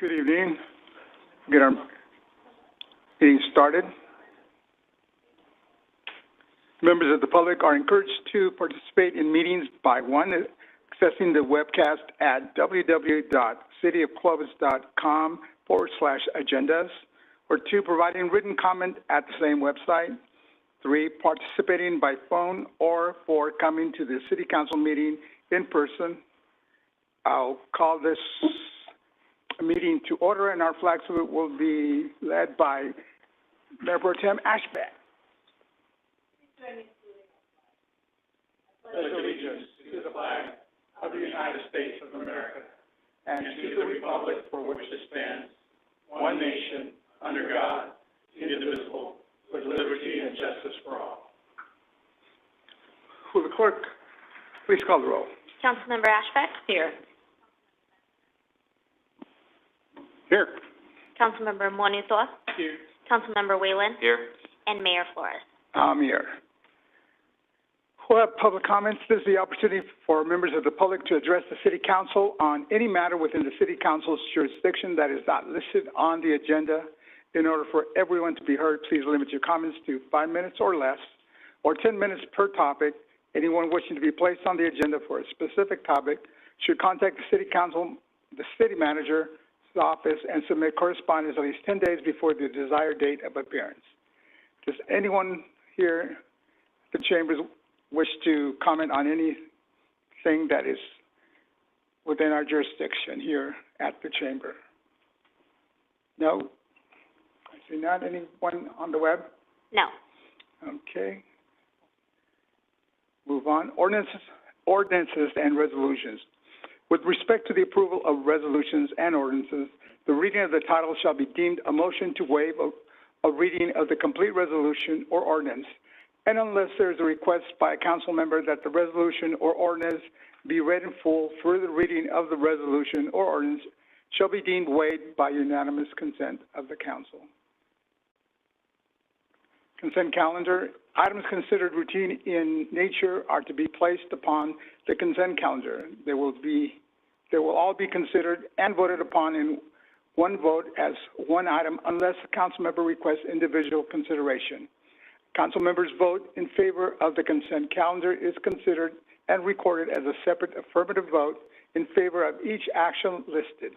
Good evening. Get our meeting started. Members of the public are encouraged to participate in meetings by 1, accessing the webcast at www.cityofclovis.com/agendas, or 2, providing written comment at the same website, 3, participating by phone, or 4, coming to the City Council meeting in person. I'll call this meeting to order, and our flag salute will be led by Mayor Pro Tem Ashbeck. Pledge allegiance to the flag of the United States of America and to the republic for which it stands, one nation, under God, indivisible, with liberty and justice for all. Will the clerk please call the roll? Councilmember Ashbeck? Here. Here. Councilmember Monitor? Here. Councilmember Whalen? Here. And Mayor Flores. I'm here. We'll have public comments. This is the opportunity for members of the public to address the City Council on any matter within the City Council's jurisdiction that is not listed on the agenda. In order for everyone to be heard, please limit your comments to 5 minutes or less, or 10 minutes per topic. Anyone wishing to be placed on the agenda for a specific topic should contact the City Council, the City Manager's office, and submit correspondence at least 10 days before the desired date of appearance. Does anyone here at the Chambers wish to comment on anything that is within our jurisdiction here at the Chamber? No? I see not. Anyone on the web? No. Okay. Move on. Ordinances and resolutions. With respect to the approval of resolutions and ordinances, the reading of the title shall be deemed a motion to waive a reading of the complete resolution or ordinance, and unless there is a request by a council member that the resolution or ordinance be read in full, further reading of the resolution or ordinance shall be deemed waived by unanimous consent of the council. Consent calendar. Items considered routine in nature are to be placed upon the consent calendar. They will all be considered and voted upon in one vote as one item unless a council member requests individual consideration. Council members' vote in favor of the consent calendar is considered and recorded as a separate affirmative vote in favor of each action listed.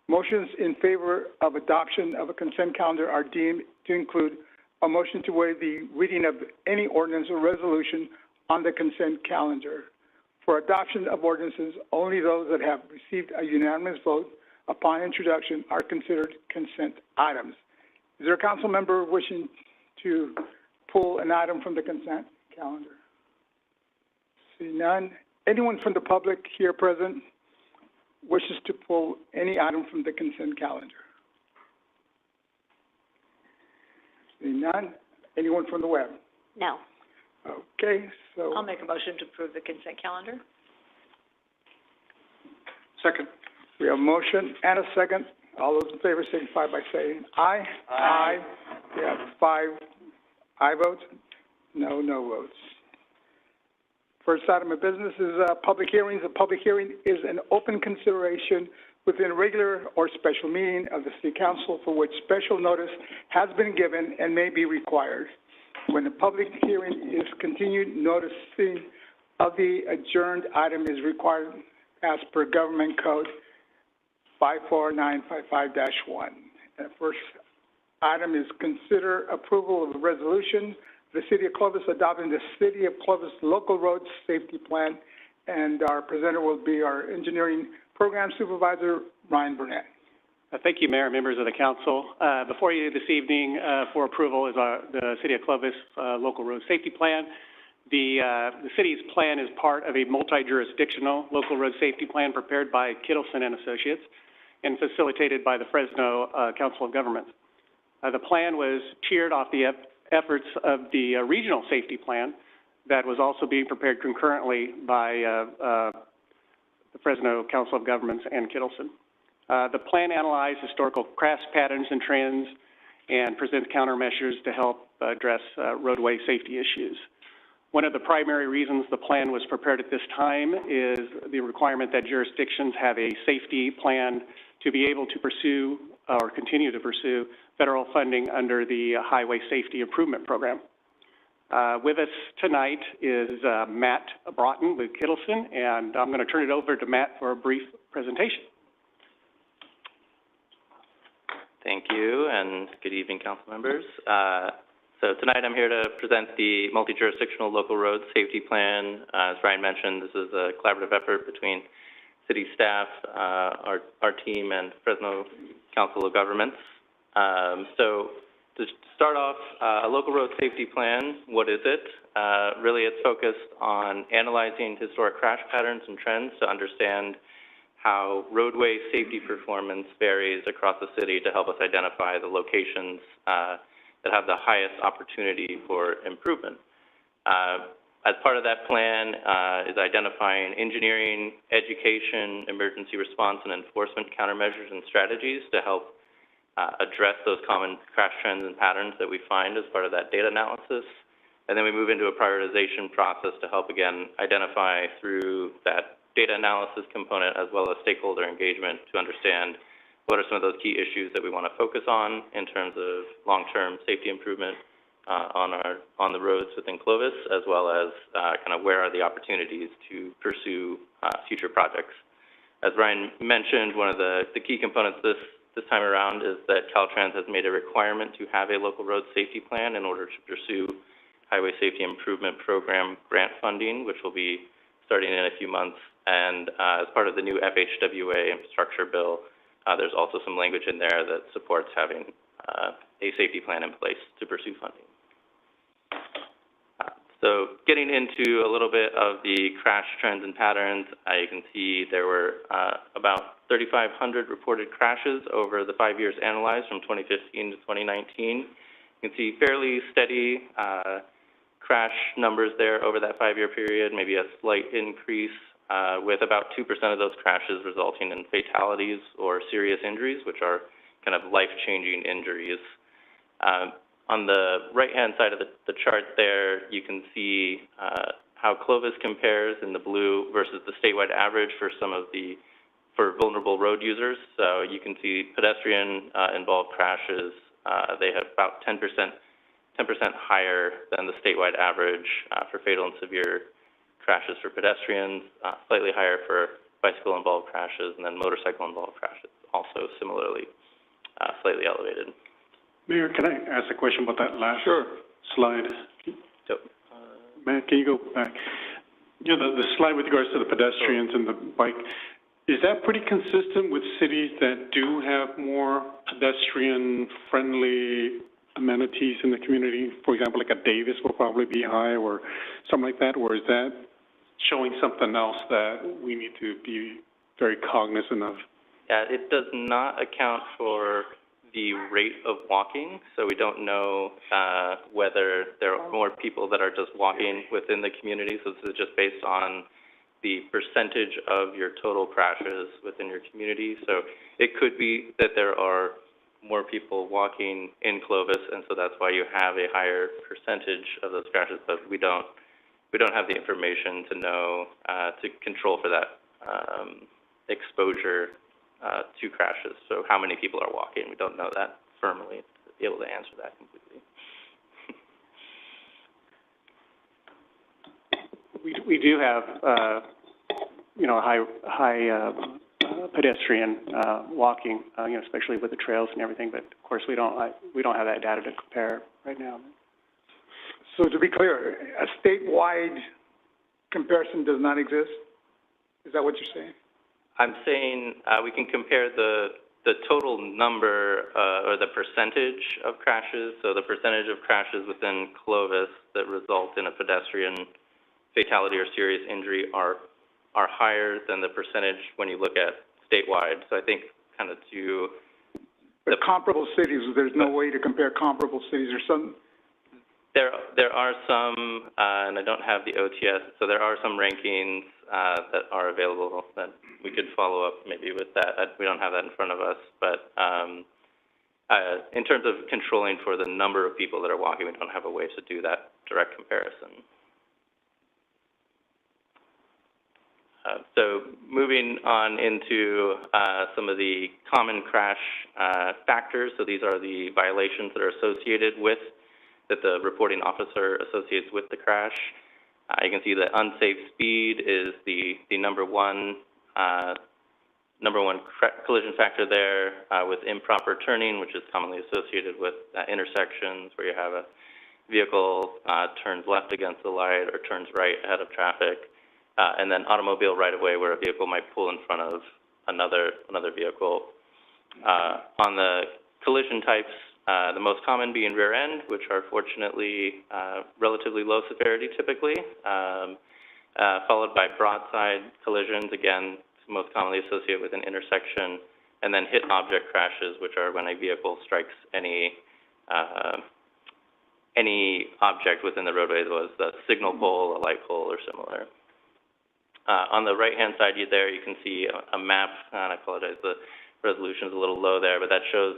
Motions in favor of adoption of a consent calendar are deemed to include a motion to waive the reading of any ordinance or resolution on the consent calendar. For adoption of ordinances, only those that have received a unanimous vote upon introduction are considered consent items. Is there a council member wishing to pull an item from the consent calendar? See none. Anyone from the public here present wishes to pull any item from the consent calendar? See none. Anyone from the web? No. Okay, so. I'll make a motion to approve the consent calendar. Second. We have a motion and a second. All those in favor signify by saying aye. Aye. We have 5 aye votes, no votes. First item of business is public hearings. A public hearing is an open consideration within a regular or special meeting of the City Council for which special notice has been given and may be required. When the public hearing is continued, noticing of the adjourned item is required as per Government Code 54955-1. And the first item is consider approval of a resolution, the City of Clovis adopting the City of Clovis Local Road Safety Plan, and our presenter will be our Engineering Program Supervisor, Ryan Burnett. Thank you, Mayor and members of the Council. Before you this evening for approval is the City of Clovis Local Road Safety Plan. The city's plan is part of a multi-jurisdictional local road safety plan prepared by Kittleson and Associates and facilitated by the Fresno Council of Governments. The plan was tiered off the efforts of the regional safety plan that was also being prepared concurrently by the Fresno Council of Governments and Kittleson. The plan analyzed historical crash patterns and trends and presents countermeasures to help address roadway safety issues. One of the primary reasons the plan was prepared at this time is the requirement that jurisdictions have a safety plan to be able to pursue or continue to pursue federal funding under the Highway Safety Improvement Program. With us tonight is Matt Broughton with Kittleson, and I'm going to turn it over to Matt for a brief presentation. Thank you, and good evening, council members. So tonight I'm here to present the Multi-Jurisdictional Local Road Safety Plan. As Brian mentioned, this is a collaborative effort between city staff, our team, and Fresno Council of Governments. So to start off, a local road safety plan, what is it? Really, it's focused on analyzing historic crash patterns and trends to understand how roadway safety performance varies across the city to help us identify the locations that have the highest opportunity for improvement. As part of that plan is identifying engineering, education, emergency response, and enforcement countermeasures and strategies to help address those common crash trends and patterns that we find as part of that data analysis. And then we move into a prioritization process to help, again, identify through that data analysis component as well as stakeholder engagement to understand what are some of those key issues that we want to focus on in terms of long-term safety improvement on the roads within Clovis, as well as kind of where are the opportunities to pursue future projects. As Ryan mentioned, one of the key components this time around is that Caltrans has made a requirement to have a local road safety plan in order to pursue Highway Safety Improvement Program grant funding, which will be starting in a few months. And as part of the new FHWA infrastructure bill, there's also some language in there that supports having a safety plan in place to pursue funding. So getting into a little bit of the crash trends and patterns, you can see there were about 3,500 reported crashes over the 5 years analyzed from 2015 to 2019. You can see fairly steady crash numbers there over that 5-year period, maybe a slight increase with about 2% of those crashes resulting in fatalities or serious injuries, which are kind of life-changing injuries. On the right-hand side of the chart there, you can see how Clovis compares in the blue versus the statewide average for for vulnerable road users. So you can see pedestrian involved crashes, they have about 10% higher than the statewide average for fatal and severe crashes for pedestrians, slightly higher for bicycle involved crashes, and then motorcycle involved crashes, also similarly slightly elevated. Mayor, can I ask a question about that last slide? So, Matt, can you go back? You know, the slide with regards to the pedestrians and the bike, is that pretty consistent with cities that do have more pedestrian-friendly amenities in the community? For example, like a Davis will probably be high or something like that, or is that showing something else that we need to be very cognizant of? Yeah, it does not account for the rate of walking, so we don't know whether there are more people that are just walking within the community. So this is just based on the percentage of your total crashes within your community. So it could be that there are more people walking in Clovis, and so that's why you have a higher percentage of those crashes. But we don't have the information to know to control for that exposure to crashes. So how many people are walking? We don't know that firmly to be able to answer that completely. We do have, high pedestrian walking, especially with the trails and everything. But of course, we don't have that data to compare right now. So to be clear, a statewide comparison does not exist? Is that what you're saying? I'm saying we can compare the total number or the percentage of crashes. So the percentage of crashes within Clovis that result in a pedestrian fatality or serious injury are higher than the percentage when you look at statewide. So I think kind of to the comparable cities, there's no way to compare comparable cities or some. There are some, and I don't have the OTS, so there are some rankings that are available that we could follow up maybe with that. We don't have that in front of us, but in terms of controlling for the number of people that are walking, we don't have a way to do that direct comparison. So moving on into some of the common crash factors. So these are the violations that are associated with, that the reporting officer associates with the crash. You can see that unsafe speed is the number one collision factor there, with improper turning, which is commonly associated with intersections where you have a vehicle turns left against the light or turns right ahead of traffic. And then automobile right-of-way, where a vehicle might pull in front of another vehicle. On the collision types, the most common being rear end, which are fortunately relatively low severity typically, followed by broadside collisions, again, most commonly associated with an intersection, and then hit object crashes, which are when a vehicle strikes any object within the roadway, that was a signal pole, a light pole, or similar. On the right-hand side there, you can see a map, and I apologize, the resolution is a little low there, but that shows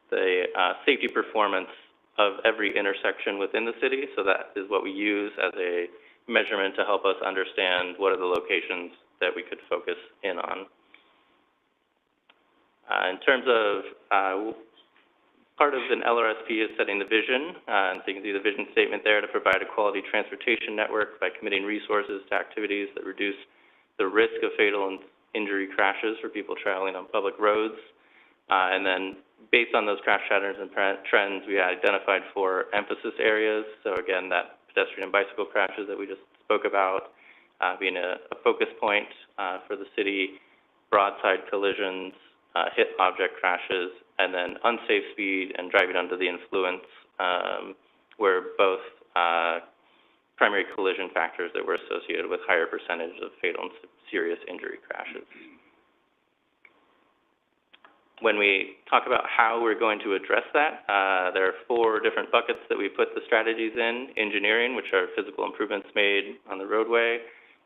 the safety performance of every intersection within the city. So that is what we use as a measurement to help us understand what are the locations that we could focus in on. In terms of part of an LRSP is setting the vision, and so you can see the vision statement there, to provide a quality transportation network by committing resources to activities that reduce the risk of fatal and injury crashes for people traveling on public roads. And then based on those crash patterns and trends, we identified 4 emphasis areas. So again, that pedestrian and bicycle crashes that we just spoke about being a focus point for the city, broadside collisions, hit object crashes, and then unsafe speed and driving under the influence were both primary collision factors that were associated with higher percentage of fatal and serious injury crashes. When we talk about how we're going to address that, there are 4 different buckets that we put the strategies in. Engineering, which are physical improvements made on the roadway.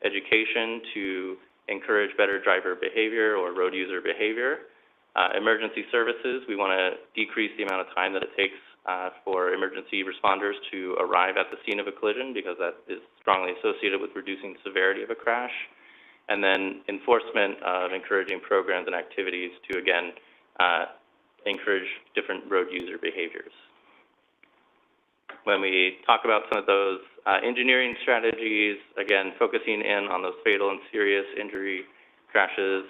Education, to encourage better driver behavior or road user behavior. Emergency services, we want to decrease the amount of time that it takes for emergency responders to arrive at the scene of a collision, because that is strongly associated with reducing the severity of a crash. And then enforcement of encouraging programs and activities to, again, encourage different road user behaviors. When we talk about some of those engineering strategies, again, focusing in on those fatal and serious injury crashes,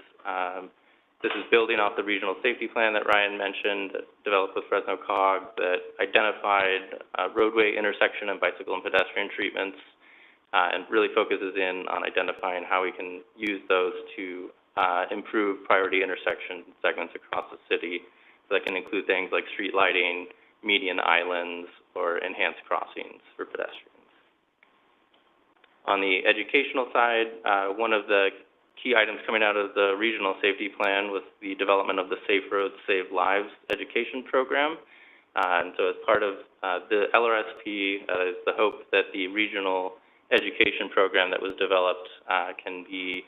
this is building off the regional safety plan that Ryan mentioned, that developed with Fresno COG, that identified roadway intersection and bicycle and pedestrian treatments, and really focuses in on identifying how we can use those to improve priority intersection segments across the city. So that can include things like street lighting, median islands, or enhanced crossings for pedestrians. On the educational side, one of the key items coming out of the regional safety plan was the development of the Safe Roads, Save Lives education program. And so as part of the LRSP, is the hope that the regional education program that was developed can be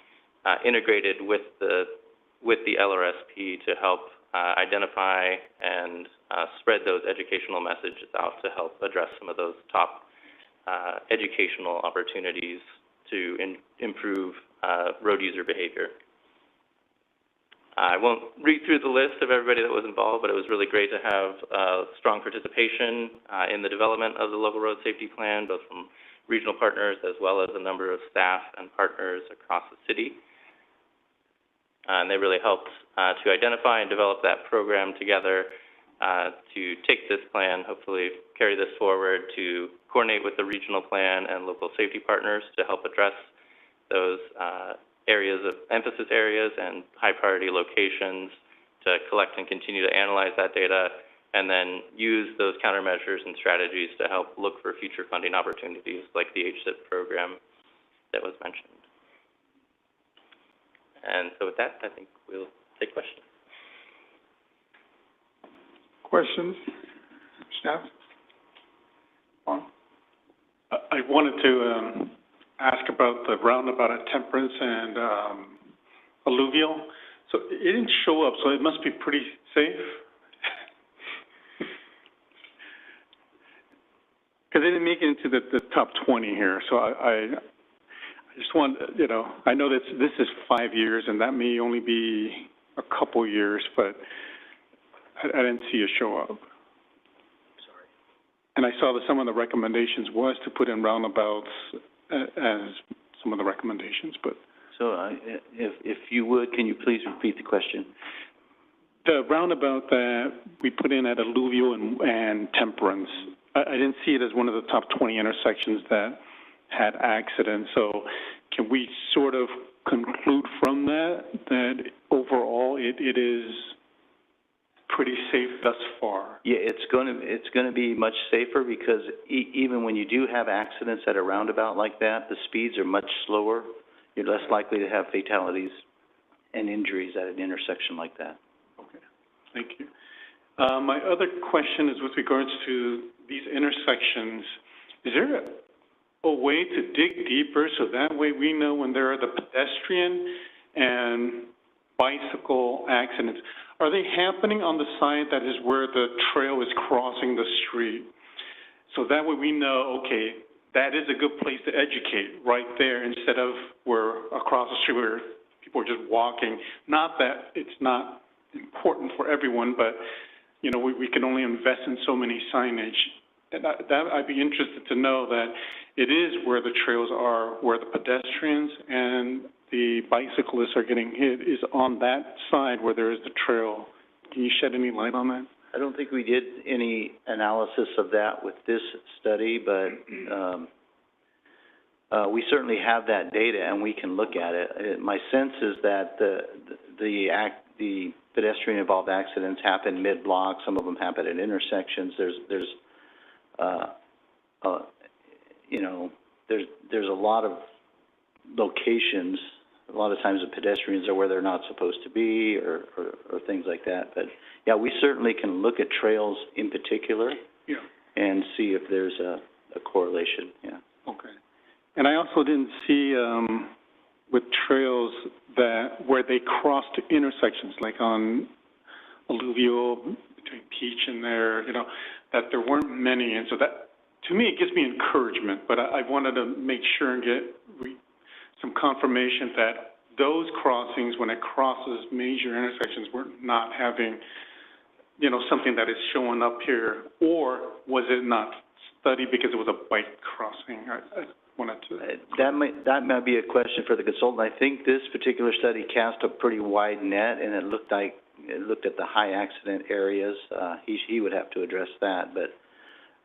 integrated with the LRSP to help identify and spread those educational messages out to help address some of those top educational opportunities to improve road user behavior. I won't read through the list of everybody that was involved, but it was really great to have strong participation in the development of the local road safety plan, both from regional partners as well as a number of staff and partners across the city. And they really helped to identify and develop that program together to take this plan, hopefully carry this forward, to coordinate with the regional plan and local safety partners to help address those areas of emphasis areas and high priority locations, to collect and continue to analyze that data, and then use those countermeasures and strategies to help look for future funding opportunities like the HSIP program that was mentioned. And so with that, I think we'll take questions. Questions? Staff? I wanted to ask about the roundabout at Temperance and Alluvial. So it didn't show up, so it must be pretty safe? Because it didn't make it into the top 20 here, so I just want, I know this is 5 years, and that may only be a couple years, but I didn't see it show up. Sorry. And I saw that some of the recommendations was to put in roundabouts as some of the recommendations, but. So, if you would, can you please repeat the question? The roundabout that we put in at Alluvial and Temperance, I didn't see it as one of the top 20 intersections that had accidents. So can we sort of conclude from that overall it is pretty safe thus far? Yeah, it's going to be much safer because even when you do have accidents at a roundabout like that, the speeds are much slower. You're less likely to have fatalities and injuries at an intersection like that. Okay, thank you. My other question is with regards to these intersections. Is there a way to dig deeper so that way we know when there are the pedestrian and bicycle accidents? Are they happening on the side that is where the trail is crossing the street? So that way we know, okay, that is a good place to educate right there instead of where across the street where people are just walking. Not that it's not important for everyone, but, we can only invest in so many signage. And I'd be interested to know that it is where the trails are, where the pedestrians and the bicyclists are getting hit is on that side where there is the trail. Can you shed any light on that? I don't think we did any analysis of that with this study, but we certainly have that data and we can look at it. My sense is that the pedestrian-involved accidents happen mid-block. Some of them happen at intersections. There's a lot of locations. A lot of times the pedestrians are where they're not supposed to be or things like that. But, yeah, we certainly can look at trails in particular and see if there's a correlation, Okay. And I also didn't see with trails where they cross to intersections, like on Alluvial, between Peach and there, that there weren't many. And so that, to me, it gives me encouragement. But I wanted to make sure and get some confirmation that those crossings, when it crosses major intersections, we're not having, something that is showing up here. Or was it not studied because it was a bike crossing? I wanted to. That might be a question for the consultant. I think this particular study cast a pretty wide net, and it looked at the high accident areas. He would have to address that, but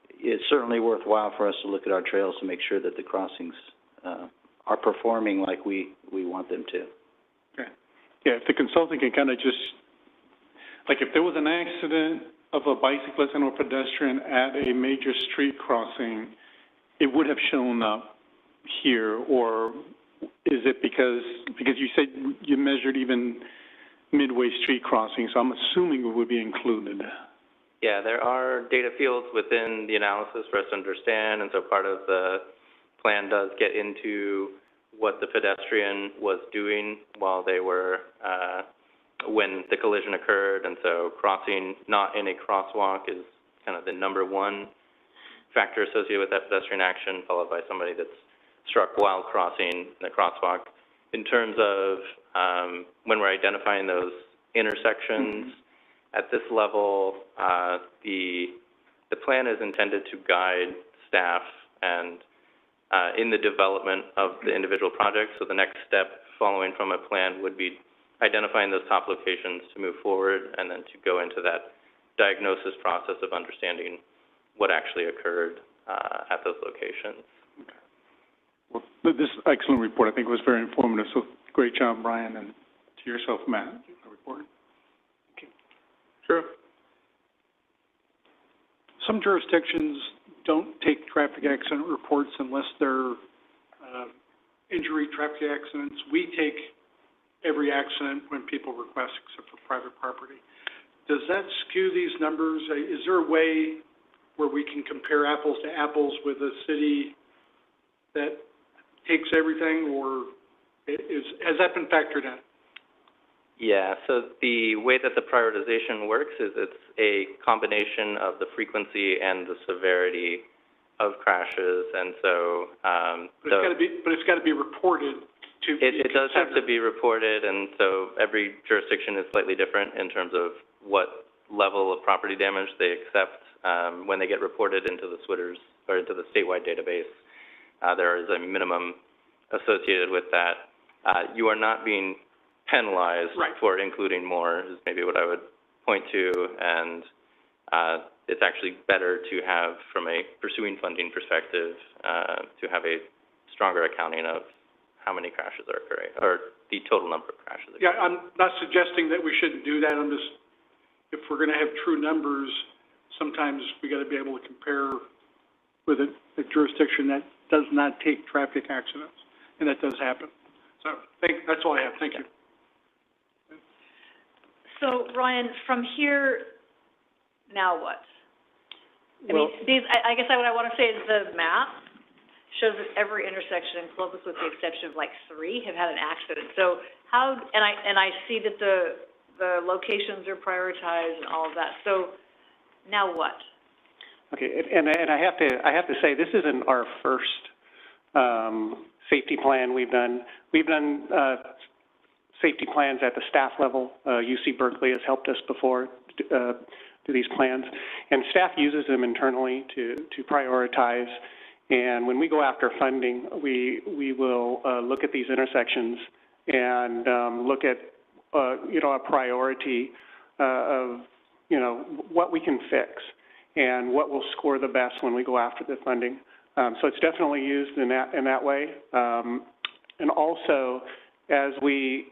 it's certainly worthwhile for us to look at our trails to make sure that the crossings are performing like we want them to. Okay. Yeah, if the consultant can kind of just, like if there was an accident of a bicyclist and or pedestrian at a major street crossing, it would have shown up here, or is it because you said you measured even midway street crossings, so I'm assuming it would be included. Yeah, there are data fields within the analysis for us to understand, and so part of the plan does get into what the pedestrian was doing while they were, when the collision occurred, and so crossing not in a crosswalk is kind of the number one factor associated with that pedestrian action, followed by somebody that's struck while crossing the crosswalk. In terms of when we're identifying those intersections, at this level, the plan is intended to guide staff and in the development of the individual projects. So the next step following from a plan would be identifying those top locations to move forward and then to go into that diagnosis process of understanding what actually occurred at those locations. Okay. Well, this excellent report, I think, was very informative. So great job, Brian, and to yourself, Matt, the report. Okay. Sure. Some jurisdictions don't take traffic accident reports unless they're injury traffic accidents. We take every accident when people request, except for private property. Does that skew these numbers? Is there a way where we can compare apples to apples with a city that takes everything, or has that been factored in? Yeah, so the way that the prioritization works is it's a combination of the frequency and the severity of crashes, and so, But it's gotta be reported to be it does have to considered. be reported, and so every jurisdiction is slightly different in terms of what level of property damage they accept, when they get reported into the SWITRs, or into the statewide database. There is a minimum associated with that. You are not being penalized Right. for including more, is maybe what I would point to, and, it's actually better to have, from a pursuing funding perspective, to have a stronger accounting of how many crashes are occurring, or the total number of crashes occurring. Yeah, I'm not suggesting that we shouldn't do that. I'm just, if we're gonna have true numbers, sometimes we gotta be able to compare with a jurisdiction that does not take traffic accidents, and that does happen. So, that's all I have. Thank you. So, Ryan, from here, now what? I Well- mean, I guess what I want to say is the map shows that every intersection in Clovis, with the exception of like 3, have had an accident. So how, and I see that the locations are prioritized and all of that. So now what? Okay, and I have to say, this isn't our first, safety plan we've done. We've done, safety plans at the staff level. UC Berkeley has helped us before, do these plans. And staff uses them internally to prioritize. And when we go after funding, we will, look at these intersections and, look at, a priority, of, what we can fix and what will score the best when we go after the funding. So it's definitely used in that way. And also, as we,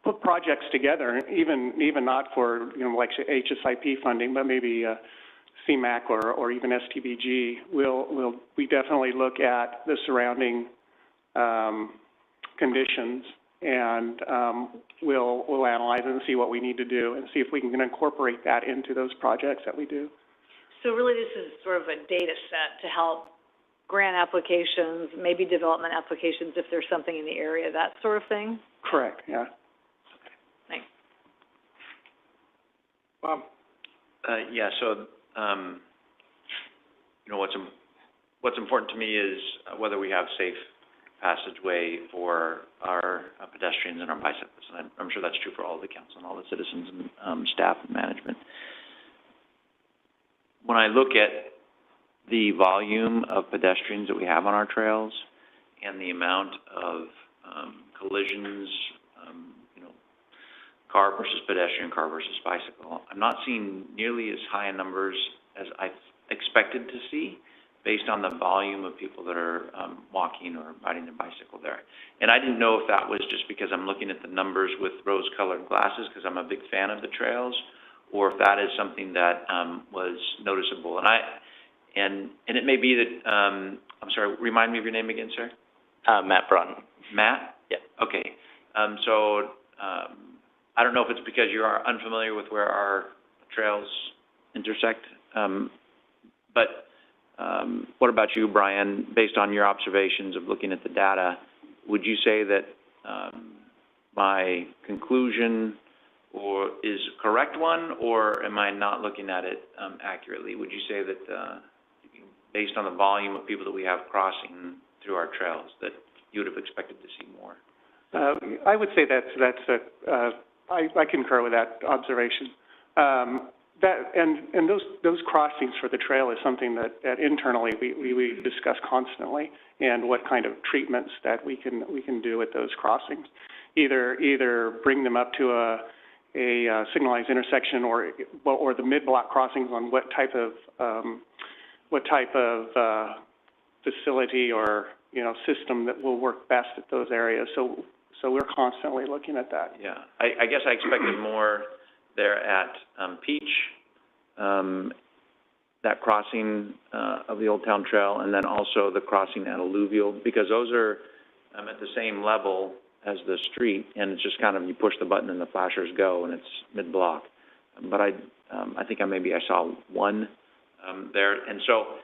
put projects together, even not for, like HSIP funding, but maybe, CMAQ or even STBG, we definitely look at the surrounding, conditions, and, we'll analyze it and see what we need to do and see if we can incorporate that into those projects that we do. So really this is sort of a data set to help grant applications, maybe development applications if there's something in the area, that sort of thing? Correct, yeah. Thanks. Bob? Yeah, so, what's important to me is whether we have safe passageway for our pedestrians and our bicyclists, and I'm sure that's true for all of the council and all the citizens and staff and management. When I look at the volume of pedestrians that we have on our trails and the amount of collisions, car versus pedestrian, car versus bicycle, I'm not seeing nearly as high a numbers as I expected to see based on the volume of people that are walking or riding their bicycle there. And I didn't know if that was just because I'm looking at the numbers with rose-colored glasses because I'm a big fan of the trails, or if that is something that was noticeable. And it may be that, I'm sorry, remind me of your name again, sir? Matt Broughton. Matt? Yeah. Okay. I don't know if it's because you are unfamiliar with where our trails intersect, but what about you, Brian? Based on your observations of looking at the data, would you say that my conclusion is a correct one, or am I not looking at it accurately? Would you say that based on the volume of people that we have crossing through our trails, that you would have expected to see more? I would say I concur with that observation. And those crossings for the trail is something that internally we discuss constantly, and what kind of treatments that we can do at those crossings. Either bring them up to a signalized intersection, or the mid-block crossings on what type of facility or system that will work best at those areas. So we're constantly looking at that. Yeah, I guess I expected more there at Peach, that crossing of the Old Town Trail, and then also the crossing at Alluvial, because those are at the same level as the street, and it's just kind of, you push the button and the flashers go, and it's mid-block. But I think maybe I saw one there, and so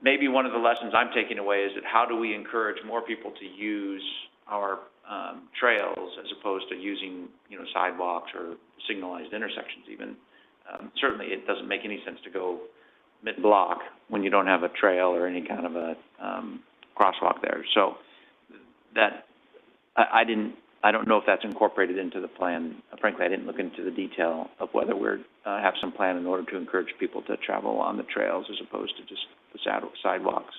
maybe one of the lessons I'm taking away is that how do we encourage more people to use our trails as opposed to using, sidewalks or signalized intersections even. Certainly it doesn't make any sense to go mid-block when you don't have a trail or any kind of a, crosswalk there. So that, I don't know if that's incorporated into the plan. Frankly, I didn't look into the detail of whether we're, have some plan in order to encourage people to travel on the trails as opposed to just the sidewalks.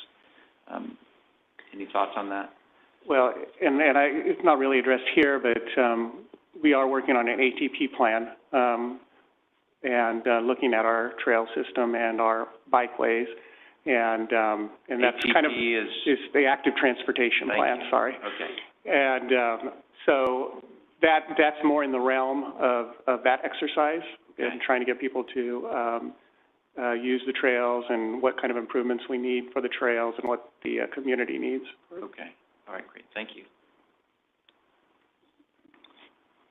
Any thoughts on that? Well, it's not really addressed here, but, we are working on an ATP plan, and looking at our trail system and our bikeways, and that's kind of is the active transportation plan. Sorry. Okay. And so that's more in the realm of that exercise, and trying to get people to use the trails and what kind of improvements we need for the trails and what the community needs. Okay. All right. Great. Thank you.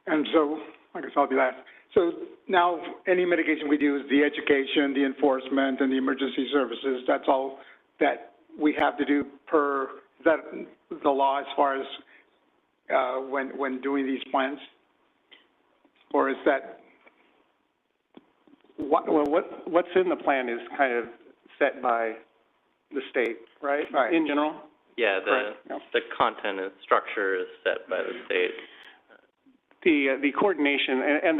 And so, I guess I'll be last. So now, any mitigation we do is the education, the enforcement, and the emergency services. That's all that we have to do per the law as far as when doing these plans, or is that What's in the plan is kind of set by the state, right? Right. In general. Yeah, Correct. the content and structure is set by the state. The coordination and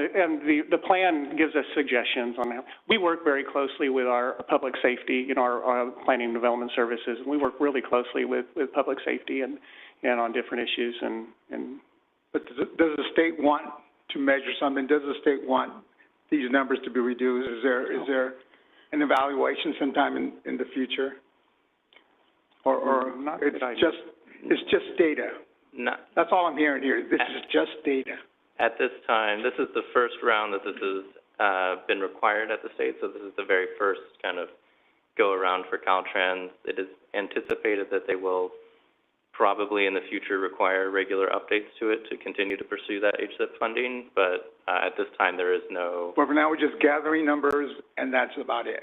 the plan gives us suggestions on how. We work very closely with our public safety, our planning and development services, and we work really closely with public safety and on different issues and. But does the state want to measure something? Does the state want these numbers to be reduced? Is there an evaluation sometime in the future? Or it's just data? That's all I'm hearing here. This is just data. At this time, this is the first round that this has been required at the state, so this is the very first kind of go-around for Caltrans. It is anticipated that they will probably in the future require regular updates to it to continue to pursue that HSIP funding, but at this time there is no... But for now, we're just gathering numbers, and that's about it.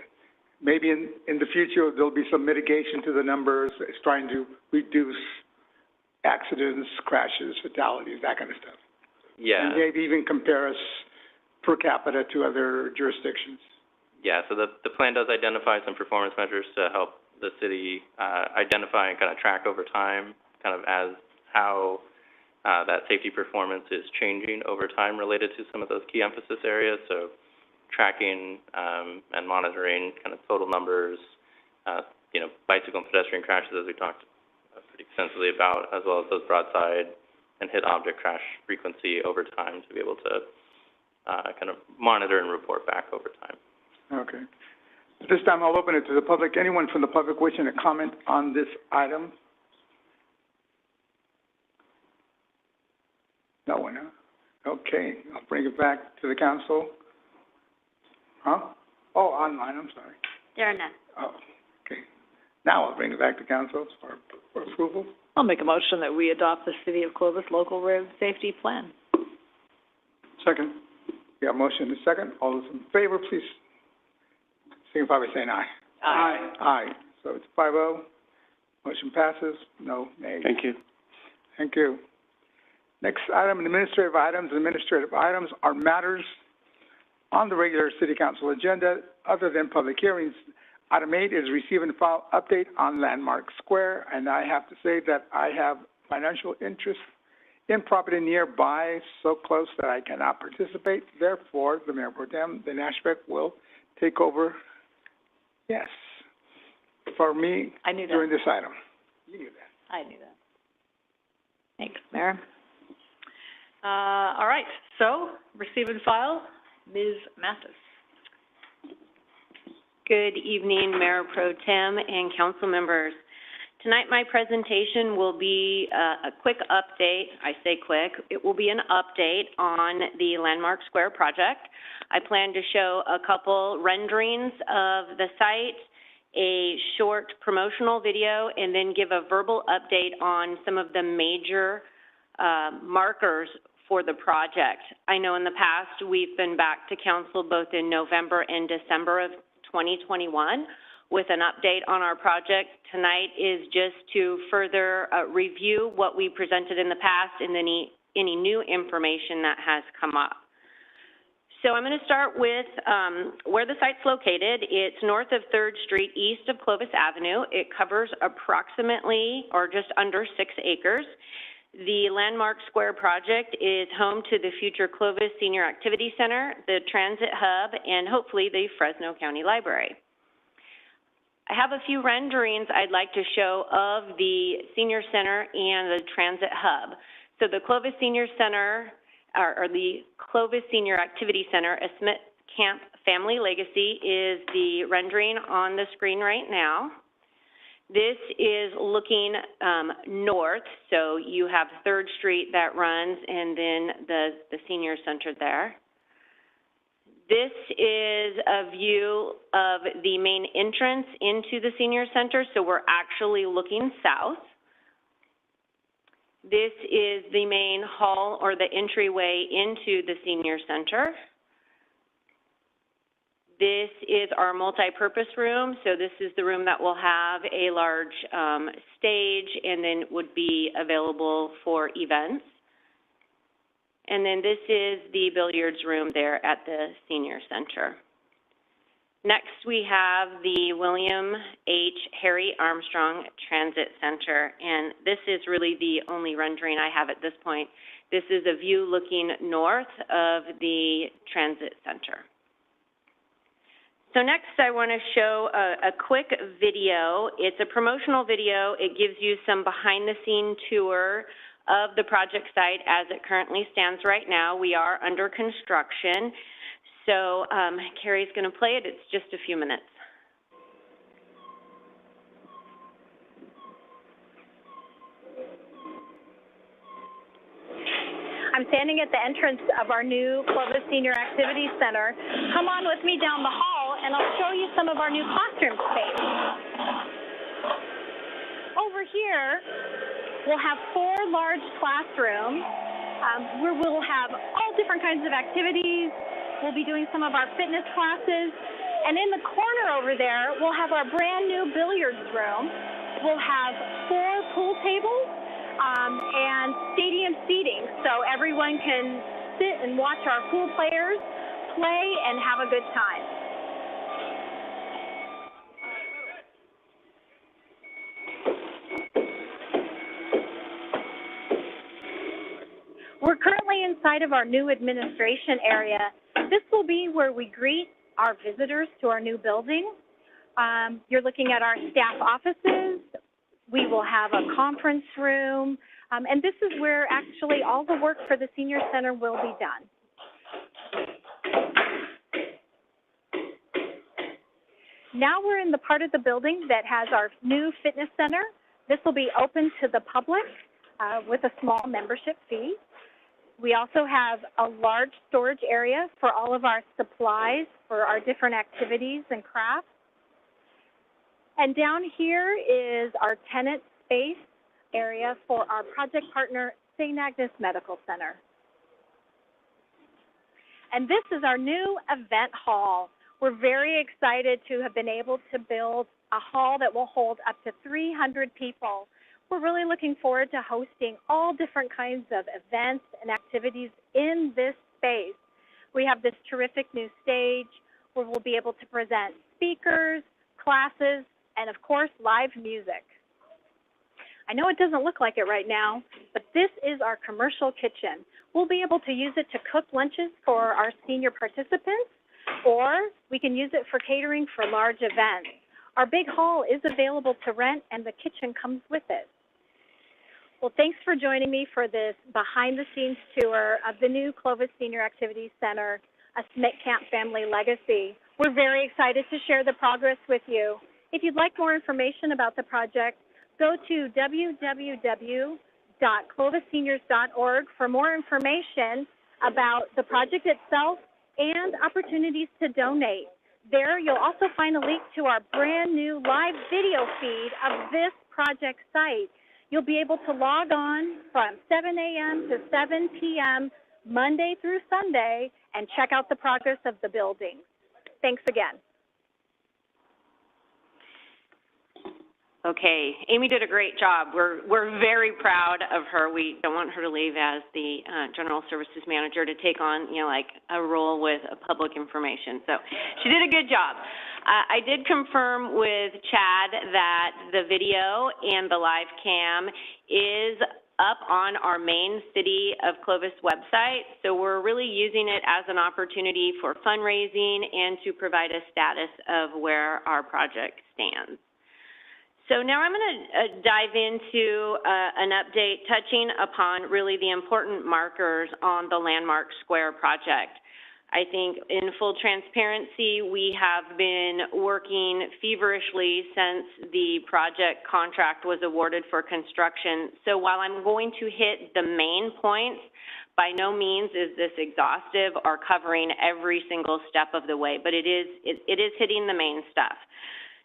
Maybe in the future, there'll be some mitigation to the numbers. It's trying to reduce accidents, crashes, fatalities, that kind of stuff. Yeah. And maybe even compare us per capita to other jurisdictions. Yeah, so the plan does identify some performance measures to help the city identify and kind of track over time, kind of as how that safety performance is changing over time related to some of those key emphasis areas. So tracking and monitoring kind of total numbers, bicycle and pedestrian crashes, as we talked pretty extensively about, as well as those broadside and hit object crash frequency over time to be able to kind of monitor and report back over time. Okay. At this time, I'll open it to the public. Anyone from the public wishing to comment on this item? No one, huh? Okay, I'll bring it back to the council. Huh? Oh, online, I'm sorry. There are none. Oh, okay. Now I'll bring it back to council for approval. I'll make a motion that we adopt the City of Clovis Local Road Safety Plan. Second. We have a motion and a second. All those in favor, please signify by saying aye. Aye. Aye. So it's 5-0. Motion passes. No nays. Thank you. Thank you. Next item, administrative items. Administrative items are matters on the regular City Council agenda other than public hearings. Item 8 is receive and file update on Landmark Square, and I have to say that I have financial interest in property nearby, so close that I cannot participate. Therefore, the Mayor Pro Tem, Ben Ashbeck, will take over, yes, for me I knew that. during this item. You knew that. I knew that. Thanks, Mayor. All right, so receive and file, Ms. Mathis. Good evening, Mayor Pro Tem and council members. Tonight, my presentation will be a quick update. I say quick. It will be an update on the Landmark Square project. I plan to show a couple renderings of the site, a short promotional video, and then give a verbal update on some of the major markers for the project. I know in the past we've been back to council both in November and December of 2021 with an update on our project. Tonight is just to further review what we presented in the past and any new information that has come up. So I'm going to start with where the site's located. It's north of 3rd Street, east of Clovis Avenue. It covers approximately or just under 6 acres. The Landmark Square project is home to the future Clovis Senior Activity Center, the Transit Hub, and hopefully the Fresno County Library. I have a few renderings I'd like to show of the Senior Center and the Transit Hub. So the Clovis Senior Center, or the Clovis Senior Activity Center, a Smith Camp Family Legacy, is the rendering on the screen right now. This is looking north, so you have 3rd Street that runs and then the Senior Center there. This is a view of the main entrance into the Senior Center, so we're actually looking south. This is the main hall or the entryway into the Senior Center. This is our multi-purpose room, so this is the room that will have a large stage and then would be available for events. And then this is the billiards room there at the Senior Center. Next, we have the William H. Harry Armstrong Transit Center, and this is really the only rendering I have at this point. This is a view looking north of the Transit Center. So next, I want to show a quick video. It's a promotional video. It gives you some behind-the-scene tour of the project site as it currently stands right now. We are under construction. So Carrie's going to play it. It's just a few minutes. I'm standing at the entrance of our new Clovis Senior Activity Center. Come on with me down the hall, and I'll show you some of our new classroom space. Over here, we'll have 4 large classrooms where we'll have all different kinds of activities. We'll be doing some of our fitness classes. And in the corner over there, we'll have our brand new billiards room. We'll have 4 pool tables and stadium seating, so everyone can sit and watch our pool players play and have a good time. We're currently inside of our new administration area. This will be where we greet our visitors to our new building. You're looking at our staff offices. We will have a conference room, and this is where actually all the work for the Senior Center will be done. Now we're in the part of the building that has our new fitness center. This will be open to the public with a small membership fee. We also have a large storage area for all of our supplies for our different activities and crafts. And down here is our tenant space area for our project partner, St. Agnes Medical Center. And this is our new event hall. We're very excited to have been able to build a hall that will hold up to 300 people. We're really looking forward to hosting all different kinds of events and activities in this space. We have this terrific new stage where we'll be able to present speakers, classes, and of course, live music. I know it doesn't look like it right now, but this is our commercial kitchen. We'll be able to use it to cook lunches for our senior participants, or we can use it for catering for large events. Our big hall is available to rent, and the kitchen comes with it. Well, thanks for joining me for this behind-the-scenes tour of the new Clovis Senior Activity Center, a Smith Camp Family Legacy. We're very excited to share the progress with you. If you'd like more information about the project, go to www.clovisseniors.org for more information about the project itself and opportunities to donate. There, you'll also find a link to our brand new live video feed of this project site. You'll be able to log on from 7 a.m. to 7 p.m. Monday through Sunday and check out the progress of the building. Thanks again. Okay, Amy did a great job. We're very proud of her. We don't want her to leave as the General Services Manager to take on, like a role with public information. So she did a good job. I did confirm with Chad that the video and the live cam is up on our main City of Clovis website. So we're really using it as an opportunity for fundraising and to provide a status of where our project stands. So now I'm going to dive into an update touching upon really the important markers on the Landmark Square project. I think in full transparency, we have been working feverishly since the project contract was awarded for construction. So while I'm going to hit the main points, by no means is this exhaustive or covering every single step of the way, but it is hitting the main stuff.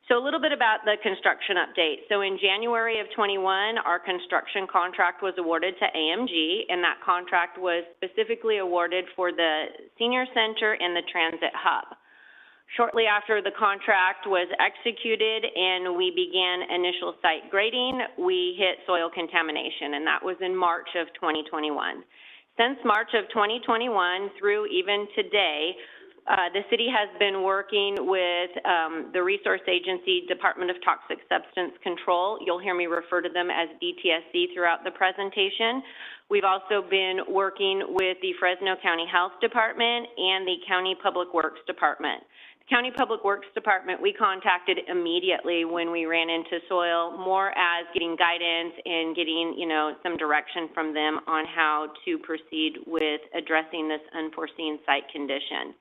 So a little bit about the construction update. So in January of 21, our construction contract was awarded to AMG, and that contract was specifically awarded for the Senior Center and the Transit Hub. Shortly after the contract was executed and we began initial site grading, we hit soil contamination, and that was in March of 2021. Since March of 2021 through even today, the city has been working with the resource agency, Department of Toxic Substance Control. You'll hear me refer to them as DTSC throughout the presentation. We've also been working with the Fresno County Health Department and the County Public Works Department. The County Public Works Department, we contacted immediately when we ran into soil, more as getting guidance and getting, some direction from them on how to proceed with addressing this unforeseen site condition.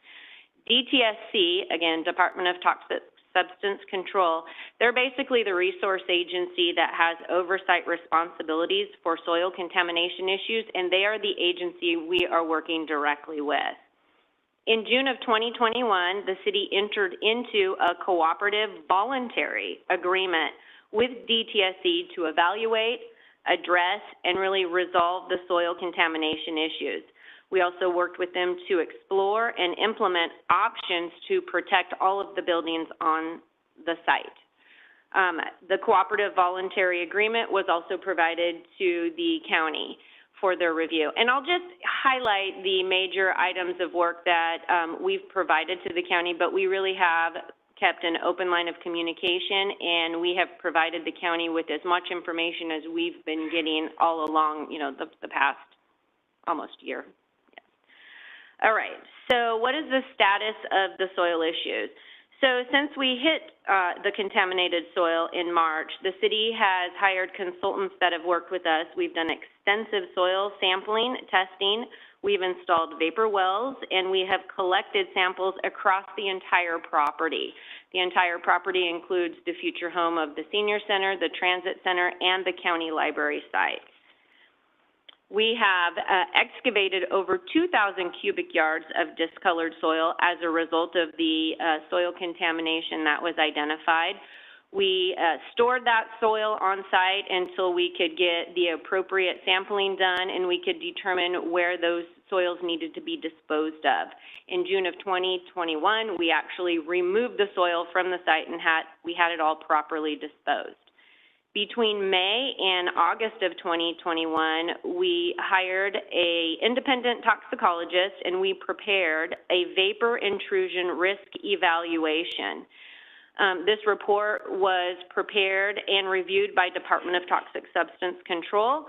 DTSC, again, Department of Toxic Substance Control, they're basically the resource agency that has oversight responsibilities for soil contamination issues, and they are the agency we are working directly with. In June of 2021, the city entered into a cooperative voluntary agreement with DTSC to evaluate, address, and really resolve the soil contamination issues. We also worked with them to explore and implement options to protect all of the buildings on the site. The cooperative voluntary agreement was also provided to the county for their review. And I'll just highlight the major items of work that we've provided to the county, but we really have kept an open line of communication, and we have provided the county with as much information as we've been getting all along, the past almost year. All right, so what is the status of the soil issues? So since we hit the contaminated soil in March, the city has hired consultants that have worked with us. We've done extensive soil sampling, testing. We've installed vapor wells, and we have collected samples across the entire property. The entire property includes the future home of the Senior Center, the Transit Center, and the county library site. We have excavated over 2,000 cubic yards of discolored soil as a result of the soil contamination that was identified. We stored that soil on site until we could get the appropriate sampling done and we could determine where those soils needed to be disposed of. In June of 2021, we actually removed the soil from the site and we had it all properly disposed. Between May and August of 2021, we hired an independent toxicologist and we prepared a vapor intrusion risk evaluation. This report was prepared and reviewed by Department of Toxic Substance Control.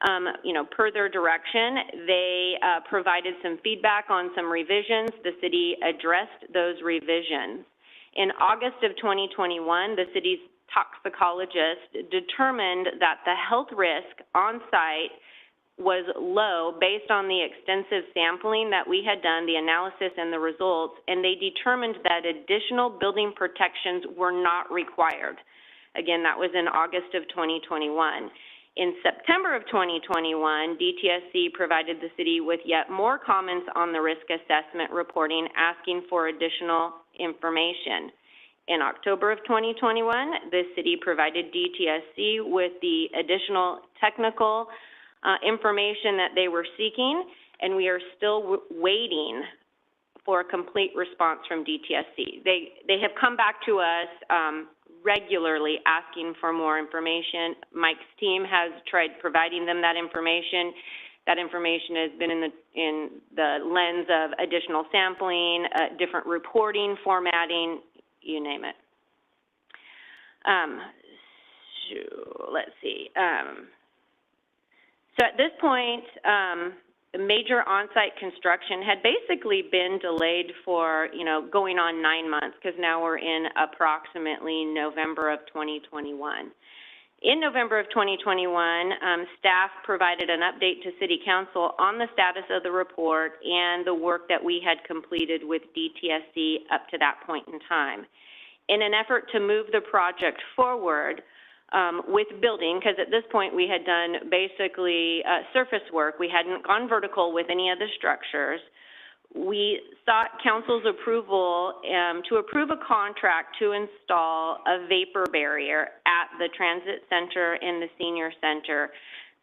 Per their direction, they provided some feedback on some revisions. The city addressed those revisions. In August of 2021, the city's toxicologist determined that the health risk on site was low based on the extensive sampling that we had done, the analysis and the results, and they determined that additional building protections were not required. Again, that was in August of 2021. In September of 2021, DTSC provided the city with yet more comments on the risk assessment reporting, asking for additional information. In October of 2021, the city provided DTSC with the additional technical information that they were seeking, and we are still waiting for a complete response from DTSC. They have come back to us regularly asking for more information. Mike's team has tried providing them that information. That information has been in the lens of additional sampling, different reporting, formatting, you name it. Let's see. So at this point, major on-site construction had basically been delayed for, going on 9 months, because now we're in approximately November of 2021. In November of 2021, staff provided an update to City Council on the status of the report and the work that we had completed with DTSC up to that point in time. In an effort to move the project forward with building, because at this point we had done basically surface work, we hadn't gone vertical with any of the structures, we sought Council's approval to approve a contract to install a vapor barrier at the Transit Center and the Senior Center.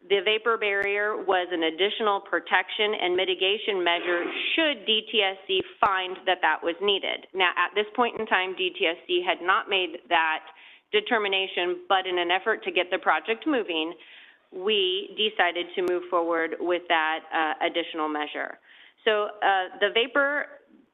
The vapor barrier was an additional protection and mitigation measure should DTSC find that that was needed. Now, at this point in time, DTSC had not made that determination, but in an effort to get the project moving, we decided to move forward with that additional measure. So the vapor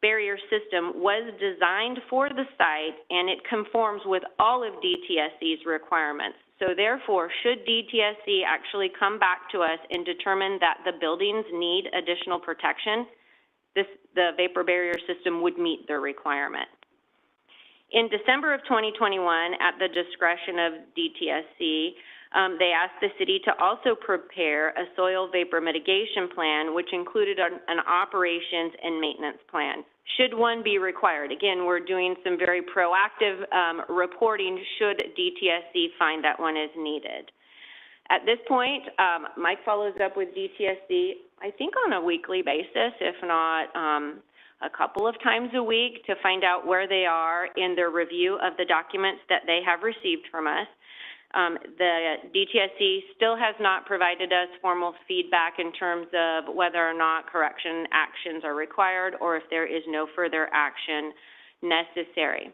barrier system was designed for the site, and it conforms with all of DTSC's requirements. So therefore, should DTSC actually come back to us and determine that the buildings need additional protection, the vapor barrier system would meet their requirement. In December of 2021, at the discretion of DTSC, they asked the city to also prepare a soil vapor mitigation plan, which included an operations and maintenance plan, should one be required. Again, we're doing some very proactive reporting should DTSC find that one is needed. At this point, Mike follows up with DTSC, I think on a weekly basis, if not a couple of times a week, to find out where they are in their review of the documents that they have received from us. The DTSC still has not provided us formal feedback in terms of whether or not correction actions are required or if there is no further action necessary.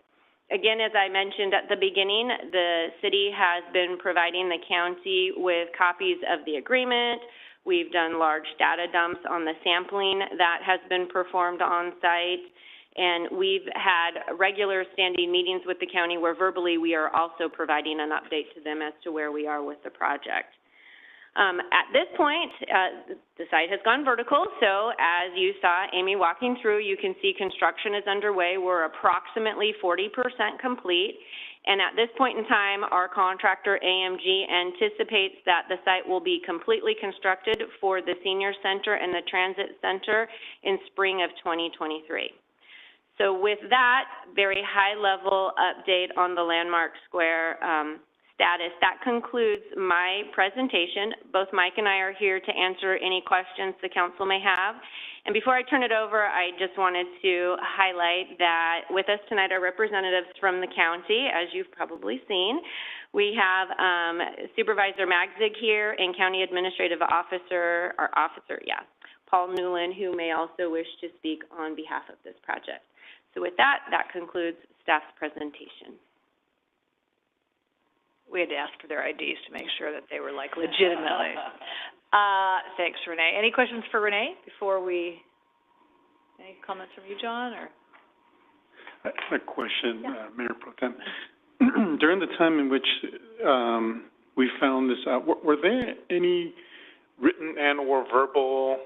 Again, as I mentioned at the beginning, the city has been providing the county with copies of the agreement. We've done large data dumps on the sampling that has been performed on site. And we've had regular standing meetings with the county where verbally we are also providing an update to them as to where we are with the project. At this point, the site has gone vertical, so as you saw Amy walking through, you can see construction is underway. We're approximately 40% complete, and at this point in time, our contractor AMG anticipates that the site will be completely constructed for the Senior Center and the Transit Center in spring of 2023. So with that very high-level update on the Landmark Square status, that concludes my presentation. Both Mike and I are here to answer any questions the council may have. And before I turn it over, I just wanted to highlight that with us tonight are representatives from the county, as you've probably seen. We have Supervisor Magzig here and County Administrative Officer, Paul Newland, who may also wish to speak on behalf of this project. So with that, that concludes staff's presentation. We had to ask for their IDs to make sure that they were like legitimately. Thanks, Renee. Any questions for Renee before we, any comments from you, John, or? I have a question, Mayor Pro Tem. During the time in which we found this out, were there any written and or verbal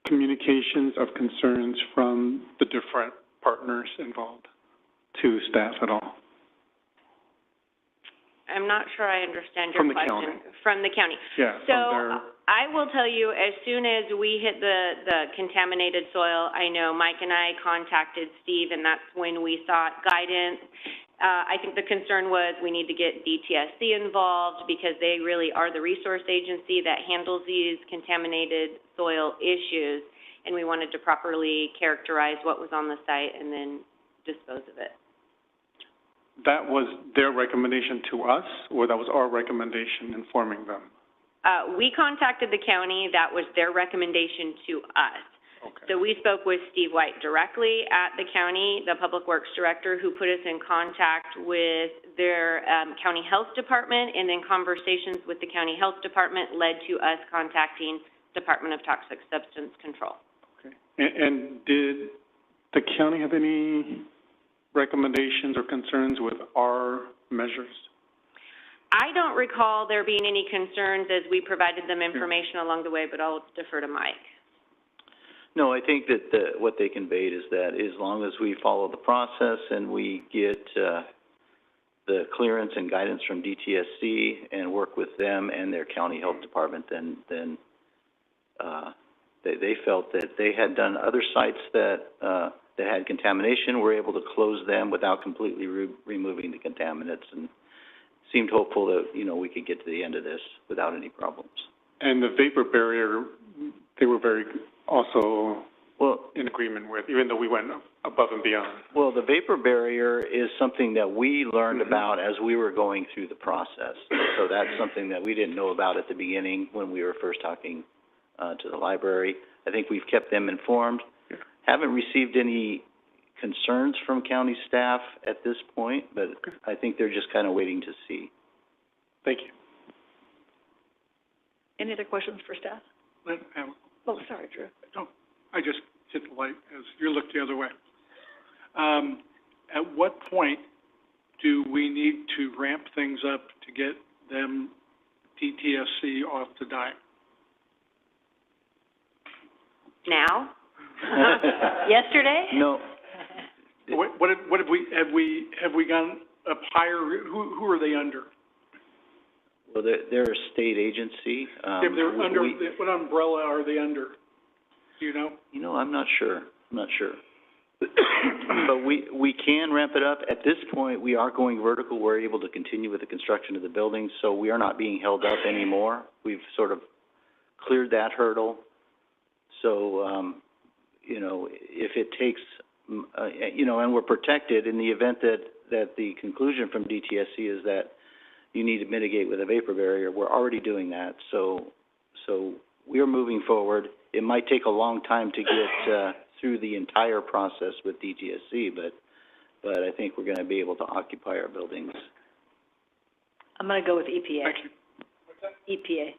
communications of concerns from the different partners involved to staff at all? I'm not sure I understand your question. From the county. From the county. Yeah. So I will tell you, as soon as we hit the contaminated soil, I know Mike and I contacted Steve, and that's when we sought guidance. I think the concern was we need to get DTSC involved because they really are the resource agency that handles these contaminated soil issues, and we wanted to properly characterize what was on the site and then dispose of it. That was their recommendation to us, or that was our recommendation informing them? We contacted the county. That was their recommendation to us. Okay. So we spoke with Steve White directly at the county, the Public Works Director, who put us in contact with their county health department, and then conversations with the county health department led to us contacting Department of Toxic Substance Control. Okay. And did the county have any recommendations or concerns with our measures? I don't recall there being any concerns as we provided them information along the way, but I'll defer to Mike. No, I think that what they conveyed is that as long as we follow the process and we get the clearance and guidance from DTSC and work with them and their county health department, then they felt that they had done other sites that had contamination, were able to close them without completely removing the contaminants, and seemed hopeful that, you know, we could get to the end of this without any problems. And the vapor barrier, they were very also in agreement with, even though we went above and beyond. Well, the vapor barrier is something that we learned about as we were going through the process. So that's something that we didn't know about at the beginning when we were first talking to the library. I think we've kept them informed. Yeah. Haven't received any concerns from county staff at this point, but I think they're just kind of waiting to see. Thank you. Any other questions for staff? Oh, sorry, Drew. No, I just hit the light as you looked the other way. At what point do we need to ramp things up to get them DTSC off the dime? Now? Yesterday? No. What have we gone up higher? Who are they under? Well, they're a state agency. If they're under, what umbrella are they under? Do you know? You know, I'm not sure. But we can ramp it up. At this point, we are going vertical. We're able to continue with the construction of the building, so we are not being held up anymore. We've sort of cleared that hurdle. So, you know, if it takes, you know, and we're protected in the event that the conclusion from DTSC is that you need to mitigate with a vapor barrier. We're already doing that. So we are moving forward. It might take a long time to get through the entire process with DTSC, but I think we're going to be able to occupy our buildings. I'm going to go with EPA. Thank you. What's that? EPA.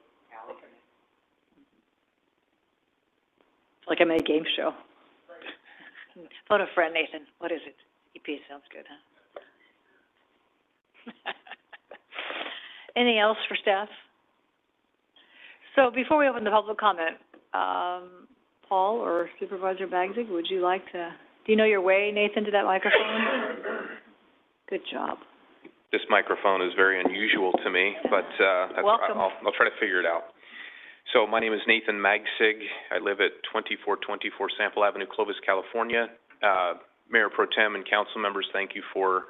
It's like I'm at a game show. Phone a friend, Nathan. What is it? EPA sounds good, huh? Anything else for staff? So before we open the public comment, Paul or Supervisor Bagzig, would you like to, do you know your way, Nathan, to that microphone? Good job. This microphone is very unusual to me, but Welcome. I'll try to figure it out. So my name is Nathan Magsig. I live at 2424 Sample Avenue, Clovis, California. Mayor Pro Tem and council members, thank you for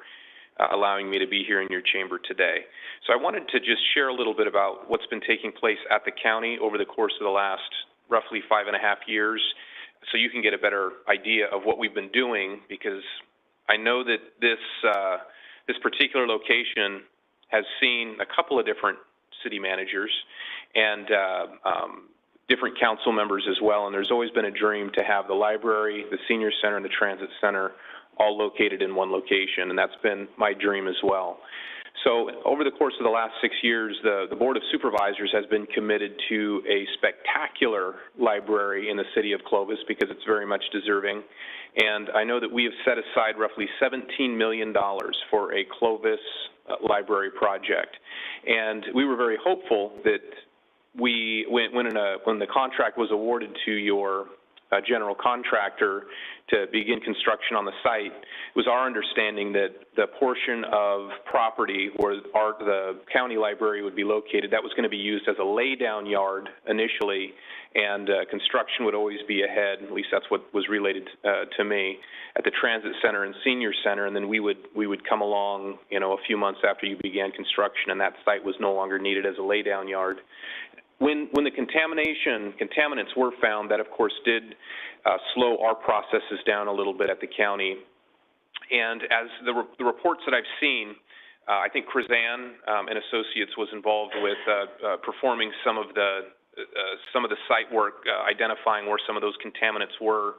allowing me to be here in your chamber today. So I wanted to just share a little bit about what's been taking place at the county over the course of the last roughly 5.5 years, so you can get a better idea of what we've been doing, because I know that this particular location has seen a couple of different city managers and different council members as well, and there's always been a dream to have the library, the senior center, and the transit center all located in one location, and that's been my dream as well. So over the course of the last 6 years, the Board of Supervisors has been committed to a spectacular library in the city of Clovis, because it's very much deserving. And I know that we have set aside roughly $17 million for a Clovis library project. And we were very hopeful that when the contract was awarded to your general contractor to begin construction on the site, it was our understanding that the portion of property where the county library would be located, that was going to be used as a lay-down yard initially, and construction would always be ahead, at least that's what was related to me, at the transit center and senior center, and then we would come along, you know, a few months after you began construction, and that site was no longer needed as a lay-down yard. When the contaminants were found, that of course did slow our processes down a little bit at the county. And as the reports that I've seen, I think Krizan and Associates was involved with performing some of the some of the site work, identifying where some of those contaminants were.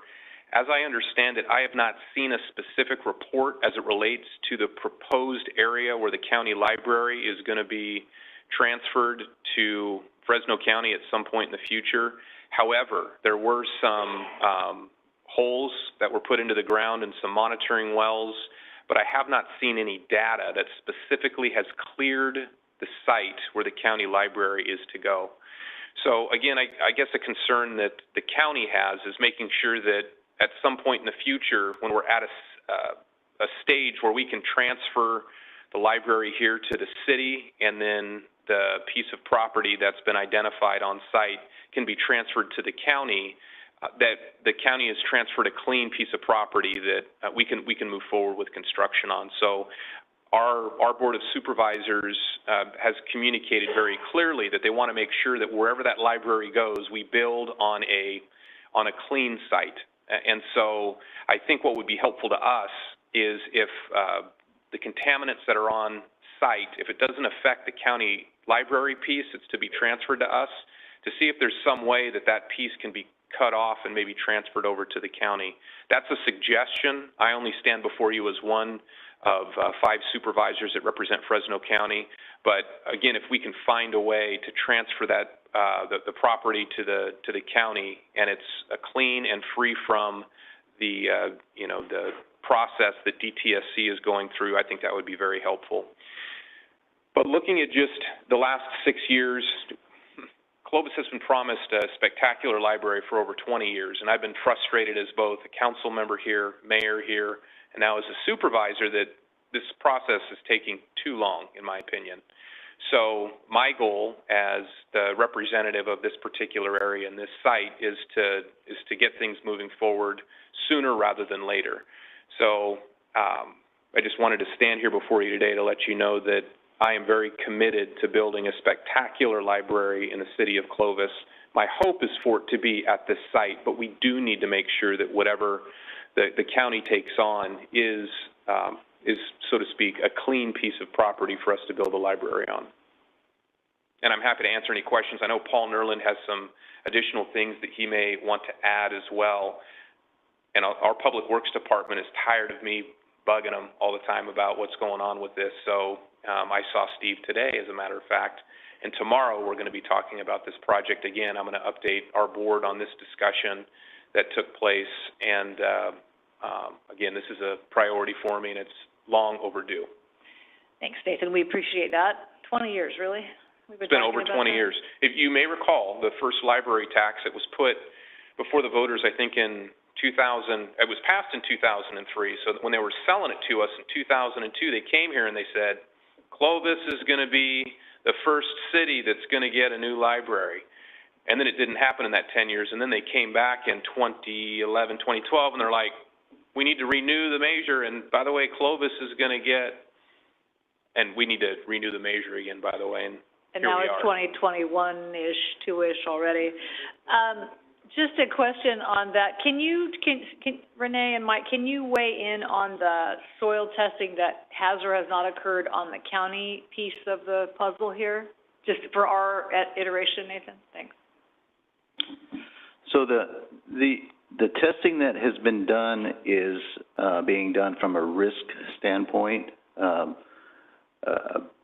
As I understand it, I have not seen a specific report as it relates to the proposed area where the county library is going to be transferred to Fresno County at some point in the future. However, there were some holes that were put into the ground and some monitoring wells, but I have not seen any data that specifically has cleared the site where the county library is to go. So again, I guess a concern that the county has is making sure that at some point in the future, when we're at a stage where we can transfer the library here to the city, and then the piece of property that's been identified on site can be transferred to the county, that the county has transferred a clean piece of property that we can move forward with construction on. So our Board of Supervisors has communicated very clearly that they want to make sure that wherever that library goes, we build on a clean site. And so I think what would be helpful to us is if the contaminants that are on site, if it doesn't affect the county library piece, it's to be transferred to us, to see if there's some way that that piece can be cut off and maybe transferred over to the county. That's a suggestion. I only stand before you as one of 5 supervisors that represent Fresno County. But again, if we can find a way to transfer that the property to the county, and it's clean and free from the the process that DTSC is going through, I think that would be very helpful. But looking at just the last 6 years, Clovis has been promised a spectacular library for over 20 years, and I've been frustrated as both a council member here, mayor here, and now as a supervisor that this process is taking too long, in my opinion. So my goal as the representative of this particular area and this site is to get things moving forward sooner rather than later. So I just wanted to stand here before you today to let you know that I am very committed to building a spectacular library in the city of Clovis. My hope is for it to be at this site, but we do need to make sure that whatever the county takes on is, so to speak, a clean piece of property for us to build a library on. And I'm happy to answer any questions. I know Paul Nerland has some additional things that he may want to add as well. And our Public Works Department is tired of me bugging them all the time about what's going on with this. So I saw Steve today, as a matter of fact, and tomorrow we're going to be talking about this project again. I'm going to update our board on this discussion that took place, and again, this is a priority for me, and it's long overdue. Thanks, Nathan. We appreciate that. 20 years, really? It's been over 20 years. If you may recall, the first library tax that was put before the voters, I think in 2000, it was passed in 2003, so that when they were selling it to us in 2002, they came here and they said, Clovis is going to be the first city that's going to get a new library. And then it didn't happen in that 10 years, and then they came back in 2011, 2012, and they're like, we need to renew the measure, and by the way, Clovis is going to get, and we need to renew the measure again, by the way, and now it's 2021-ish, 2-ish already. Just a question on that. Can Renee and Mike, can you weigh in on the soil testing that has or has not occurred on the county piece of the puzzle here? Just for our iteration, Nathan? Thanks. So the testing that has been done is being done from a risk standpoint.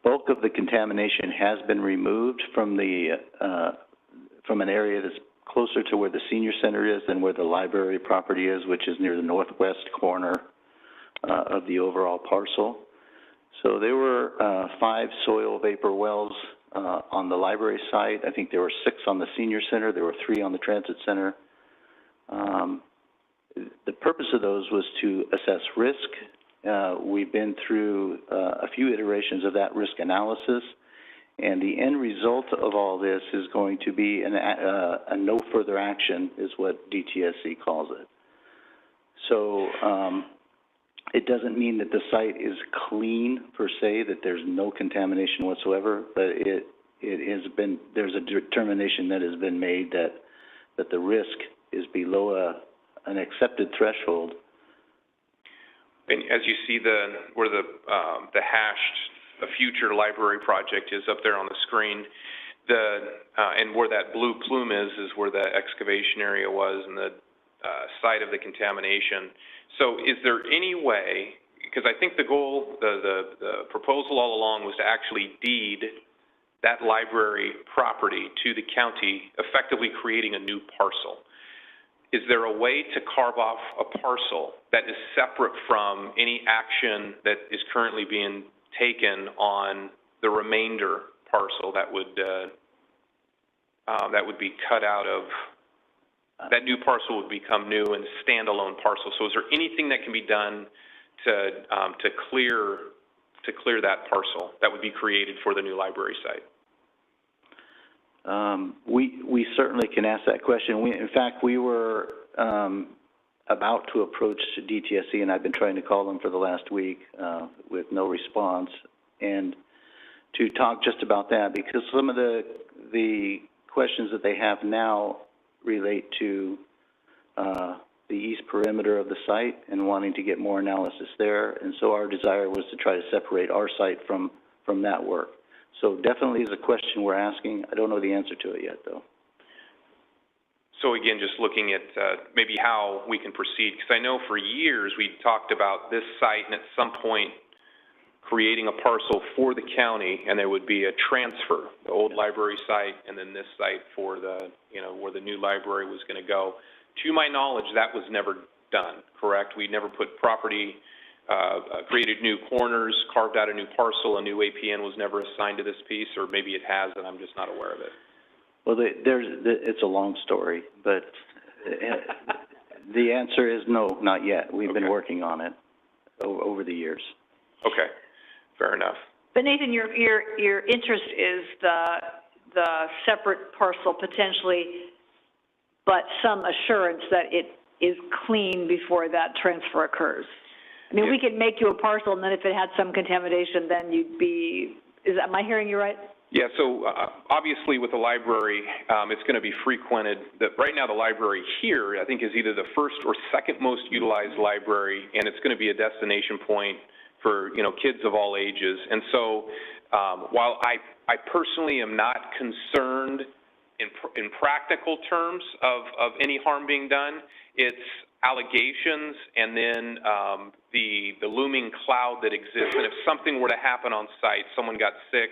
Bulk of the contamination has been removed from from an area that's closer to where the senior center is than where the library property is, which is near the northwest corner of the overall parcel. So there were 5 soil vapor wells on the library site. I think there were 6 on the senior center. There were 3 on the transit center. The purpose of those was to assess risk. We've been through a few iterations of that risk analysis, and the end result of all this is going to be a no further action, is what DTSC calls it. So it doesn't mean that the site is clean per se, that there's no contamination whatsoever, but there's a determination that has been made that the risk is below an accepted threshold. And as you see where the hashed future library project is up there on the screen, and where that blue plume is where the excavation area was and the site of the contamination. So is there any way, because I think the goal, the proposal all along was to actually deed that library property to the county, effectively creating a new parcel. Is there a way to carve off a parcel that is separate from any action that is currently being taken on the remainder parcel that would be cut out of, that new parcel would become new and standalone parcel? So is there anything that can be done to clear that parcel that would be created for the new library site? We certainly can ask that question. In fact, we were about to approach DTSC, and I've been trying to call them for the last week with no response, and to talk just about that, because some of the questions that they have now relate to the east perimeter of the site and wanting to get more analysis there, and so our desire was to try to separate our site from that work. So definitely is a question we're asking. I don't know the answer to it yet, though. So again, just looking at maybe how we can proceed, because I know for years we talked about this site and at some point creating a parcel for the county, and there would be a transfer, the old library site and then this site for the, where the new library was going to go. To my knowledge, that was never done, correct? We never put property, created new corners, carved out a new parcel, a new APN was never assigned to this piece, or maybe it has and I'm just not aware of it. Well, it's a long story, but the answer is no, not yet. We've been working on it over the years. Okay, fair enough. But Nathan, your interest is the separate parcel potentially, but some assurance that it is clean before that transfer occurs. I mean, we could make you a parcel, and then if it had some contamination, then you'd be, am I hearing you right? Yeah, so obviously with the library, it's going to be frequented. Right now the library here, I think, is either the first or second most utilized library, and it's going to be a destination point for, kids of all ages. And so while I personally am not concerned in practical terms of any harm being done, it's allegations and then the looming cloud that exists. And if something were to happen on site, someone got sick,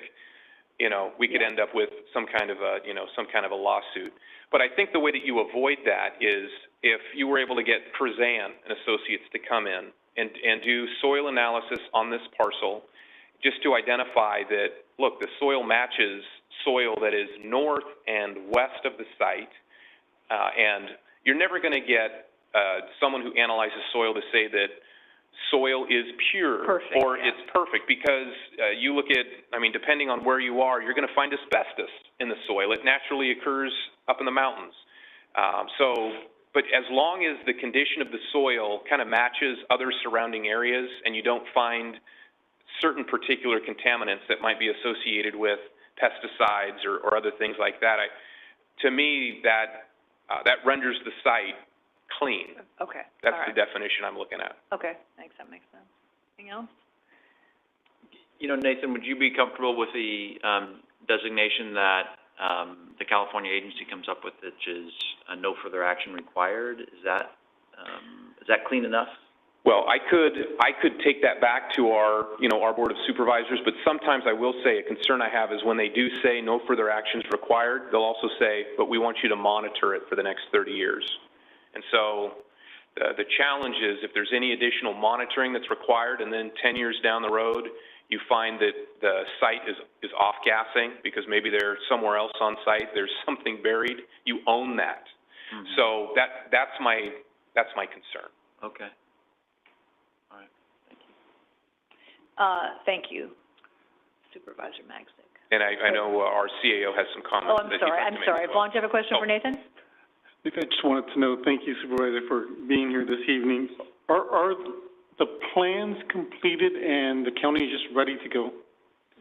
we could end up with some kind of a lawsuit. But I think the way that you avoid that is if you were able to get Krzan and Associates to come in and do soil analysis on this parcel, just to identify that, look, the soil matches soil that is north and west of the site, and you're never going to get someone who analyzes soil to say that soil is pure or it's perfect, because you look at, depending on where you are, you're going to find asbestos in the soil. It naturally occurs up in the mountains. But as long as the condition of the soil kind of matches other surrounding areas and you don't find certain particular contaminants that might be associated with pesticides or other things like that, to me, that renders the site clean. Okay. That's the definition I'm looking at. Okay, thanks, that makes sense. Anything else? Nathan, would you be comfortable with the designation that the California agency comes up with, which is no further action required? Is that clean enough? Well, I could take that back to our Board of Supervisors, but sometimes I will say a concern I have is when they do say no further actions required, they'll also say, but we want you to monitor it for the next 30 years. And so the challenge is if there's any additional monitoring that's required and then 10 years down the road you find that the site is off-gassing because maybe they're somewhere else on site, there's something buried, you own that. Mm-hmm. So that's my concern. Okay. All right. Thank you, Supervisor Magsick. And I know our CAO has some comments. Oh, I'm sorry. Vaughn, do you have a question for Nathan? I just wanted to know, thank you, Supervisor, for being here this evening. Are the plans completed and the county is just ready to go?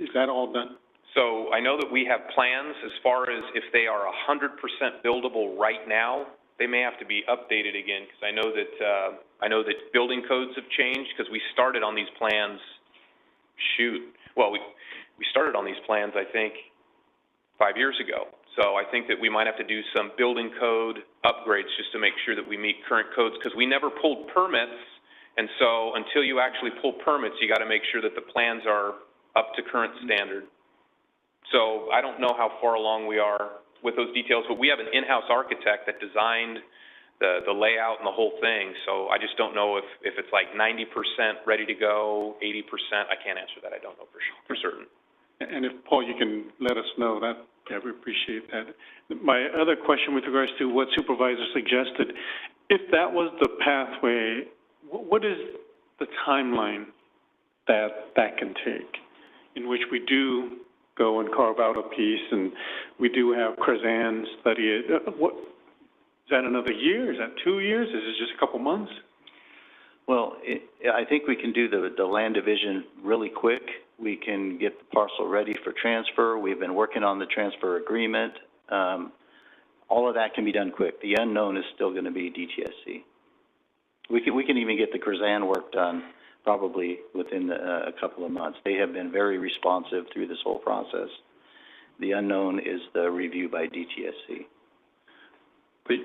Is that all done? So I know that we have plans as far as if they are 100% buildable right now, they may have to be updated again, because I know that building codes have changed, because we started on these plans, we started on these plans, I think, 5 years ago. So I think that we might have to do some building code upgrades just to make sure that we meet current codes, because we never pulled permits, and so until you actually pull permits, you got to make sure that the plans are up to current standard. So I don't know how far along we are with those details, but we have an in-house architect that designed the layout and the whole thing, so I just don't know if it's like 90% ready to go, 80%, I can't answer that, I don't know for certain. And if, Paul, you can let us know that, yeah, we appreciate that. My other question with regards to what Supervisor suggested, if that was the pathway, what is the timeline that can take, in which we do go and carve out a piece and we do have Krazan study it? What, is that another year? Is that 2 years? Is it just a couple months? Well, I think we can do the land division really quick. We can get the parcel ready for transfer. We've been working on the transfer agreement. All of that can be done quick. The unknown is still going to be DTSC. We can even get the Krazan work done probably within a couple of months. They have been very responsive through this whole process. The unknown is the review by DTSC. But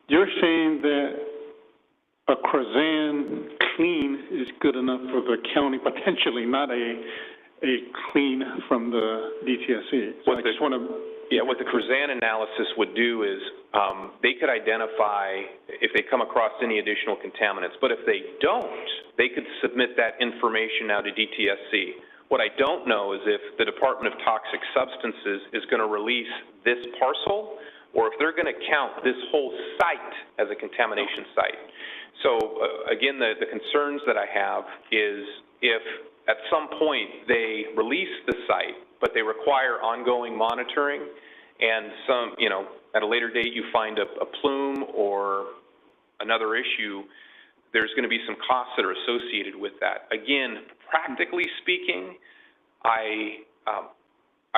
you're saying that a Krazan clean is good enough for the county, potentially, not a clean from the DTSC. So I just want to... Yeah, what the Krazan analysis would do is they could identify if they come across any additional contaminants, but if they don't, they could submit that information now to DTSC. What I don't know is if the Department of Toxic Substances is going to release this parcel, or if they're going to count this whole site as a contamination site. So, again, the concerns that I have is if at some point they release the site, but they require ongoing monitoring, and some, you know, at a later date you find a plume or another issue, there's going to be some costs that are associated with that. Again, practically speaking, I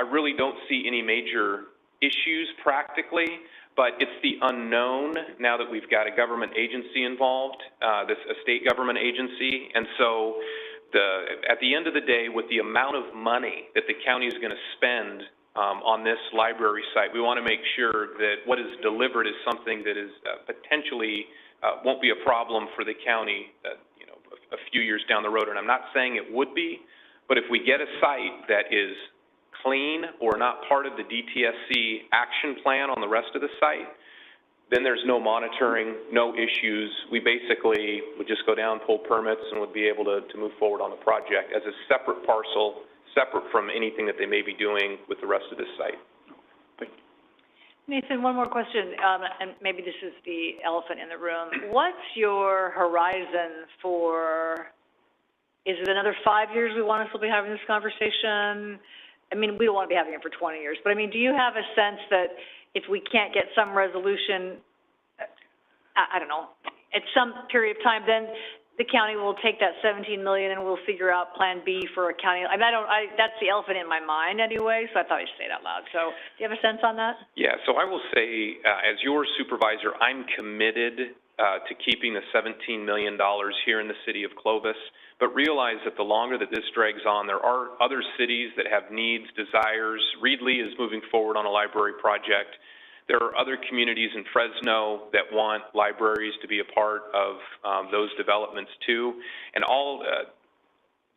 really don't see any major issues practically, but it's the unknown now that we've got a government agency involved, a state government agency, and so at the end of the day, with the amount of money that the county is going to spend on this library site, we want to make sure that what is delivered is something that is potentially won't be a problem for the county, you know, a few years down the road. And I'm not saying it would be, but if we get a site that is clean or not part of the DTSC action plan on the rest of the site, then there's no monitoring, no issues. We basically would just go down, pull permits, and would be able to move forward on the project as a separate parcel, separate from anything that they may be doing with the rest of this site. Thank you. Nathan, one more question, and maybe this is the elephant in the room. What's your horizon for, is it another 5 years we want to still be having this conversation? I mean, we don't want to be having it for 20 years, but I mean, do you have a sense that if we can't get some resolution, I don't know, at some period of time, then the county will take that $17 million and we'll figure out Plan B for a county? I mean, that's the elephant in my mind anyway, so I thought I'd say it out loud. So, do you have a sense on that? Yeah. So I will say, as your supervisor, I'm committed to keeping the $17 million here in the city of Clovis. But realize that the longer that this drags on, there are other cities that have needs, desires. Reedley is moving forward on a library project. There are other communities in Fresno that want libraries to be a part of those developments too. And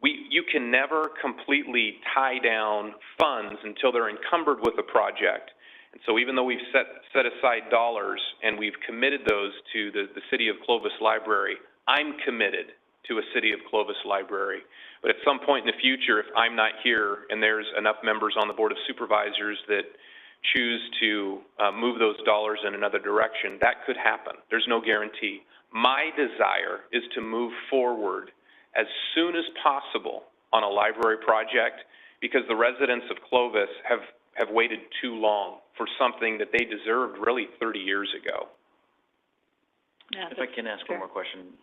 you can never completely tie down funds until they're encumbered with a project. And so even though we've set aside dollars and we've committed those to the City of Clovis Library, I'm committed to a City of Clovis library. But at some point in the future, if I'm not here and there's enough members on the Board of Supervisors that choose to move those dollars in another direction, that could happen. There's no guarantee. My desire is to move forward as soon as possible on a library project because the residents of Clovis have waited too long for something that they deserved really 30 years ago. Yeah, if I can ask one more question.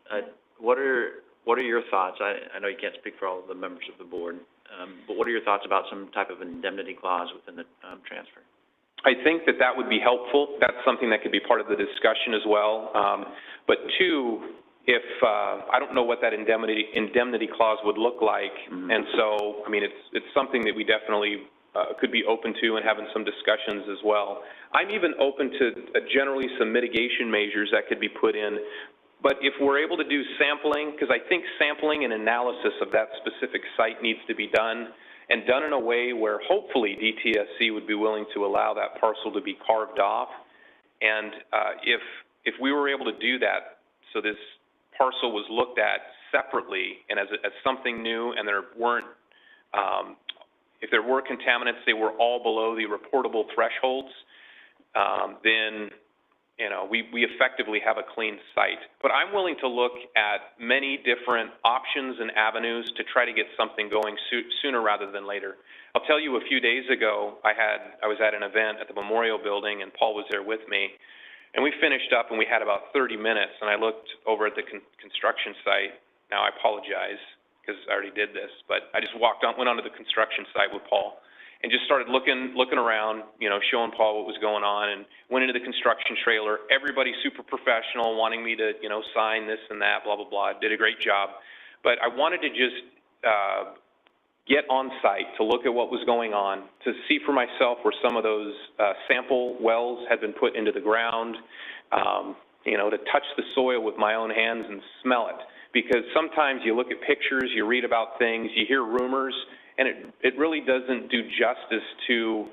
What are your thoughts? I know you can't speak for all of the members of the board, but what are your thoughts about some type of indemnity clause within the transfer? I think that would be helpful. That's something that could be part of the discussion as well. But two, if I don't know what that indemnity clause would look like, and so I mean it's something that we definitely could be open to and having some discussions as well. I'm even open to generally some mitigation measures that could be put in. But if we're able to do sampling, because I think sampling and analysis of that specific site needs to be done, and done in a way where hopefully DTSC would be willing to allow that parcel to be carved off. And if we were able to do that, so this parcel was looked at separately and as something new, and there weren't, if there were contaminants, they were all below the reportable thresholds, then, you know, we effectively have a clean site. But I'm willing to look at many different options and avenues to try to get something going sooner rather than later. I'll tell you, a few days ago, I was at an event at the Memorial Building, and Paul was there with me, and we finished up, and we had about 30 minutes, and I looked over at the construction site. Now, I apologize, because I already did this, but I just went onto the construction site with Paul, and just started looking around, you know, showing Paul what was going on, and went into the construction trailer. Everybody super professional, wanting me to, you know, sign this and that, blah, blah, blah. Did a great job. But I wanted to just get on site to look at what was going on, to see for myself where some of those sample wells had been put into the ground, you know, to touch the soil with my own hands and smell it. Because sometimes you look at pictures, you read about things, you hear rumors, and it really doesn't do justice to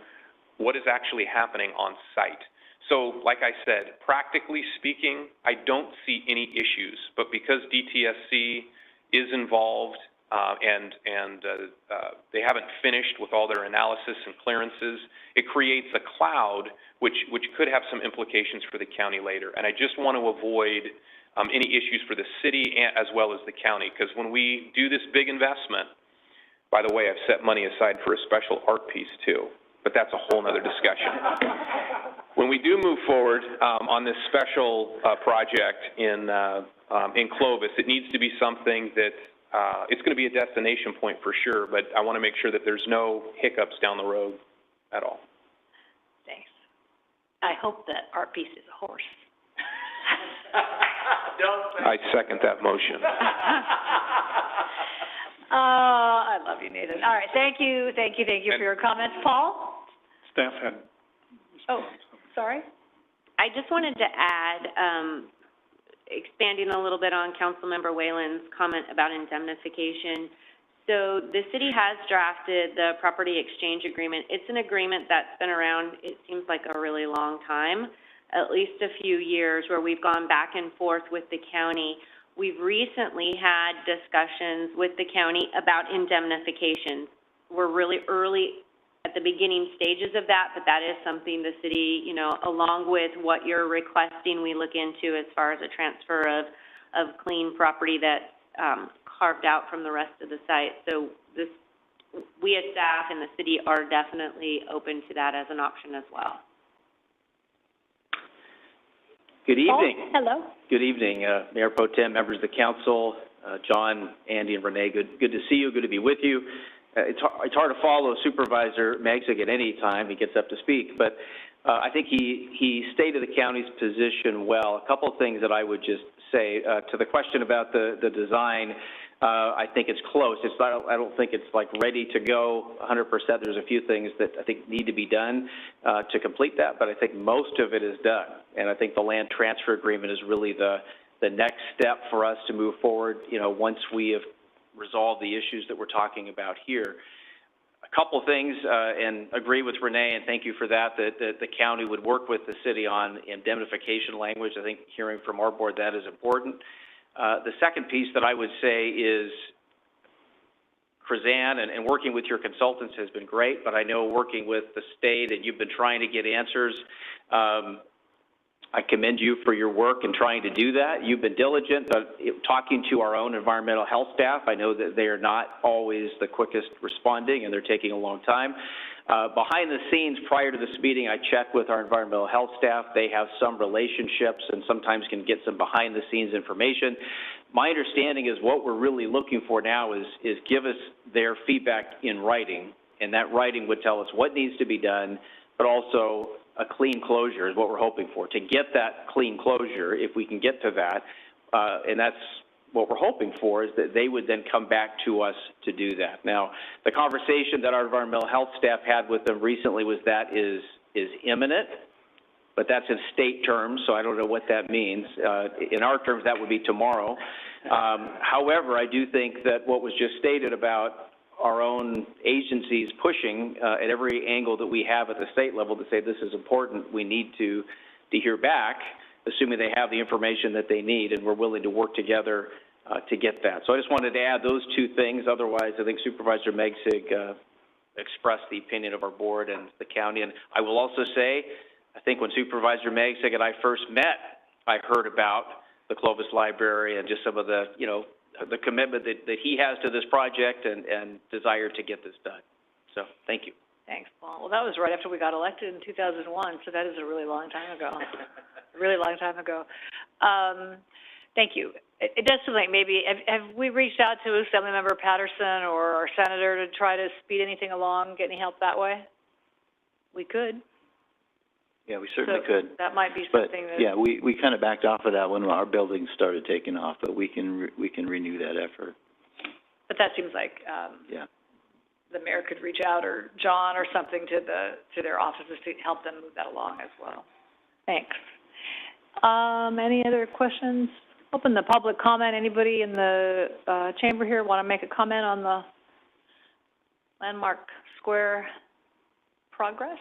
what is actually happening on site. So, like I said, practically speaking, I don't see any issues. But because DTSC is involved and they haven't finished with all their analysis and clearances, it creates a cloud which could have some implications for the county later. And I just want to avoid any issues for the city as well as the county, because when we do this big investment, by the way, I've set money aside for a special art piece too, but that's a whole nother discussion. When we do move forward on this special project in Clovis, it needs to be something that it's going to be a destination point for sure, but I want to make sure that there's no hiccups down the road at all. Thanks. I hope that art piece is a horse. I second that motion. I love you, Nathan. All right, thank you for your comments. Paul? Staff had. Oh, sorry. I just wanted to add, expanding a little bit on Councilmember Whalen's comment about indemnification. So the city has drafted the property exchange agreement. It's an agreement that's been around, it seems like a really long time, at least a few years, where we've gone back and forth with the county. We've recently had discussions with the county about indemnification. We're really early at the beginning stages of that, but that is something the city, you know, along with what you're requesting, we look into as far as a transfer of clean property that's carved out from the rest of the site. So we as staff and the city are definitely open to that as an option as well. Good evening. Oh, hello. Good evening, Mayor Pro Tem, members of the council, John, Andy, and Renee. Good to see you. Good to be with you. It's hard to follow Supervisor Magzig at any time he gets up to speak, but I think he stated the county's position well. A couple of things that I would just say to the question about the design. I think it's close. I don't think it's like ready to go 100%. There's a few things that I think need to be done to complete that, but I think most of it is done. And I think the land transfer agreement is really the next step for us to move forward, you know, once we have resolved the issues that we're talking about here. A couple of things, and agree with Renee, and thank you for that the county would work with the city on indemnification language. I think hearing from our board that is important. The second piece that I would say is Krazan and working with your consultants has been great, but I know working with the state and you've been trying to get answers. I commend you for your work in trying to do that. You've been diligent, but talking to our own environmental health staff, I know that they are not always the quickest responding and they're taking a long time. Behind the scenes, prior to this meeting, I checked with our environmental health staff. They have some relationships and sometimes can get some behind the scenes information. My understanding is what we're really looking for now is give us their feedback in writing, and that writing would tell us what needs to be done, but also a clean closure is what we're hoping for. To get that clean closure, if we can get to that, and that's what we're hoping for is that they would then come back to us to do that. Now, the conversation that our environmental health staff had with them recently was that is imminent, but that's in state terms, so I don't know what that means. In our terms, that would be tomorrow. However, I do think that what was just stated about our own agencies pushing at every angle that we have at the state level to say this is important, we need to hear back, assuming they have the information that they need, and we're willing to work together to get that. So I just wanted to add those two things. Otherwise, I think Supervisor Megsig expressed the opinion of our board and the county. And I will also say, I think when Supervisor Megsig and I first met, I heard about the Clovis Library and just some of the, you know, the commitment that he has to this project and desire to get this done. So, thank you. Thanks, Paul. Well, that was right after we got elected in 2001, so that is a really long time ago. A really long time ago. Thank you. It does seem like maybe, have we reached out to Assemblymember Patterson or our senator to try to speed anything along, get any help that way? We could. Yeah, we certainly could. That might be something that... Yeah, we kind of backed off of that when our buildings started taking off, but we can renew that effort. But that seems like, yeah, the mayor could reach out, or John or something to their offices to help them move that along as well. Thanks. Any other questions? Open the public comment. Anybody in the chamber here want to make a comment on the Landmark Square progress?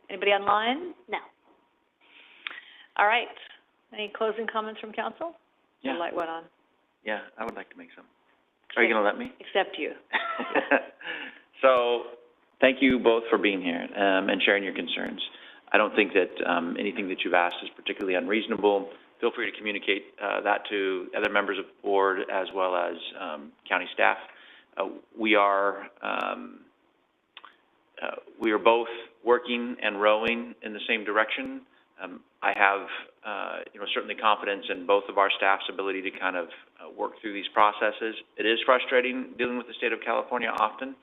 Anybody online? No. All right. Any closing comments from council? Yeah. The light went on. Yeah, I would like to make some. Are you going to let me? Except you. So, thank you both for being here and sharing your concerns. I don't think that anything that you've asked is particularly unreasonable. Feel free to communicate that to other members of the board as well as county staff. We are both working and rowing in the same direction. I have, certainly confidence in both of our staff's ability to kind of work through these processes. It is frustrating dealing with the state of California often,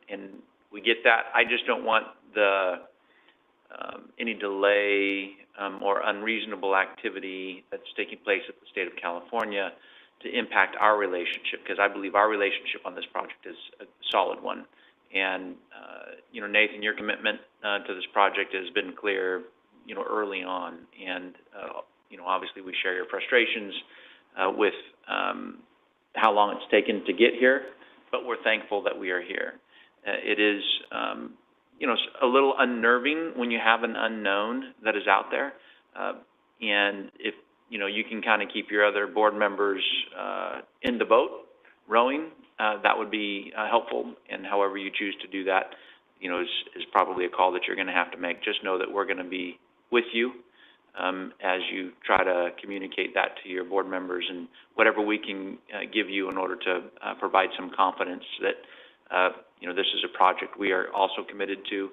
and we get that. I just don't want any delay or unreasonable activity that's taking place at the state of California to impact our relationship, because I believe our relationship on this project is a solid one. And, Nathan, your commitment to this project has been clear, early on. And, obviously we share your frustrations with how long it's taken to get here, but we're thankful that we are here. It is, a little unnerving when you have an unknown that is out there. And if, you can kind of keep your other board members in the boat rowing, that would be helpful. And however you choose to do that, is probably a call that you're going to have to make. Just know that we're going to be with you as you try to communicate that to your board members, and whatever we can give you in order to provide some confidence that, this is a project we are also committed to.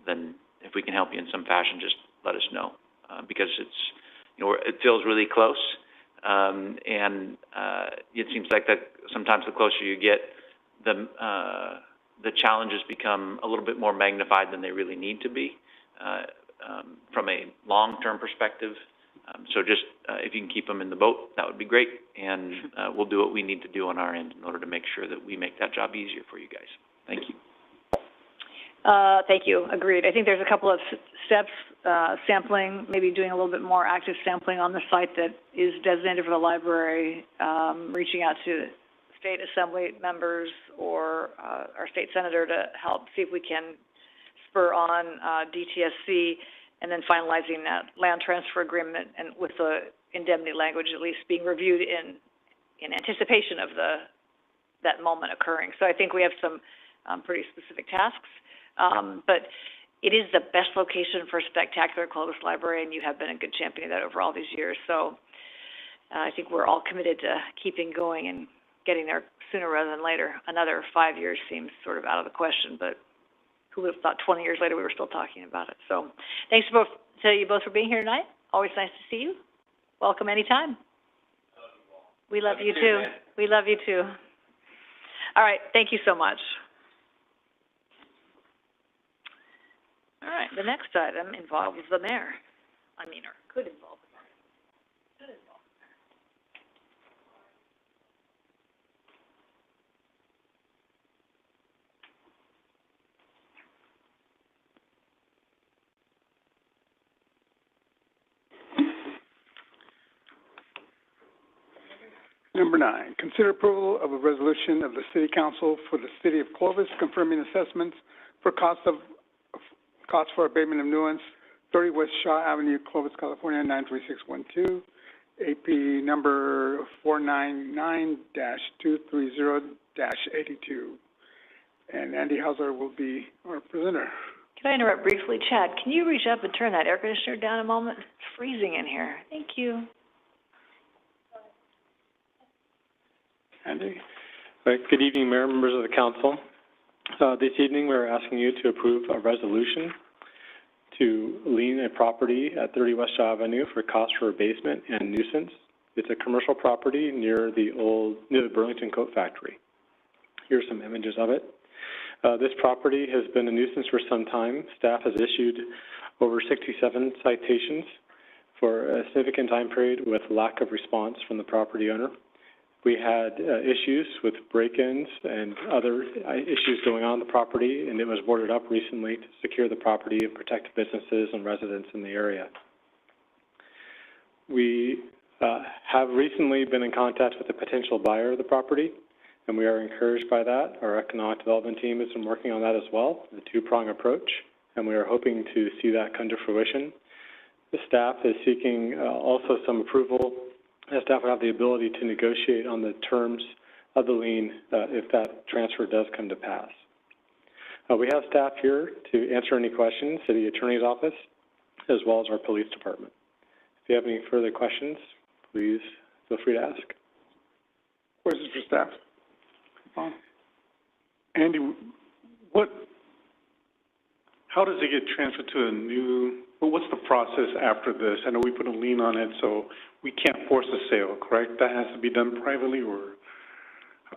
Then if we can help you in some fashion, just let us know, because it's, it feels really close. And it seems like that sometimes the closer you get, the challenges become a little bit more magnified than they really need to be from a long-term perspective. So just if you can keep them in the boat, that would be great. And we'll do what we need to do on our end in order to make sure that we make that job easier for you guys. Thank you. Thank you. Agreed. I think there's a couple of steps, sampling, maybe doing a little bit more active sampling on the site that is designated for the library, reaching out to state assembly members or our state senator to help see if we can spur on DTSC, and then finalizing that land transfer agreement and with the indemnity language at least being reviewed in anticipation of that moment occurring. So I think we have some pretty specific tasks. But it is the best location for a spectacular Clovis library, and you have been a good champion of that over all these years. So I think we're all committed to keeping going and getting there sooner rather than later. Another 5 years seems sort of out of the question, but who would have thought 20 years later we were still talking about it. So thanks to you both for being here tonight. Always nice to see you. Welcome anytime. We love you too. We love you too. All right, thank you so much. All right, the next item involves the mayor. Or could involve the mayor. Number 9, consider approval of a resolution of the City Council for the City of Clovis confirming assessments for costs for abatement of nuisance, 30 West Shaw Avenue, Clovis, California, 93612, AP number 499-230-82. And Andy Hauser will be our presenter. Can I interrupt briefly? Chad, can you reach up and turn that air conditioner down a moment? It's freezing in here. Thank you. Andy? Right. Good evening, Mayor, members of the council. This evening, we're asking you to approve a resolution to lien a property at 30 West Shaw Avenue for cost for abasement and nuisance. It's a commercial property near the Burlington Coat Factory. Here's some images of it. This property has been a nuisance for some time. Staff has issued over 67 citations for a significant time period with lack of response from the property owner. We had issues with break-ins and other issues going on the property, and it was boarded up recently to secure the property and protect businesses and residents in the area. We have recently been in contact with a potential buyer of the property, and we are encouraged by that. Our economic development team has been working on that as well, a two-prong approach, and we are hoping to see that come to fruition. The staff is seeking also some approval. The staff would have the ability to negotiate on the terms of the lien if that transfer does come to pass. We have staff here to answer any questions, City Attorney's Office, as well as our police department. If you have any further questions, please feel free to ask. Questions for staff? Andy, how does it get transferred to a new, what's the process after this? I know we put a lien on it, so we can't force a sale, correct? That has to be done privately, or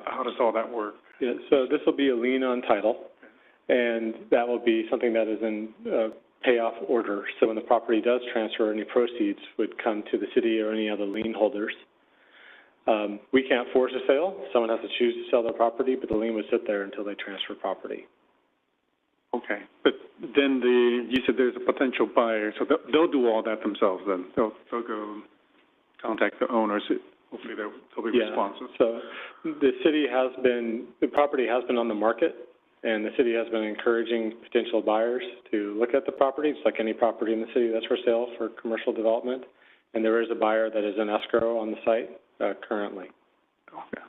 how does all that work? Yeah, so this will be a lien on title, and that will be something that is in payoff order. So when the property does transfer, any proceeds would come to the city or any other lien holders. We can't force a sale. Someone has to choose to sell their property, but the lien would sit there until they transfer property. Okay, but then you said there's a potential buyer, so they'll do all that themselves then? They'll go contact the owners. Hopefully they'll be responsive. So the property has been on the market, and the city has been encouraging potential buyers to look at the property. It's like any property in the city that's for sale for commercial development, and there is a buyer that is in escrow on the site currently. Okay.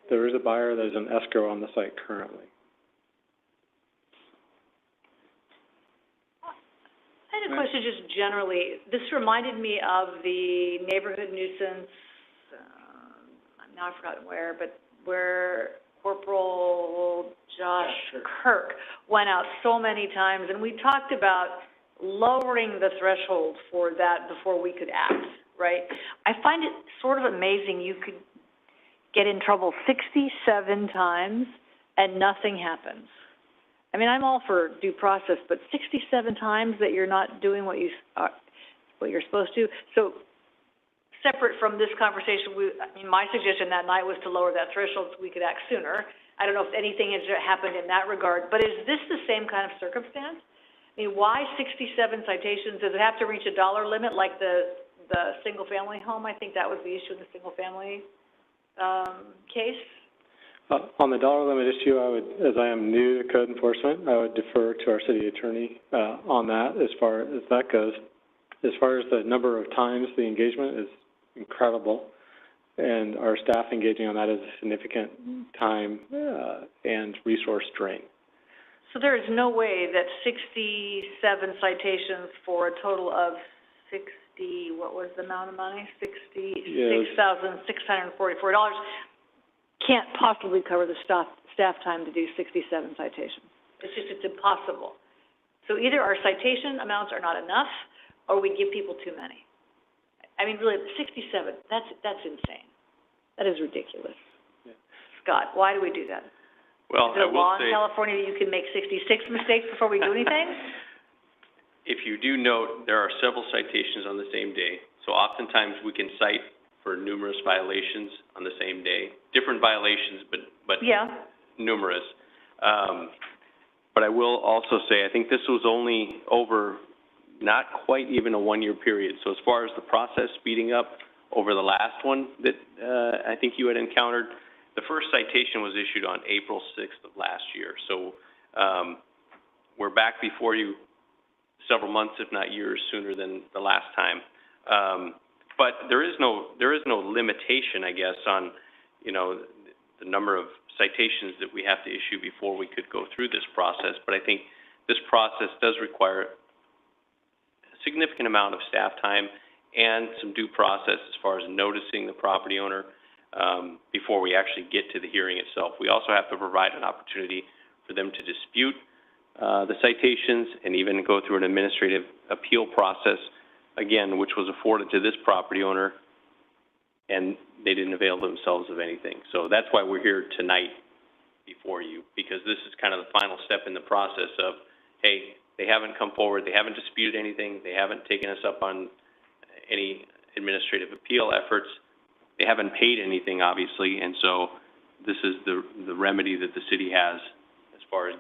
There is a buyer that is in escrow on the site currently. I had a question just generally. This reminded me of the neighborhood nuisance, now I've forgotten where, but where Corporal Josh Kirk went out so many times, and we talked about lowering the threshold for that before we could act, right? I find it sort of amazing you could get in trouble 67 times and nothing happens. I mean, I'm all for due process, but 67 times that you're not doing what you're supposed to. So, separate from this conversation, my suggestion that night was to lower that threshold so we could act sooner. I don't know if anything has happened in that regard, but is this the same kind of circumstance? I mean, why 67 citations? Does it have to reach a dollar limit like the single-family home? I think that was the issue in the single-family case. On the dollar limit issue, as I am new to code enforcement, I would defer to our city attorney on that as far as that goes. As far as the number of times the engagement is incredible, and our staff engaging on that is a significant time and resource drain. So there is no way that 67 citations for a total of what was the amount of money? $66,644 can't possibly cover the staff time to do 67 citations. It's impossible. So either our citation amounts are not enough, or we give people too many. I mean, really, 67, that's insane. That is ridiculous. Yeah. Scott, why do we do that? Well, is there a law in California that you can make 66 mistakes before we do anything? If you do note, there are several citations on the same day. So oftentimes we can cite for numerous violations on the same day. Different violations, but numerous. But I will also say, I think this was only over not quite even a one-year period. So as far as the process speeding up, over the last one that, I think you had encountered. The first citation was issued on April 6th of last year. So, we're back before you several months, if not years, sooner than the last time. But there is no limitation, I guess, on, you know, the number of citations that we have to issue before we could go through this process. But I think this process does require a significant amount of staff time and some due process as far as noticing the property owner before we actually get to the hearing itself. We also have to provide an opportunity for them to dispute the citations and even go through an administrative appeal process, again, which was afforded to this property owner, and they didn't avail themselves of anything. So that's why we're here tonight before you, because this is kind of the final step in the process of, hey, they haven't come forward, they haven't disputed anything, they haven't taken us up on any administrative appeal efforts, they haven't paid anything, obviously, and so this is the remedy that the city has as far as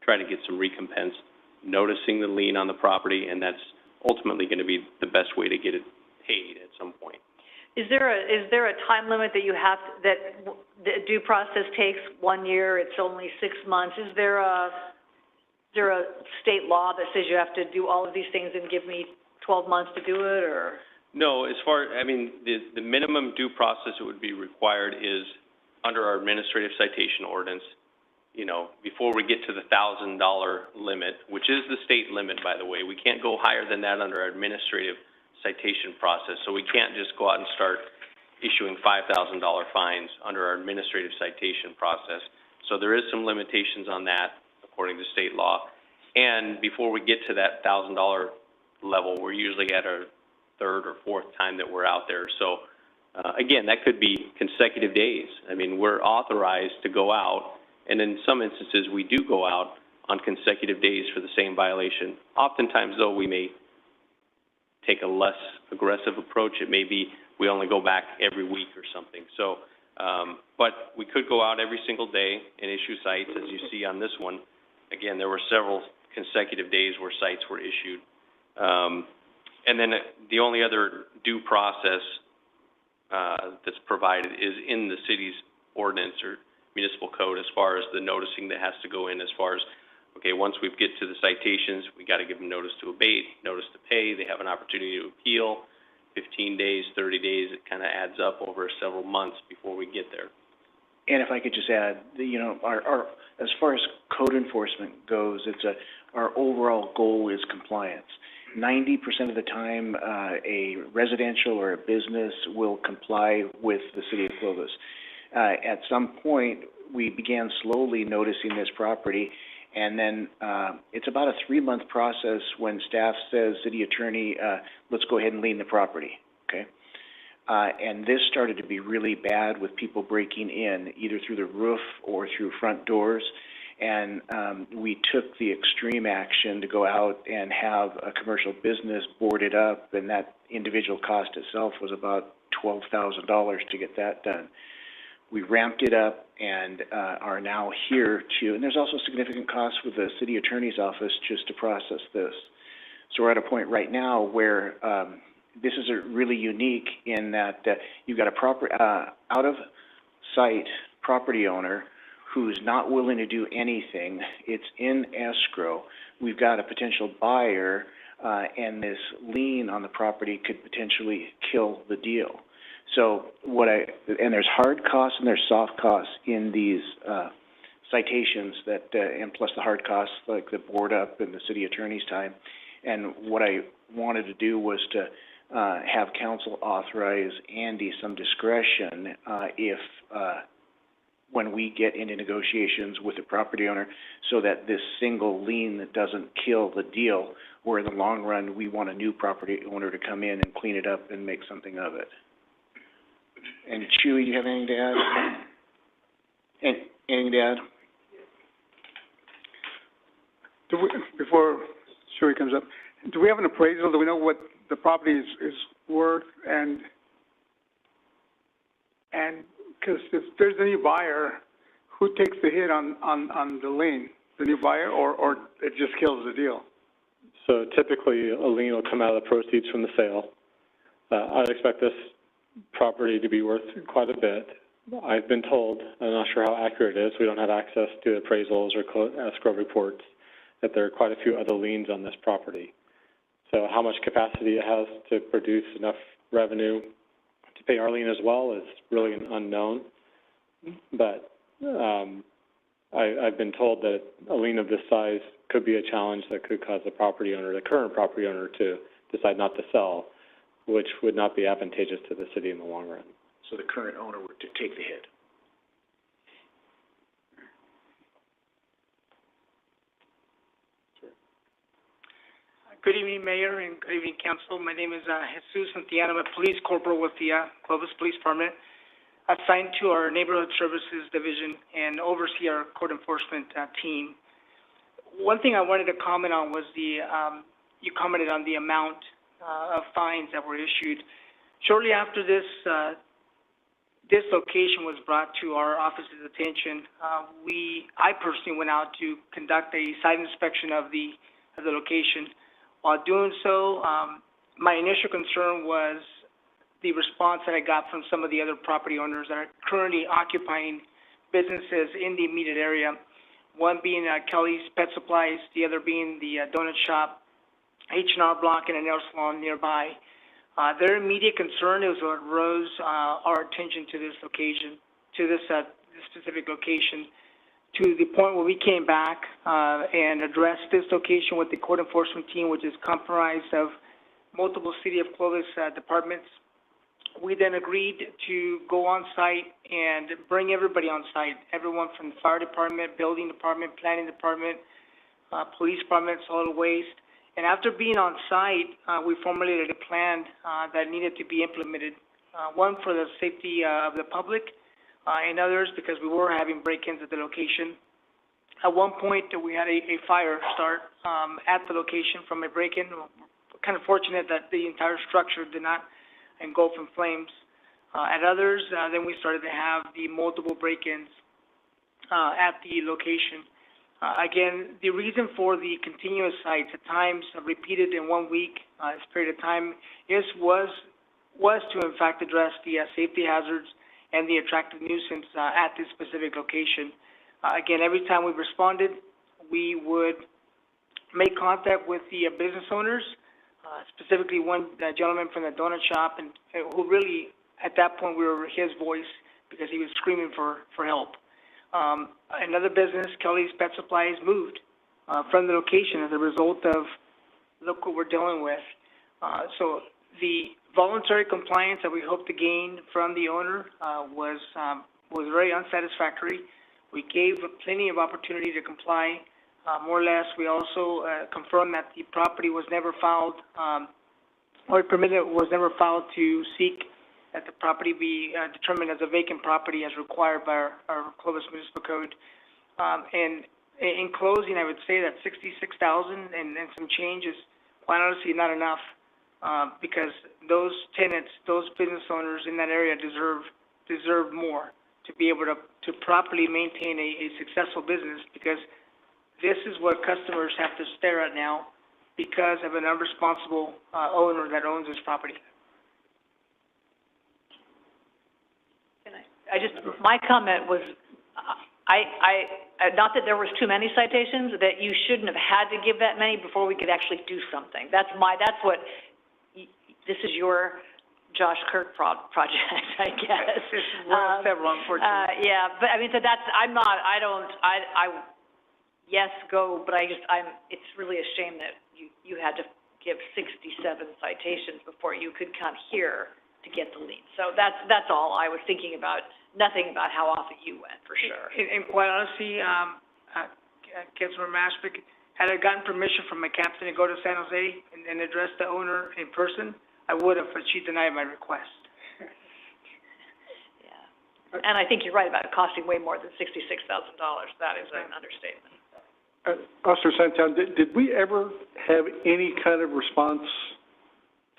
trying to get some recompense, noticing the lien on the property, and that's ultimately going to be the best way to get it paid at some point. Is there a time limit that you have, that the due process takes 1 year, it's only 6 months? Is there a state law that says you have to do all of these things and give me 12 months to do it, or? No, the minimum due process that would be required is under our administrative citation ordinance, you know, before we get to the $1,000 limit, which is the state limit, by the way. We can't go higher than that under our administrative citation process. So we can't just go out and start issuing $5,000 fines under our administrative citation process. So there is some limitations on that according to state law. And before we get to that $1,000 level, we're usually at our third or fourth time that we're out there. So again, that could be consecutive days. I mean, we're authorized to go out, and in some instances we do go out on consecutive days for the same violation. Oftentimes, though, we may take a less aggressive approach. It may be we only go back every week or something. So, but we could go out every single day and issue cites, as you see on this one. Again, there were several consecutive days where cites were issued. And then the only other due process that's provided is in the city's ordinance or municipal code as far as the noticing that has to go in, as far as, okay, once we get to the citations, we got to give them notice to abate, notice to pay. They have an opportunity to appeal. 15 days, 30 days, it kind of adds up over several months before we get there. And if I could just add, you know, our as far as code enforcement goes, our overall goal is compliance. 90% of the time, a residential or a business will comply with the city of Clovis. At some point, we began slowly noticing this property, and then it's about a 3-month process when staff says, city attorney, let's go ahead and lien the property, okay? And this started to be really bad with people breaking in, either through the roof or through front doors. And we took the extreme action to go out and have a commercial business boarded up, and that individual cost itself was about $12,000 to get that done. We ramped it up and are now here to, and there's also significant costs with the city attorney's office just to process this. So we're at a point right now where this is really unique in that you've got a proper, out-of-sight property owner who's not willing to do anything. It's in escrow. We've got a potential buyer, and this lien on the property could potentially kill the deal. So and there's hard costs and there's soft costs in these citations that, and plus the hard costs like the board up and the city attorney's time. And what I wanted to do was to have council authorize Andy some discretion if when we get into negotiations with the property owner, so that this single lien that doesn't kill the deal, where in the long run we want a new property owner to come in and clean it up and make something of it. And Chewy, do you have anything to add? Anything to add? Before Chewy comes up, do we have an appraisal? Do we know what the property is worth? And because if there's a new buyer, who takes the hit on the lien? The new buyer, or it just kills the deal? So typically, a lien will come out of the proceeds from the sale. I expect this property to be worth quite a bit. I've been told, I'm not sure how accurate it is, we don't have access to appraisals or escrow reports, that there are quite a few other liens on this property. So how much capacity it has to produce enough revenue to pay our lien as well is really an unknown. But I've been told that a lien of this size could be a challenge that could cause the property owner, the current property owner, to decide not to sell, which would not be advantageous to the city in the long run. So the current owner would to take the hit. Good evening, Mayor, and good evening, Council. My name is Jesus Santiago. I'm a police corporal with the Clovis Police Department, assigned to our Neighborhood Services Division and oversee our court enforcement team. One thing I wanted to comment on was you commented on the amount of fines that were issued. Shortly after this location was brought to our office's attention, I personally went out to conduct a site inspection of the location. While doing so, my initial concern was the response that I got from some of the other property owners that are currently occupying businesses in the immediate area, one being Kelly's Pet Supplies, the other being the donut shop, H&R Block, and a nail salon nearby. Their immediate concern is what rose our attention to this location, to this specific location, to the point where we came back and addressed this location with the court enforcement team, which is comprised of multiple City of Clovis departments. We then agreed to go on site and bring everybody on site, everyone from the fire department, building department, planning department, police department, solid waste. And after being on site, we formulated a plan that needed to be implemented, one for the safety of the public, and others because we were having break-ins at the location. At one point, we had a fire start at the location from a break-in. Kind of fortunate that the entire structure did not engulf in flames. At others, then we started to have the multiple break-ins at the location. Again, the reason for the continuous sites, at times repeated in 1 week, this period of time, was to in fact address the safety hazards and the attractive nuisance at this specific location. Again, every time we responded, we would make contact with the business owners, specifically one gentleman from the donut shop, and who really, at that point, we were his voice because he was screaming for help. Another business, Kelly's Pet Supplies, moved from the location as a result of, look what we're dealing with. So the voluntary compliance that we hope to gain from the owner was very unsatisfactory. We gave plenty of opportunity to comply. More or less, we also confirmed that the property was never filed, or permitted was never filed to seek that the property be determined as a vacant property as required by our Clovis Municipal Code. And in closing, I would say that $66,000 and some change is quite honestly not enough, because those tenants, those business owners in that area deserve more to be able to properly maintain a successful business, because this is what customers have to stare at now because of an unresponsible owner that owns this property. My comment was, not that there was too many citations, that you shouldn't have had to give that many before we could actually do something. That's what, this is your Josh Kirk project, I guess. This is one of several, unfortunately. Yeah, but I mean, so that's, yes, go, but it's really a shame that you had to give 67 citations before you could come here to get the lien. So that's all I was thinking about, nothing about how often you went, for sure. And quite honestly, Councilmember Mashpik, had I gotten permission from my captain to go to San Jose and address the owner in person, I would have, but she denied my request. Yeah. And I think you're right about it costing way more than $66,000. That is an understatement. Officer Santown, did we ever have any kind of response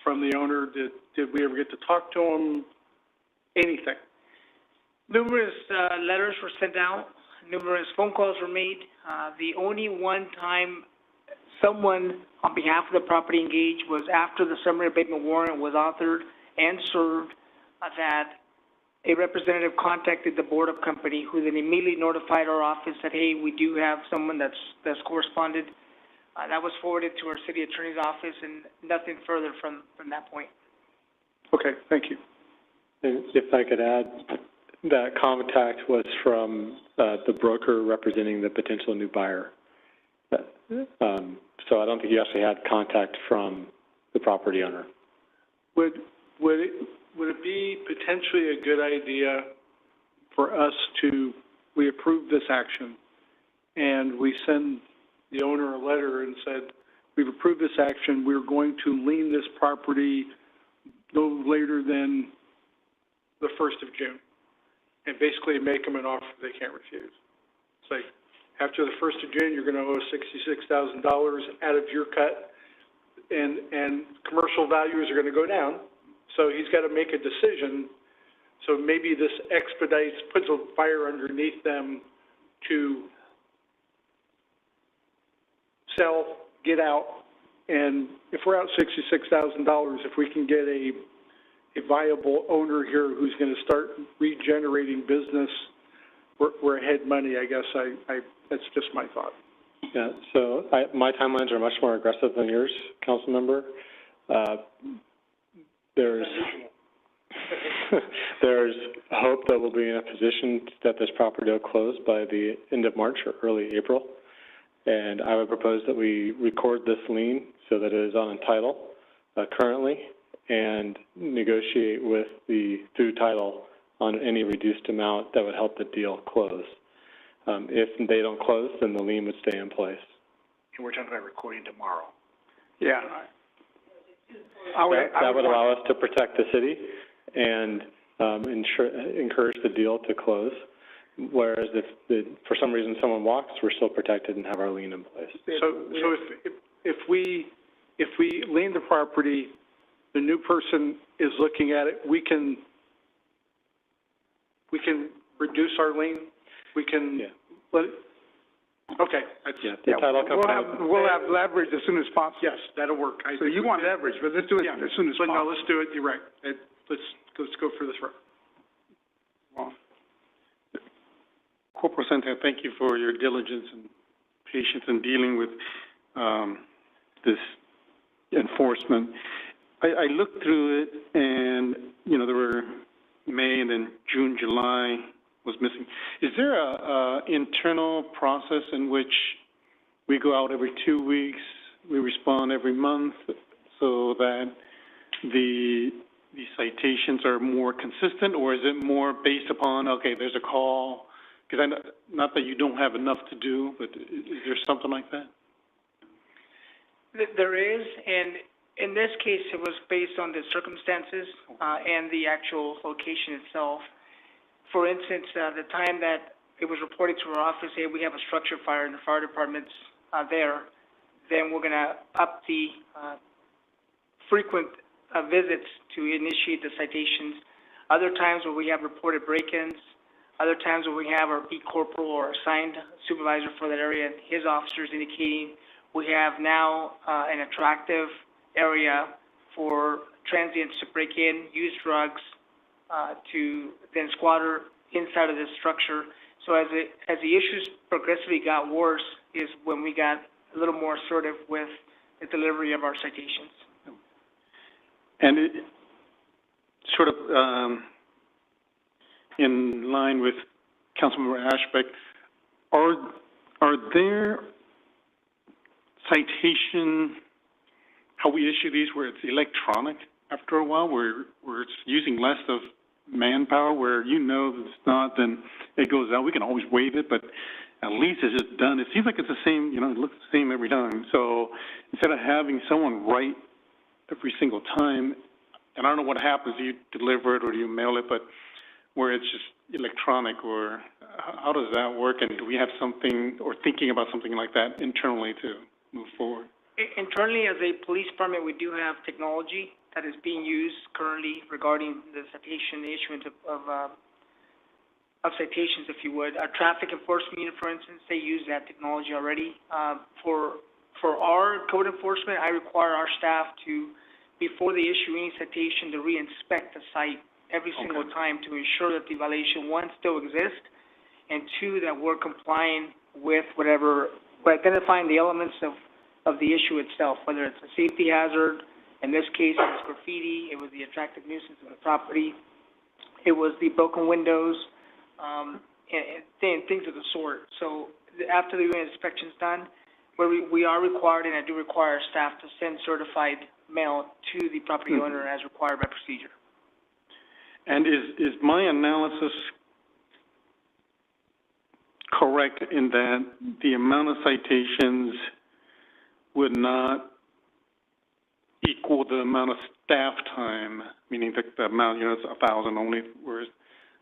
from the owner? Did we ever get to talk to him? Anything? Numerous letters were sent out. Numerous phone calls were made. The only one time someone on behalf of the property engaged was after the summary abatement warrant was authored and served, that a representative contacted the board of company, who then immediately notified our office that, hey, we do have someone that's corresponded. That was forwarded to our city attorney's office, and nothing further from that point. Okay, thank you. And if I could add, that contact was from the broker representing the potential new buyer. So I don't think you actually had contact from the property owner. Would it be potentially a good idea for us we approve this action, and we send the owner a letter and said, we've approved this action, we're going to lien this property no later than the 1st of June, and basically make them an offer they can't refuse. It's like, after the 1st of June, you're going to owe $66,000 out of your cut, and commercial values are going to go down. So he's got to make a decision. So maybe this expedites, puts a fire underneath them to sell, get out, and if we're out $66,000, if we can get a viable owner here who's going to start regenerating business, we're ahead money, I guess. That's just my thought. Yeah, so my timelines are much more aggressive than yours, council member. There's hope that we'll be in a position that this property will close by the end of March or early April. And I would propose that we record this lien so that it is on title currently, and negotiate with through title on any reduced amount that would help the deal close. If they don't close, then the lien would stay in place. And we're talking about recording tomorrow. Yeah. That would allow us to protect the city and encourage the deal to close. Whereas if for some reason someone walks, we're still protected and have our lien in place. So if we lien the property, the new person is looking at it, we can reduce our lien. We can let it. Okay. The title company. We'll have leverage as soon as possible. Yes, that'll work. So you want leverage, but let's do it as soon as possible. But no, let's do it. You're right. Let's go for this route. Well, Corporal Santa, thank you for your diligence and patience in dealing with this enforcement. I looked through it, and there were May and then June, July was missing. Is there a internal process in which we go out every 2 weeks, we respond every month, so that the citations are more consistent, or is it more based upon, okay, there's a call? Because not that you don't have enough to do, but is there something like that? There is, and in this case, it was based on the circumstances and the actual location itself. For instance, the time that it was reported to our office, hey, we have a structure fire in the fire department's there, then we're going to up the frequent visits to initiate the citations. Other times where we have reported break-ins, other times where we have our B corporal or assigned supervisor for that area, and his officers indicating we have now an attractive area for transients to break in, use drugs, to then squatter inside of this structure. So as the issues progressively got worse is when we got a little more assertive with the delivery of our citations. And it sort of in line with Councilmember Ashbeck, are there citation, how we issue these, where it's electronic after a while, where it's using less of manpower, where that it's not, then it goes out. We can always waive it, but at least it's just done. It seems like it's the same, it looks the same every time. So instead of having someone write every single time, and I don't know what happens, do you deliver it or do you mail it, but where it's just electronic, or how does that work? And do we have something, or thinking about something like that internally to move forward? Internally, as a police department, we do have technology that is being used currently regarding the citation, the issuance of citations, if you would. Our traffic enforcement unit, for instance, they use that technology already. For our code enforcement, I require our staff to before they issue any citation, to re-inspect the site every single time to ensure that the violation, one, still exists, and two, that we're complying with whatever, we're identifying the elements of the issue itself, whether it's a safety hazard. In this case, it was graffiti, it was the attractive nuisance of the property, it was the broken windows, and things of the sort. So after the inspection's done, we are required, and I do require staff to send certified mail to the property owner as required by procedure. And is my analysis correct in that the amount of citations would not equal the amount of staff time, meaning the amount, it's 1,000 only, whereas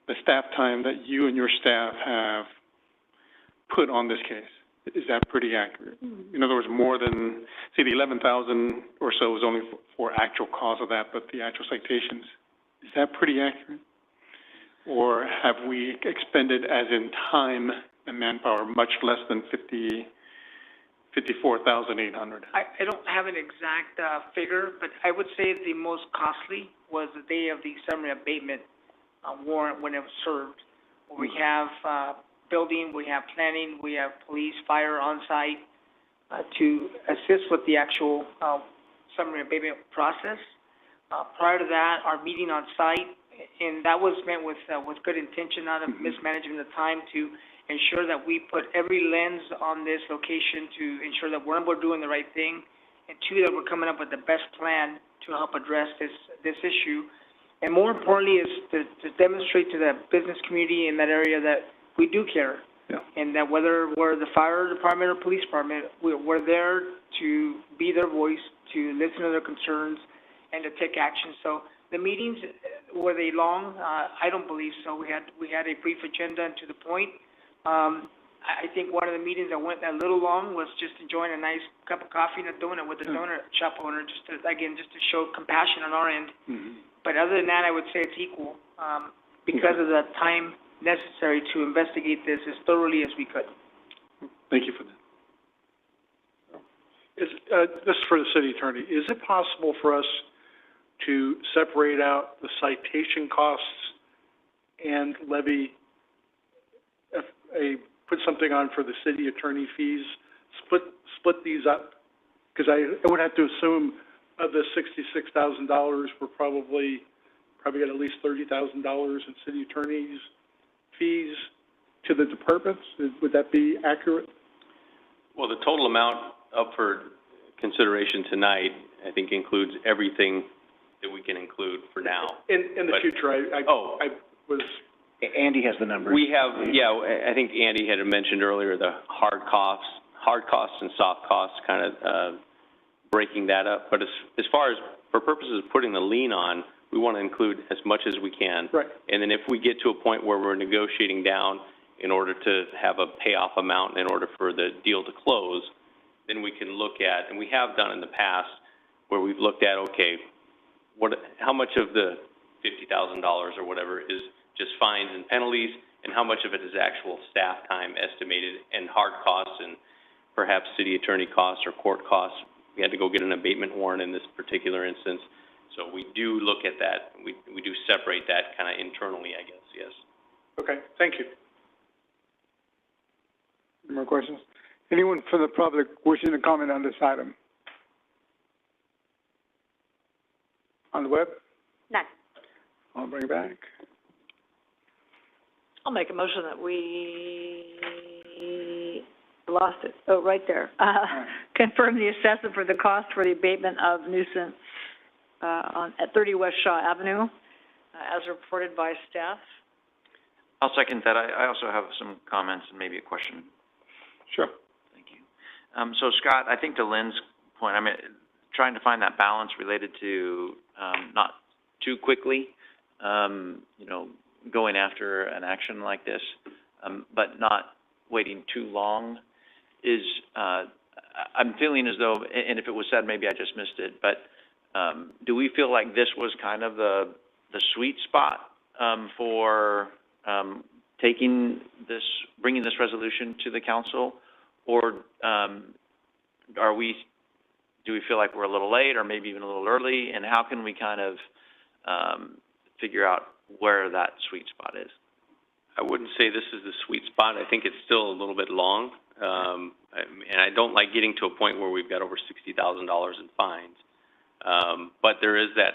the staff time that you and your staff have put on this case? Is that pretty accurate? In other words, more than, say, the 11,000 or so is only for actual cause of that, but the actual citations, is that pretty accurate? Or have we expended, as in time and manpower, much less than 54,800? I don't have an exact figure, but I would say the most costly was the day of the summary abatement warrant when it was served. We have building, we have planning, we have police, fire on site to assist with the actual summary abatement process. Prior to that, our meeting on site, and that was meant with good intention, not a mismanagement of time, to ensure that we put every lens on this location to ensure that, one, we're doing the right thing, and two, that we're coming up with the best plan to help address this issue. And more importantly is to demonstrate to the business community in that area that we do care. Yeah. And that whether we're the fire department or police department, we're there to be their voice, to listen to their concerns, and to take action. So the meetings, were they long? I don't believe so. We had a brief agenda and to the point. I think one of the meetings that went a little long was just enjoying a nice cup of coffee and a donut with the donut shop owner, just to show compassion on our end. But other than that, I would say it's equal, because of the time necessary to investigate this as thoroughly as we could. Thank you for that. This is for the city attorney. Is it possible for us to separate out the citation costs and levy, put something on for the city attorney fees, split these up? Because I would have to assume of the $66,000, we're probably got at least $30,000 in city attorney's fees to the departments. Would that be accurate? Well, the total amount up for consideration tonight, I think, includes everything that we can include for now. In the future, I was... Andy has the numbers. We have, I think Andy had mentioned earlier the hard costs and soft costs, kind of breaking that up. But as far as, for purposes of putting the lien on, we want to include as much as we can. Right. And then if we get to a point where we're negotiating down in order to have a payoff amount in order for the deal to close, then we can look at, and we have done in the past, where we've looked at, okay, how much of the $50,000 or whatever is just fines and penalties, and how much of it is actual staff time estimated and hard costs and perhaps city attorney costs or court costs. We had to go get an abatement warrant in this particular instance. So we do look at that. We do separate that kind of internally, I guess, yes. Okay, thank you. Any more questions? Anyone from the public wishing to comment on this item? On the web? None. I'll bring it back. I'll make a motion that we lost it. Oh, right there. Confirm the assessment for the cost for the abatement of nuisance at 30 West Shaw Avenue, as reported by staff. I'll second that. I also have some comments and maybe a question. Sure. Thank you. So, Scott, I think to Lynn's point, I mean, trying to find that balance related to not too quickly, going after an action like this, but not waiting too long is, I'm feeling as though, and if it was said, maybe I just missed it, but do we feel like this was kind of the sweet spot for bringing this resolution to the council, or are we do we feel like we're a little late or maybe even a little early? And how can we kind of, figure out where that sweet spot is? I wouldn't say this is the sweet spot. I think it's still a little bit long. And I don't like getting to a point where we've got over $60,000 in fines. But there is that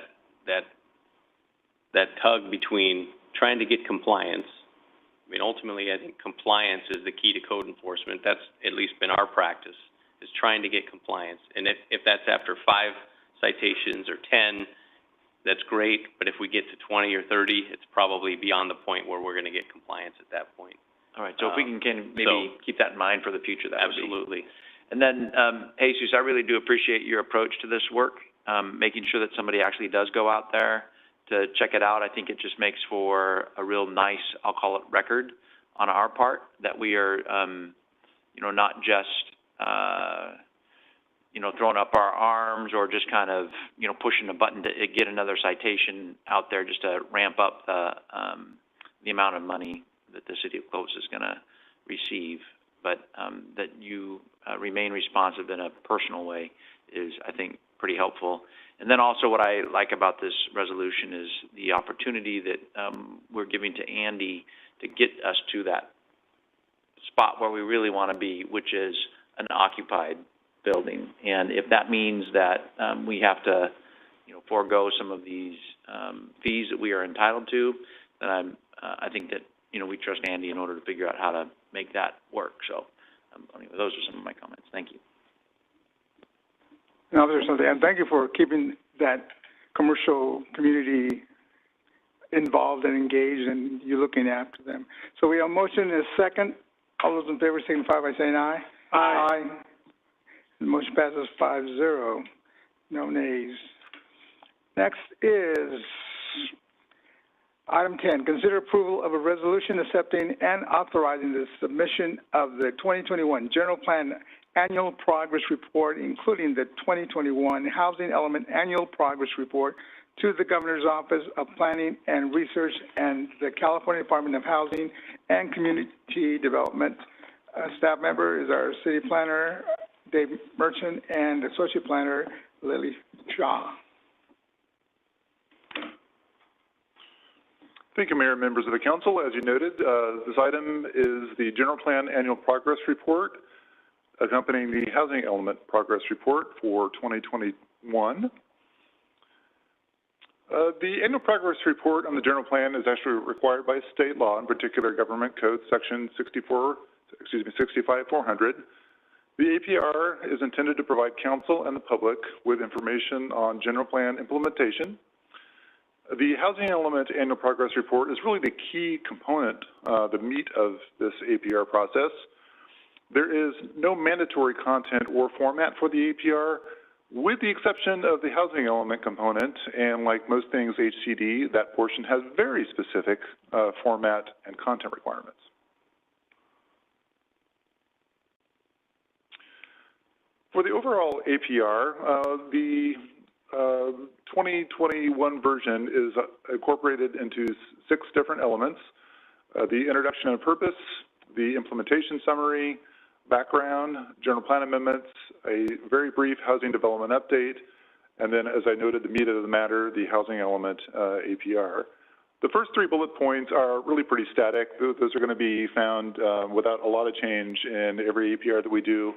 tug between trying to get compliance. I mean, ultimately, I think compliance is the key to code enforcement. That's at least been our practice, is trying to get compliance. And if that's after 5 citations or 10, that's great. But if we get to 20 or 30, it's probably beyond the point where we're going to get compliance at that point. All right, so if we can maybe keep that in mind for the future, that absolutely. And then, Jesus, I really do appreciate your approach to this work, making sure that somebody actually does go out there to check it out. I think it just makes for a real nice, I'll call it, record on our part, that we are, not just, throwing up our arms or just kind of, pushing a button to get another citation out there just to ramp up the amount of money that the city of Clovis is going to receive, but that you remain responsive in a personal way is, I think, pretty helpful. And then also what I like about this resolution is the opportunity that we're giving to Andy to get us to that spot where we really want to be, which is an occupied building. And if that means that we have to, forego some of these fees that we are entitled to, then I think that, we trust Andy in order to figure out how to make that work. So those are some of my comments. Thank you. No, there's something, and thank you for keeping that commercial community involved and engaged, and you looking after them. So we have a motion and a second. All those in favor signify by saying aye. Aye. The motion passes 5-0. No nays. Next is item 10, consider approval of a resolution accepting and authorizing the submission of the 2021 General Plan Annual Progress Report, including the 2021 Housing Element Annual Progress Report, to the Governor's Office of Planning and Research and the California Department of Housing and Community Development. Staff member is our City Planner, Dave Merchant, and Associate Planner, Lily Shaw. Thank you, Mayor and members of the Council. As you noted, this item is the General Plan Annual Progress Report, accompanying the Housing Element Progress Report for 2021. The Annual Progress Report on the General Plan is actually required by state law, in particular Government Code Section 65400. The APR is intended to provide Council and the public with information on General Plan implementation. The Housing Element Annual Progress Report is really the key component, the meat of this APR process. There is no mandatory content or format for the APR, with the exception of the housing element component, and like most things HCD, that portion has very specific format and content requirements. For the overall APR, the 2021 version is incorporated into 6 different elements: the introduction and purpose, the implementation summary, background, general plan amendments, a very brief housing development update, and then, as I noted, the meat of the matter, the housing element APR. The first 3 bullet points are really pretty static. Those are going to be found without a lot of change in every APR that we do,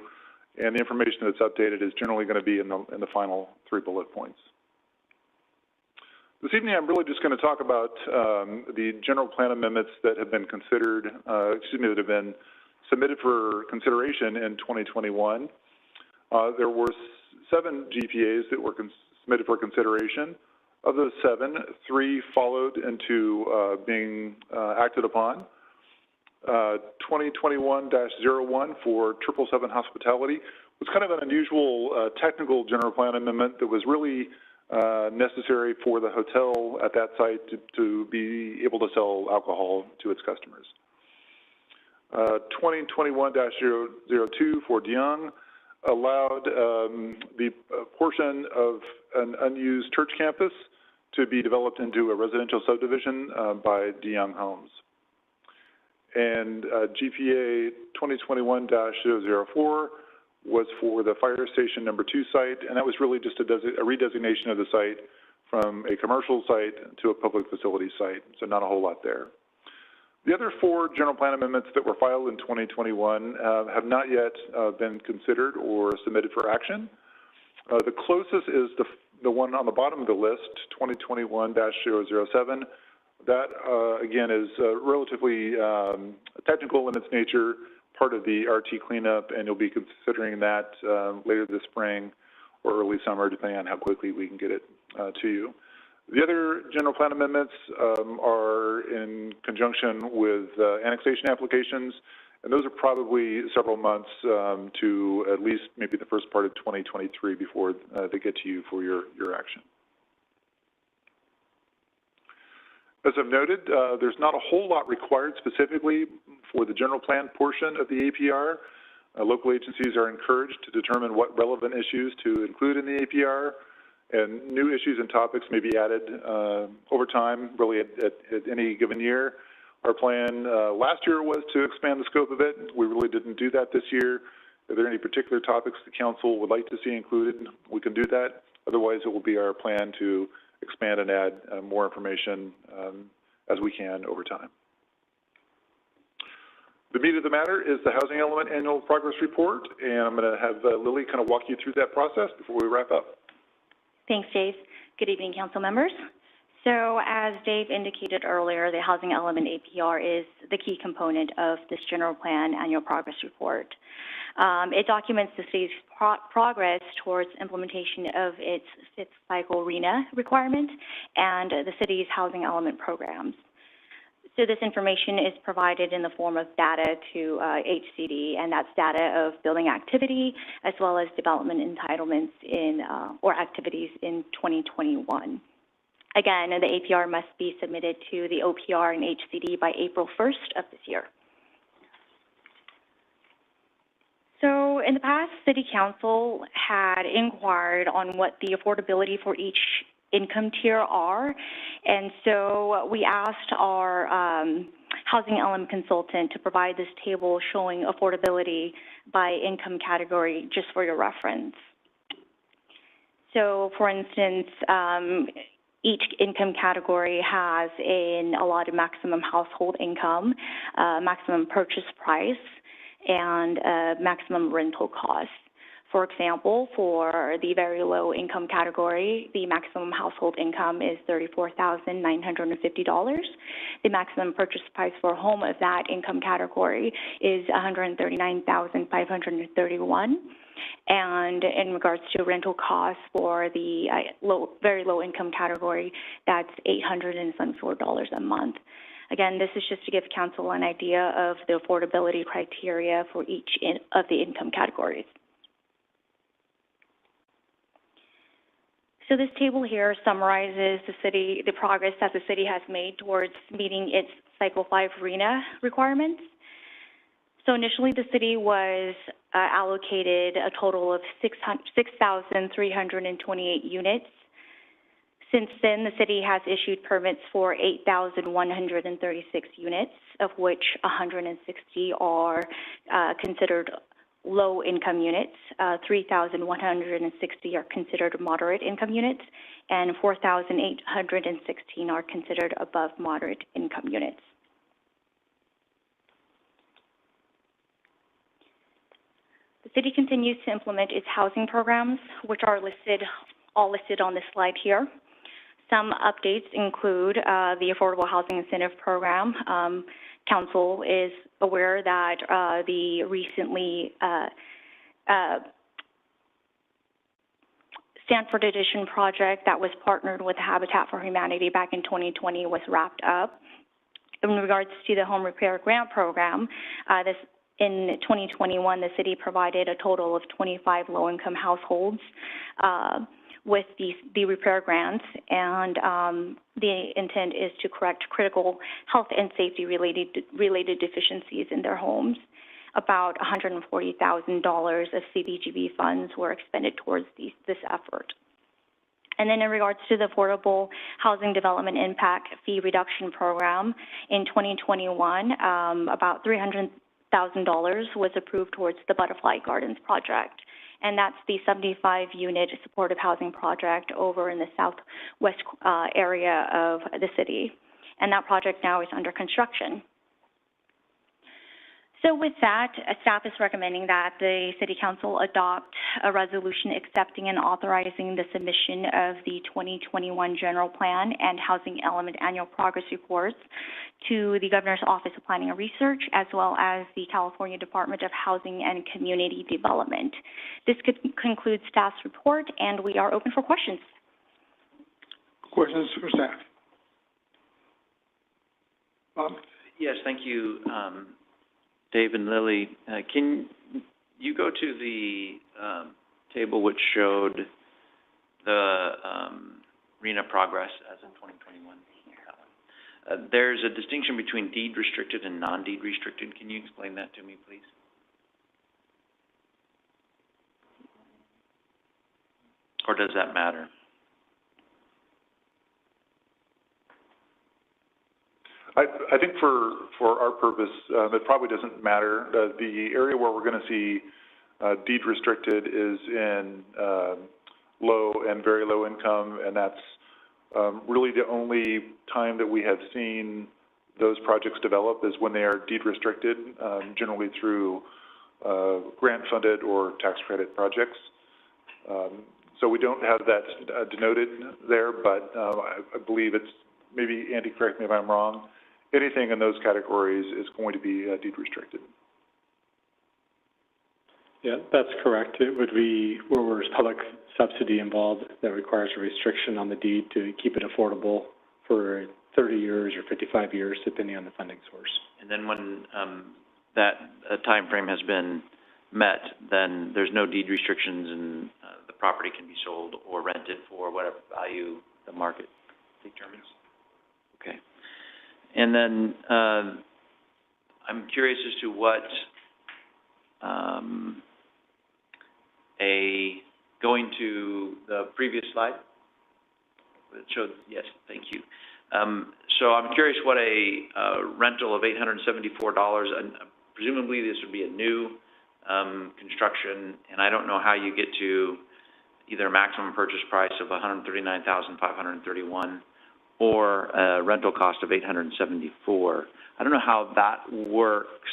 and the information that's updated is generally going to be in the final 3 bullet points. This evening, I'm really just going to talk about the general plan amendments that have been considered, that have been submitted for consideration in 2021. There were 7 GPAs that were submitted for consideration. Of those 7, 3 followed into being acted upon. 2021-01 for 777 Hospitality was kind of an unusual technical general plan amendment that was really necessary for the hotel at that site to be able to sell alcohol to its customers. 2021-02 for DeYoung allowed the portion of an unused church campus to be developed into a residential subdivision by DeYoung Homes. And GPA 2021-004 was for the fire station number 2 site, and that was really just a redesignation of the site from a commercial site to a public facility site, so not a whole lot there. The other 4 general plan amendments that were filed in 2021 have not yet been considered or submitted for action. The closest is the one on the bottom of the list, 2021-007. That, again, is relatively technical in its nature, part of the RT cleanup, and you'll be considering that later this spring or early summer, depending on how quickly we can get it to you. The other general plan amendments are in conjunction with annexation applications, and those are probably several months to at least maybe the first part of 2023 before they get to you for your action. As I've noted, there's not a whole lot required specifically for the general plan portion of the APR. Local agencies are encouraged to determine what relevant issues to include in the APR, and new issues and topics may be added over time, really at any given year. Our plan last year was to expand the scope of it. We really didn't do that this year. Are there any particular topics the council would like to see included? We can do that. Otherwise, it will be our plan to expand and add more information as we can over time. The meat of the matter is the Housing Element Annual Progress Report, and I'm going to have Lily kind of walk you through that process before we wrap up. Thanks, Dave. Good evening, council members. So as Dave indicated earlier, the Housing Element APR is the key component of this general plan annual progress report. It documents the city's progress towards implementation of its 5th cycle RHNA requirement and the city's housing element programs. So this information is provided in the form of data to HCD, and that's data of building activity as well as development entitlements or activities in 2021. Again, the APR must be submitted to the OPR and HCD by April 1st of this year. So in the past, City Council had inquired on what the affordability for each income tier are, and so we asked our housing element consultant to provide this table showing affordability by income category just for your reference. So for instance, each income category has an allotted maximum household income, maximum purchase price, and maximum rental cost. For example, for the very low income category, the maximum household income is $34,950. The maximum purchase price for a home of that income category is $139,531. And in regards to rental costs for the very low income category, that's $874 a month. Again, this is just to give council an idea of the affordability criteria for each of the income categories. So this table here summarizes the progress that the city has made towards meeting its Cycle 5 RHNA requirements. So initially, the city was allocated a total of 6,328 units. Since then, the city has issued permits for 8,136 units, of which 160 are considered low-income units, 3,160 are considered moderate-income units, and 4,816 are considered above moderate-income units. The city continues to implement its housing programs, which are all listed on this slide here. Some updates include the Affordable Housing Incentive Program. Council is aware that the recently Stanford Edition project that was partnered with Habitat for Humanity back in 2020 was wrapped up. In regards to the Home Repair Grant Program, in 2021, the city provided a total of 25 low-income households with the repair grants, and the intent is to correct critical health and safety related deficiencies in their homes. About $140,000 of CDBG funds were expended towards this effort. And then in regards to the Affordable Housing Development Impact Fee Reduction Program, in 2021, about was approved towards the Butterfly Gardens project. And that's the 75-unit supportive housing project over in the southwest area of the city. And that project now is under construction. So with that, staff is recommending that the City Council adopt a resolution accepting and authorizing the submission of the 2021 General Plan and Housing Element Annual Progress Reports to the Governor's Office of Planning and Research, as well as the California Department of Housing and Community Development. This concludes staff's report, and we are open for questions. Questions for staff? Bob? Yes, thank you, Dave and Lily. Can you go to the table which showed the RENA progress as of 2021? There's a distinction between deed restricted and non-deed restricted. Can you explain that to me, please? Or does that matter? I think for our purpose, it probably doesn't matter. The area where we're going to see deed restricted is in low and very low income, and that's really the only time that we have seen those projects develop is when they are deed restricted, generally through grant-funded or tax credit projects. So we don't have that denoted there, but I believe it's, maybe Andy, correct me if I'm wrong, anything in those categories is going to be deed restricted. Yeah, that's correct. It would be where there's public subsidy involved that requires a restriction on the deed to keep it affordable for 30 years or 55 years, depending on the funding source. And then when that time frame has been met, then there's no deed restrictions and the property can be sold or rented for whatever value the market determines. Okay. And then I'm curious as to what going to the previous slide, it showed, yes, thank you. So I'm curious what a rental of $874, and presumably this would be a new construction, and I don't know how you get to either a maximum purchase price of $139,531 or a rental cost of $874. I don't know how that works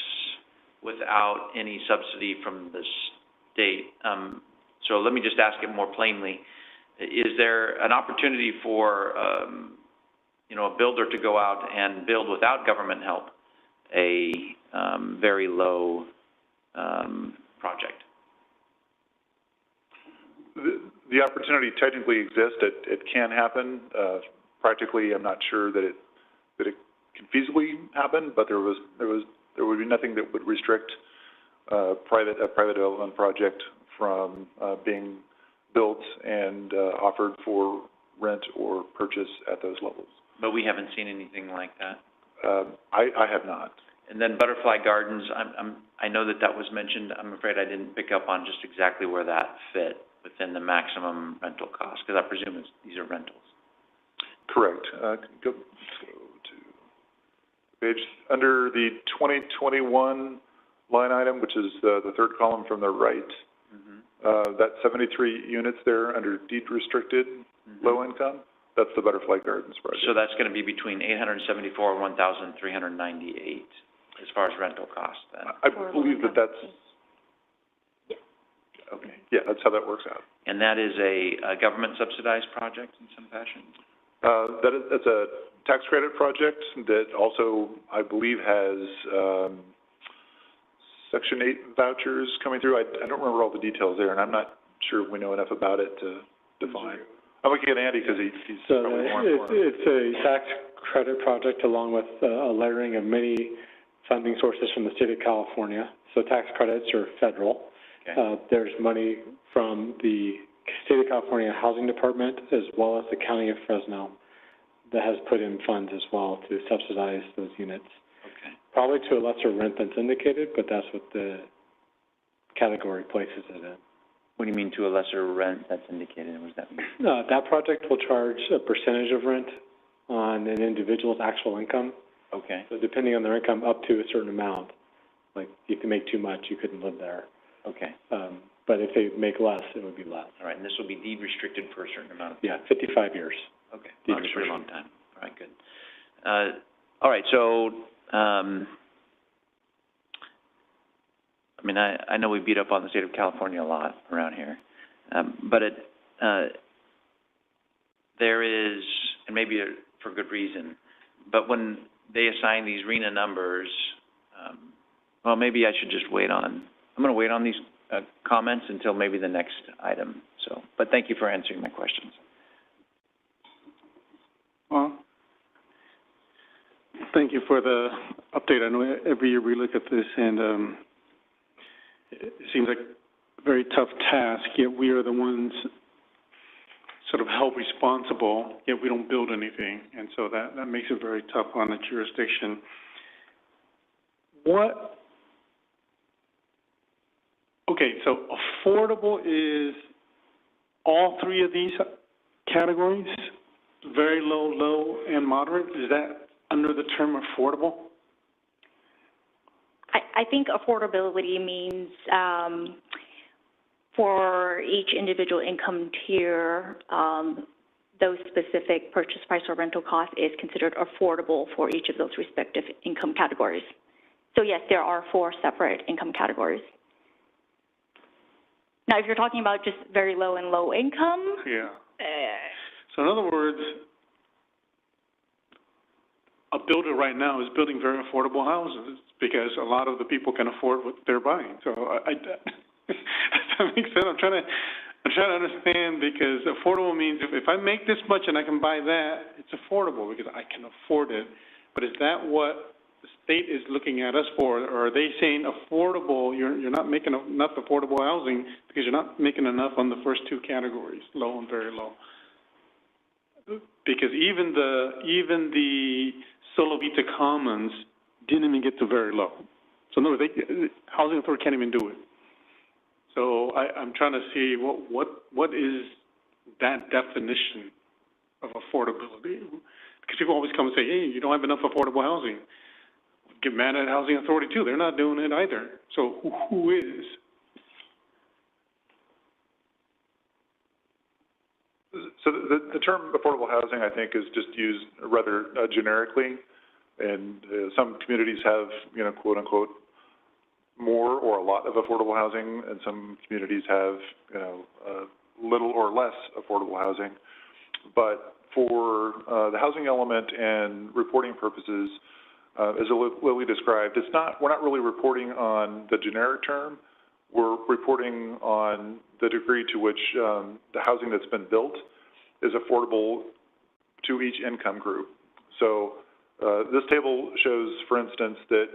without any subsidy from the state. So let me just ask it more plainly. Is there an opportunity for, a builder to go out and build without government help a very low project? The opportunity technically exists. It can happen. Practically, I'm not sure that it can feasibly happen, but there would be nothing that would restrict a private development project from being built and offered for rent or purchase at those levels. But we haven't seen anything like that. I have not. And then Butterfly Gardens, I know that was mentioned. I'm afraid I didn't pick up on just exactly where that fit within the maximum rental cost, because I presume these are rentals. Correct. Go to page under the 2021 line item, which is the third column from the right. That 73 units there under deed restricted, low income. That's the Butterfly Gardens project. So that's going to be between $874 and $1,398 as far as rental cost then? I believe that's... Okay. Yeah, that's how that works out. And that is a government subsidized project in some fashion? That's a tax credit project that also, I believe, has Section 8 vouchers coming through. I don't remember all the details there, and I'm not sure we know enough about it to define. I'm looking at Andy because he's probably more informed. It's a tax credit project along with a layering of many funding sources from the state of California. So tax credits are federal. Okay. There's money from the state of California Housing Department as well as the County of Fresno that has put in funds as well to subsidize those units. Okay. Probably to a lesser rent than's indicated, but that's what the category places it in. What do you mean to a lesser rent that's indicated? What does that mean? That project will charge a percentage of rent on an individual's actual income. Okay. So depending on their income, up to a certain amount. Like, if you make too much, you couldn't live there. Okay, But if they make less, it would be less. all right, and this will be deed restricted for a certain amount of Yeah, 55 years. Okay, Deed that's a pretty restriction. long time. All right, good. All right, so, I mean, I know we beat up on the state of California a lot around here, but there is, and maybe for good reason, but when they assign these RENA numbers, well, maybe I should just wait on, I'm gonna wait on these, comments until maybe the next item, so, but thank you for answering my questions. Well, thank you for the update. I know every year we look at this, and it seems like a very tough task, yet we are the ones sort of held responsible, yet we don't build anything, and so that makes it very tough on the jurisdiction. Okay, so affordable is all three of these categories? Very low, low, and moderate? Is that under the term affordable? I think affordability means, for each individual income tier, those specific purchase price or rental cost is considered affordable for each of those respective income categories. So yes, there are 4 separate income categories. Now, if you're talking about just very low and low income, Yeah. So in other words, a builder right now is building very affordable houses because a lot of the people can afford what they're buying. So does that make sense? I'm trying to understand, because affordable means if I make this much and I can buy that, it's affordable because I can afford it. But is that what the state is looking at us for? Or are they saying affordable, you're not making enough affordable housing because you're not making enough on the first 2 categories, low and very low? Because even the Solo Vita Commons didn't even get to very low. So no, housing authority can't even do it. So I'm trying to see what is that definition of affordability? Because people always come and say, hey, you don't have enough affordable housing. Get mad at housing authority too. They're not doing it either. So who is? So the term affordable housing, I think, is just used rather generically, and some communities have, quote unquote, more or a lot of affordable housing, and some communities have, little or less affordable housing. But for the housing element and reporting purposes, as Lily described, we're not really reporting on the generic term. We're reporting on the degree to which the housing that's been built is affordable to each income group. So this table shows, for instance, that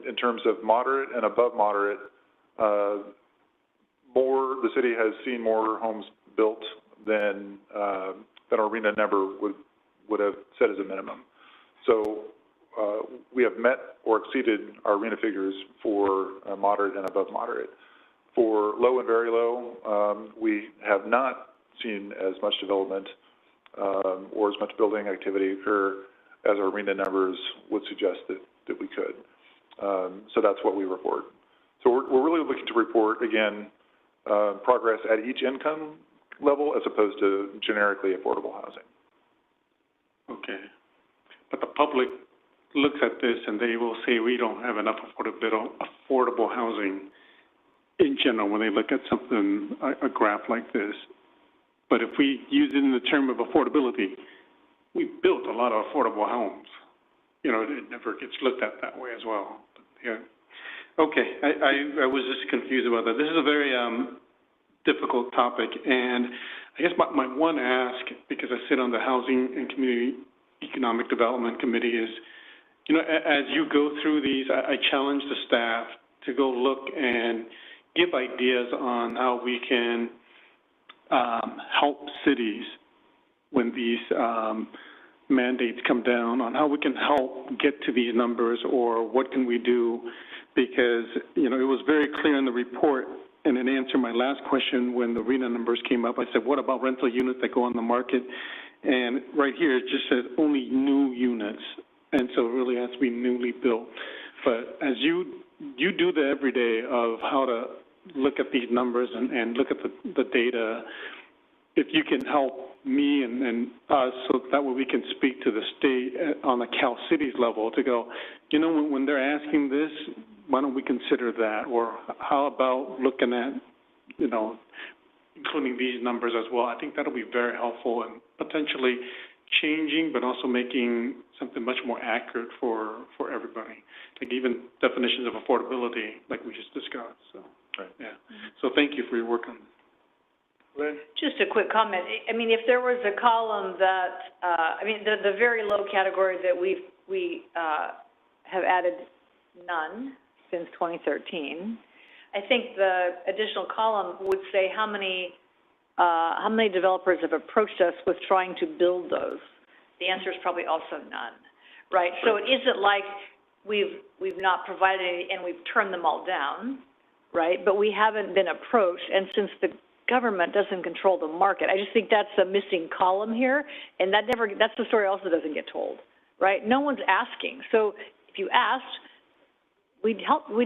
in terms of moderate and above moderate, the city has seen more homes built than our RENA number would have set as a minimum. So we have met or exceeded our RENA figures for moderate and above moderate. For low and very low, we have not seen as much development or as much building activity occur as our RENA numbers would suggest that we could. So that's what we report. So we're really looking to report, again, progress at each income level as opposed to generically affordable housing. Okay. But the public looks at this and they will say we don't have enough affordable housing in general when they look at something, a graph like this. But if we use it in the term of affordability, we built a lot of affordable homes. It never gets looked at that way as well. But, yeah. Okay, I was just confused about that. This is a very difficult topic, and I guess my one ask, because I sit on the Housing and Community Economic Development Committee, is, as you go through these, I challenge the staff to go look and give ideas on how we can help cities when these mandates come down, on how we can help get to these numbers, or what can we do, because, it was very clear in the report, and in answer to my last question when the RENA numbers came up, I said, what about rental units that go on the market? And right here, it just says only new units, and so it really has to be newly built. But as you do the everyday of how to look at these numbers and look at the data, if you can help me and us so that way we can speak to the state on the Cal Cities level to go, you know, when they're asking this, why don't we consider that? Or how about looking at, you know, including these numbers as well? I think that'll be very helpful and potentially changing, but also making something much more accurate for everybody. Like even definitions of affordability, like we just discussed. So, right. Yeah. So thank you for your work on this. Lynn? Just a quick comment. I mean, if there was a column that, the very low category that we have added none since 2013, I think the additional column would say how many developers have approached us with trying to build those. The answer is probably also none, right? So it isn't like we've not provided any and we've turned them all down, right? But we haven't been approached, and since the government doesn't control the market, I just think that's a missing column here, and that's the story also doesn't get told, right? No one's asking. So if you asked, we'd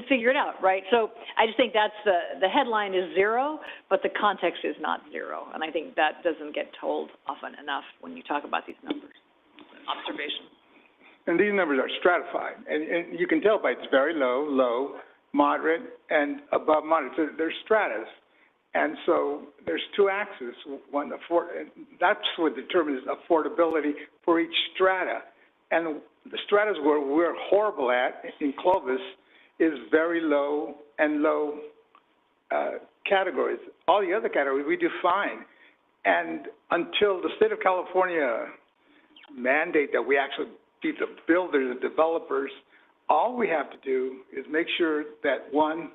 figure it out, right? So I just think that's the headline is zero, but the context is not zero, and I think that doesn't get told often enough when you talk about these numbers. Observation. And these numbers are stratified, and you can tell by it's very low, low, moderate, and above moderate. So there's stratas. And so there's two axes. One, and that's what determines affordability for each strata. And the stratas where we're horrible at in Clovis is very low and low categories. All the other categories we do fine. And until the state of California mandate that we actually be the builders, the developers, all we have to do is make sure that, one,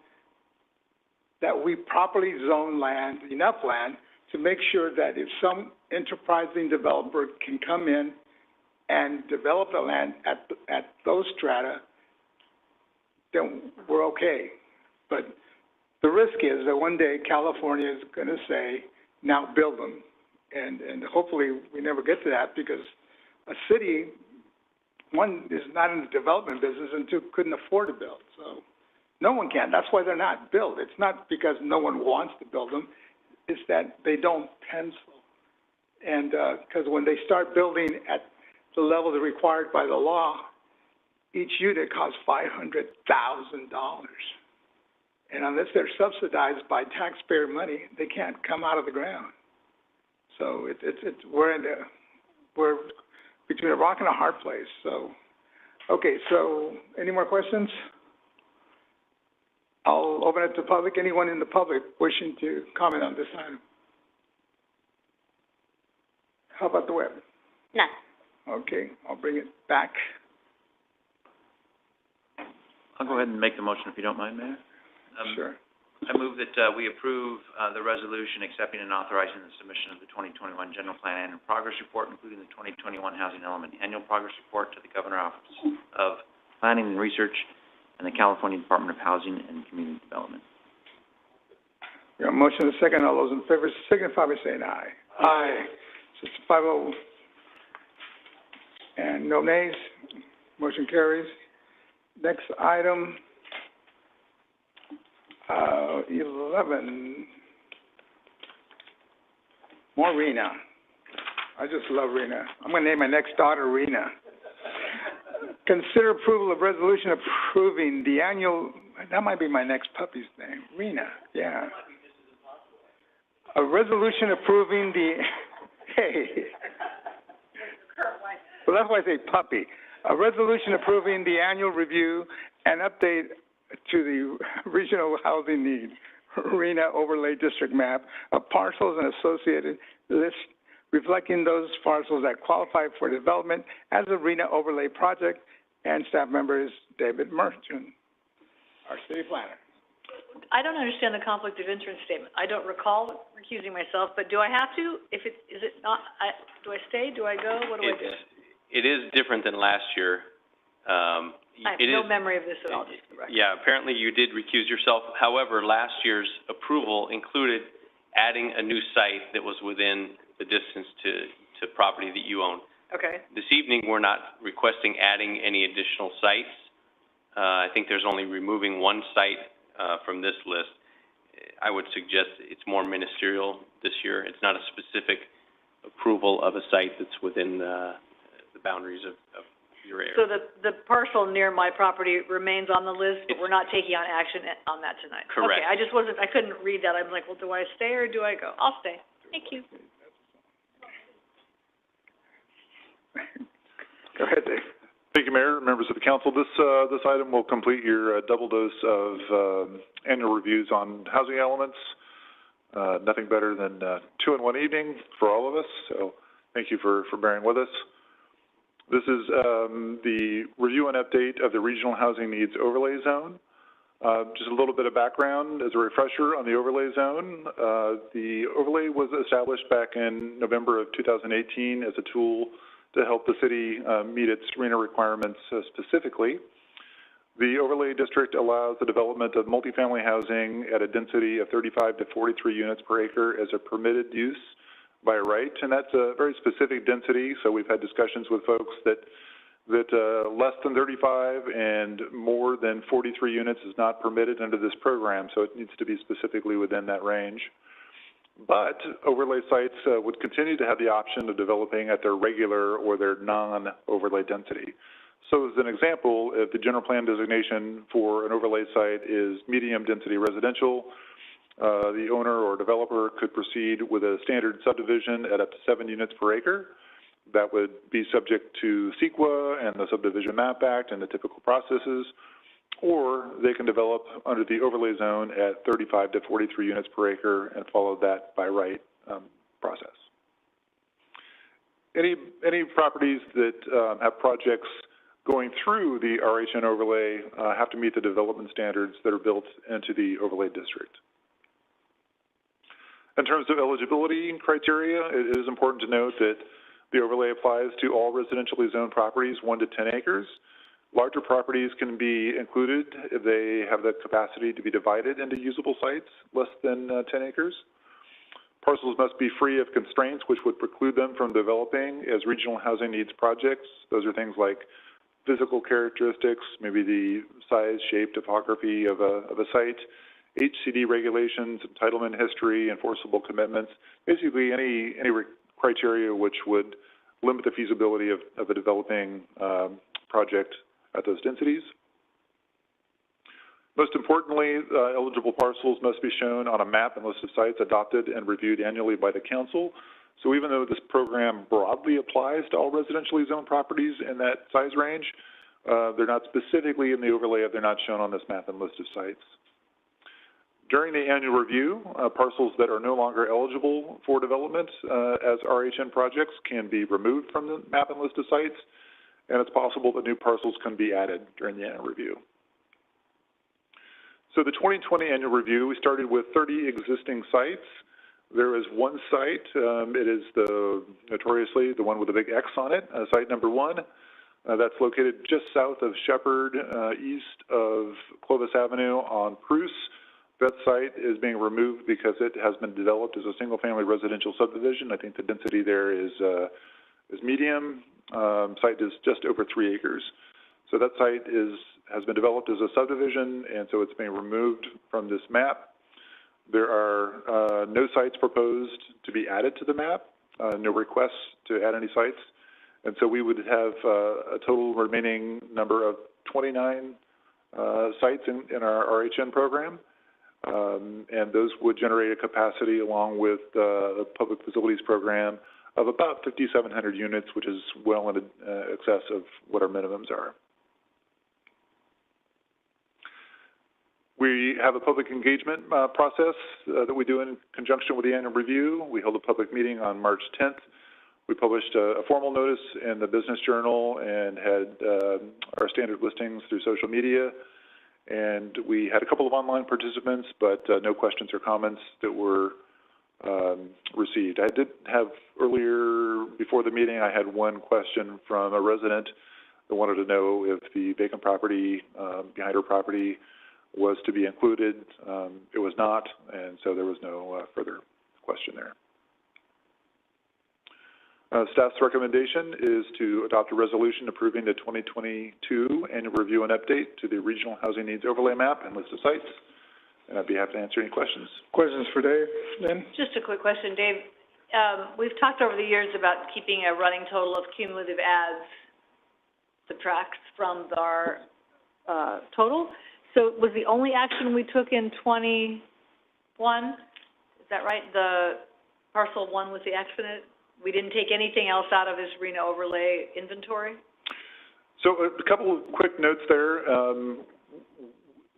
that we properly zone land, enough land, to make sure that if some enterprising developer can come in and develop the land at those strata, then we're okay. But the risk is that one day California is going to say, now build them. And hopefully we never get to that, because a city, one, is not in the development business, and two, couldn't afford to build. So no one can. That's why they're not built. It's not because no one wants to build them. It's that they don't pencil. And because when they start building at the level that's required by the law, each unit costs $500,000. And unless they're subsidized by taxpayer money, they can't come out of the ground. So we're between a rock and a hard place. So, okay, so any more questions? I'll open it to the public. Anyone in the public wishing to comment on this item? How about the web? None. Okay, I'll bring it back. I'll go ahead and make the motion if you don't mind, Mayor. Sure. I move that we approve the resolution accepting and authorizing the submission of the 2021 General Plan Annual Progress Report, including the 2021 Housing Element Annual Progress Report, to the Governor's Office of Planning and Research and the California Department of Housing and Community Development. We have a motion and a second. All those in favor signify by saying aye. Aye. 5-0. And no nays. Motion carries. Next item, 11. More Rena. I just love Rena. I'm going to name my next daughter Rena. Consider approval of resolution approving the annual, that might be my next puppy's name, Rena, yeah. A resolution approving the, hey. Well, that's why I say puppy. A resolution approving the annual review and update to the regional housing need, Rena Overlay District map of parcels and associated lists reflecting those parcels that qualify for development as a Rena Overlay project, and staff member is David Merchant, our city planner. I don't understand the conflict of interest statement. I don't recall recusing myself, but do I have to? Is it not, do I stay? Do I go? What do I do? It is different than last year. I have no memory of this at all, just for the record. Yeah, apparently you did recuse yourself. However, last year's approval included adding a new site that was within the distance to property that you own. Okay. This evening, we're not requesting adding any additional sites. I think there's only removing one site, from this list. I would suggest it's more ministerial this year. It's not a specific approval of a site that's within the boundaries of your area. So the parcel near my property remains on the list, but we're not taking on action on that tonight? Correct. Okay, I couldn't read that. I'm like, well, do I stay or do I go? I'll stay. Thank you. Go ahead, Dave. Thank you, Mayor, members of the council. This item will complete your double dose of annual reviews on housing elements. Nothing better than 2 in 1 evening for all of us, so thank you for bearing with us. This is the review and update of the Regional Housing Needs Overlay Zone. Just a little bit of background as a refresher on the overlay zone. The overlay was established back in November of 2018 as a tool to help the city meet its RHNA requirements specifically. The overlay district allows the development of multifamily housing at a density of 35 to 43 units per acre as a permitted use by right, and that's a very specific density, so we've had discussions with folks that less than 35 and more than 43 units is not permitted under this program, so it needs to be specifically within that range. But overlay sites would continue to have the option of developing at their regular or their non-overlay density. So as an example, if the general plan designation for an overlay site is medium density residential, the owner or developer could proceed with a standard subdivision at up to 7 units per acre. That would be subject to CEQA and the Subdivision Map Act and the typical processes, or they can develop under the overlay zone at 35 to 43 units per acre and follow that by right process. Any properties that have projects going through the RHN overlay have to meet the development standards that are built into the overlay district. In terms of eligibility criteria, it is important to note that the overlay applies to all residentially zoned properties 1 to 10 acres. Larger properties can be included if they have the capacity to be divided into usable sites less than 10 acres. Parcels must be free of constraints which would preclude them from developing as regional housing needs projects. Those are things like physical characteristics, maybe the size, shape, topography of a site, HCD regulations, entitlement history, enforceable commitments, basically any criteria which would limit the feasibility of a developing project at those densities. Most importantly, eligible parcels must be shown on a map and list of sites adopted and reviewed annually by the council. So even though this program broadly applies to all residentially zoned properties in that size range, they're not specifically in the overlay if they're not shown on this map and list of sites. During the annual review, parcels that are no longer eligible for development as RHN projects can be removed from the map and list of sites, and it's possible that new parcels can be added during the annual review. So the 2020 annual review, we started with 30 existing sites. There is one site, it is notoriously the one with a big X on it, site number 1. That's located just south of Shepherd, east of Clovis Avenue on Pruce. That site is being removed because it has been developed as a single-family residential subdivision. I think the density there is medium. Site is just over 3 acres. So that site has been developed as a subdivision, and so it's being removed from this map. There are no sites proposed to be added to the map, no requests to add any sites, and so we would have a total remaining number of 29 sites in our RHN program. And those would generate a capacity along with the public facilities program of about 5,700 units, which is well in excess of what our minimums are. We have a public engagement process that we do in conjunction with the annual review. We held a public meeting on March 10th. We published a formal notice in the Business Journal and had our standard listings through social media. And we had a couple of online participants, but no questions or comments that were received. I did have earlier, before the meeting, I had one question from a resident that wanted to know if the vacant property behind her property was to be included. It was not, and so there was no further question there. Staff's recommendation is to adopt a resolution approving the 2022 annual review and update to the Regional Housing Needs Overlay Map and list of sites. And I'd be happy to answer any questions. Questions for Dave, then? Just a quick question, Dave. We've talked over the years about keeping a running total of cumulative adds, subtracts from our total. So was the only action we took in 21, is that right? The parcel 1 was the accident? We didn't take anything else out of his RENA overlay inventory? So a couple of quick notes there.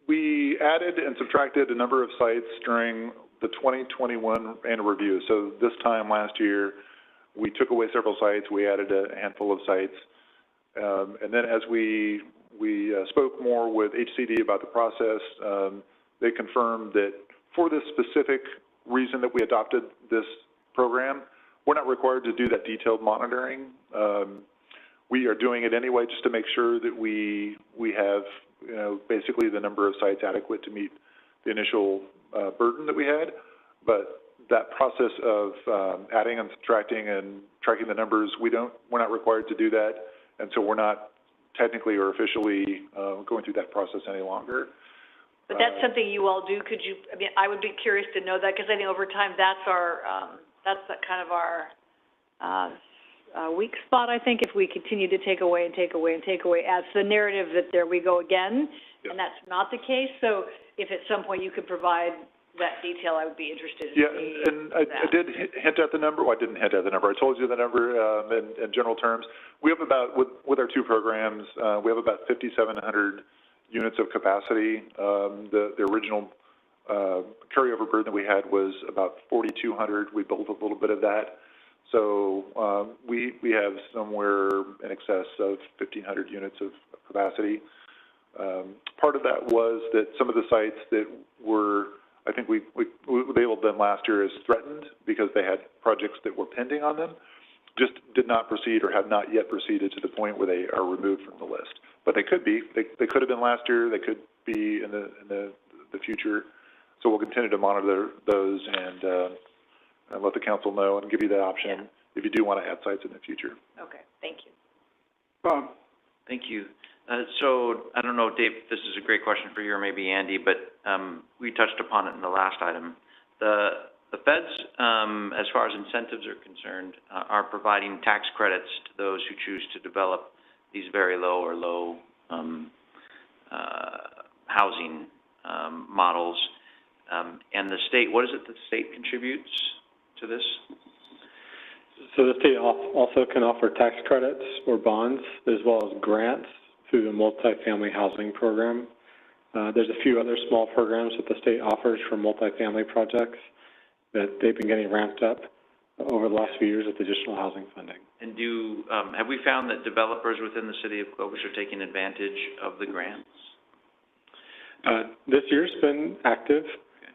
We added and subtracted a number of sites during the 2021 annual review. So this time last year, we took away several sites. We added a handful of sites. And then as we spoke more with HCD about the process, they confirmed that for this specific reason that we adopted this program, we're not required to do that detailed monitoring. We are doing it anyway just to make sure that we have, basically the number of sites adequate to meet the initial burden that we had. But that process of adding and subtracting and tracking the numbers, we're not required to do that, and so we're not technically or officially going through that process any longer. But that's something you all do. Could you? I mean, I would be curious to know that, because I think over time that's our kind of our weak spot. I think if we continue to take away and take away and take away, adds the narrative that there we go again, and that's not the case. So if at some point you could provide that detail, I would be interested in seeing and I did hint at the number. Well, I didn't hint at the number. I told you the number in general terms. We have about, with our two programs, we have about 5,700 units of capacity. The original carryover burden that we had was about 4,200. We built a little bit of that. So we have somewhere in excess of 1,500 units of capacity. Part of that was that some of the sites that were, I think we labeled them last year as threatened because they had projects that were pending on them, just did not proceed or have not yet proceeded to the point where they are removed from the list. But they could be. They could have been last year. They could be in the future. So we'll continue to monitor those and let the council know and give you that option if you do want to add sites in the future. Okay, thank you. Bob. Thank you. So I don't know, Dave, this is a great question for you or maybe Andy, but we touched upon it in the last item. The feds, as far as incentives are concerned, are providing tax credits to those who choose to develop these very low or low housing models. And the state, what is it that the state contributes to this? So the state also can offer tax credits or bonds as well as grants through the multifamily housing program. There's a few other small programs that the state offers for multifamily projects that they've been getting ramped up over the last few years with additional housing funding. And have we found that developers within the city of Clovis are taking advantage of the grants? This year's been active.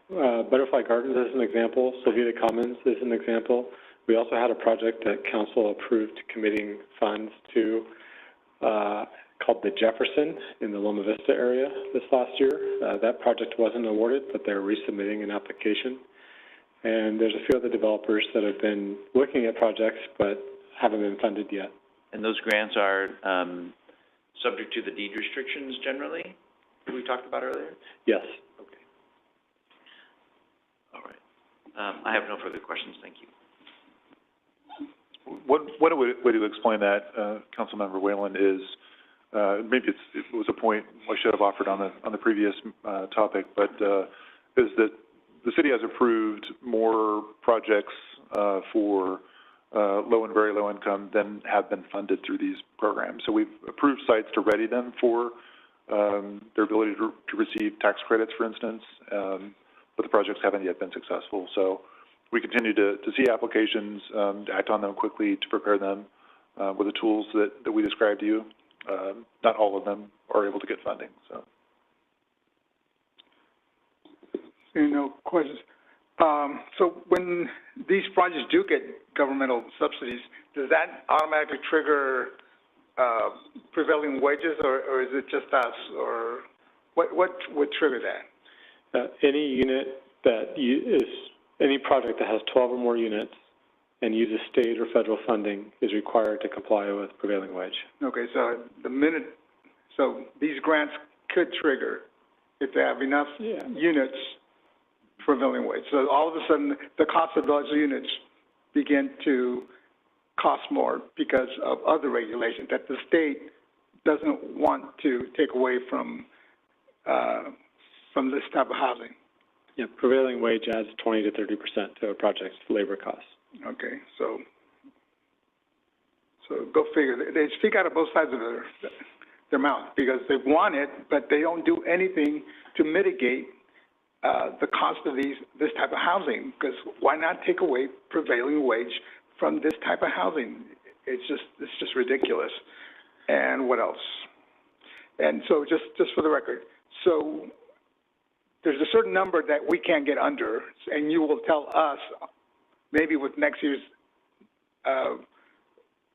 Butterfly Gardens is an example. Sylvia Commons is an example. We also had a project that council approved committing funds to called the Jefferson in the Loma Vista area this last year. That project wasn't awarded, but they're resubmitting an application. And there's a few other developers that have been looking at projects but haven't been funded yet. And those grants are subject to the deed restrictions generally that we talked about earlier? Yes. Okay. All right. I have no further questions. Thank you. One way to explain that, Councilmember Whalen, is maybe it was a point I should have offered on the previous topic, but is that the city has approved more projects for low and very low income than have been funded through these programs. So we've approved sites to ready them for their ability to receive tax credits, for instance, but the projects haven't yet been successful. So we continue to see applications, to act on them quickly, to prepare them with the tools that we described to you. Not all of them are able to get funding. No questions. So when these projects do get governmental subsidies, does that automatically trigger prevailing wages, or is it just us, or what would trigger that? Any unit that any project that has 12 or more units and uses state or federal funding is required to comply with prevailing wage. Okay, so so these grants could trigger if they have enough units prevailing wage. So all of a sudden, the cost of those units begin to cost more because of other regulations that the state doesn't want to take away from this type of housing. Yeah, prevailing wage adds 20 to 30% to a project's labor costs. Okay, so go figure. They speak out of both sides of their mouth because they want it, but they don't do anything to mitigate the cost of this type of housing. Because why not take away prevailing wage from this type of housing? It's just ridiculous. And what else? And so just for the record, so there's a certain number that we can't get under, and you will tell us maybe with next year's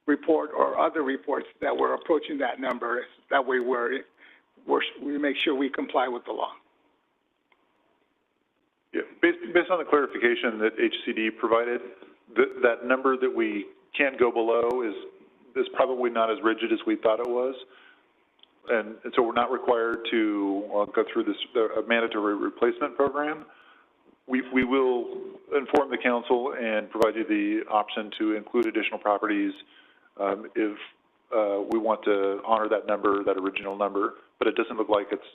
report or other reports that we're approaching that number. That way we make sure we comply with the law. Yeah, based on the clarification that HCD provided, that number that we can't go below is probably not as rigid as we thought it was. And so we're not required to go through a mandatory replacement program. We will inform the council and provide you the option to include additional properties if we want to honor that number, that original number, but it doesn't look like it's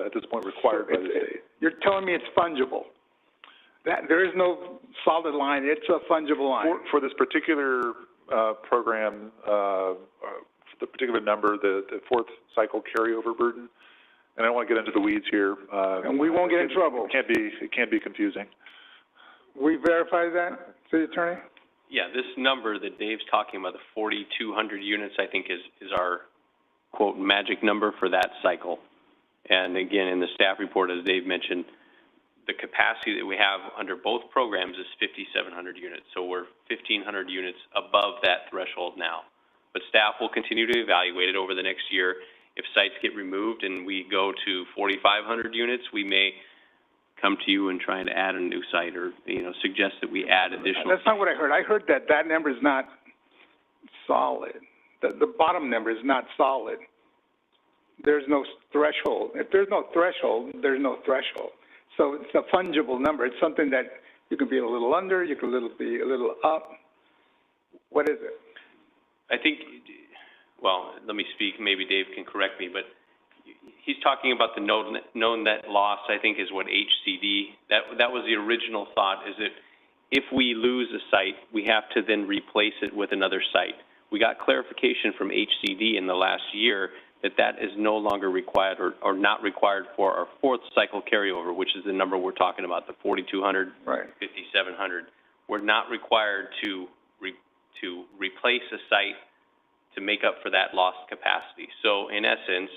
at this point required by the state. You're telling me it's fungible? That there is no solid line, it's a fungible line. For this particular program, the particular number, the fourth cycle carryover burden, and I don't want to get into the weeds here. And we won't get in trouble. It can't be confusing. We verify that, City Attorney? Yeah, this number that Dave's talking about, the 4,200 units, I think is our, quote, magic number for that cycle. And again, in the staff report, as Dave mentioned, the capacity that we have under both programs is 5,700 units. So we're 1,500 units above that threshold now. But staff will continue to evaluate it over the next year. If sites get removed and we go to 4,500 units, we may come to you and try to add a new site or, suggest that we add additional. That's not what I heard. I heard that number is not solid. The bottom number is not solid. There's no threshold. If there's no threshold, there's no threshold. So it's a fungible number. It's something that you can be a little under, you can be a little up. What is it? I think, well, let me speak. Maybe Dave can correct me, but he's talking about the known net loss, I think, is what HCD, that was the original thought, is that if we lose a site, we have to then replace it with another site. We got clarification from HCD in the last year that is no longer required or not required for our fourth cycle carryover, which is the number we're talking about, the 4,200, right. 5,700. We're not required to replace a site to make up for that lost capacity. So in essence,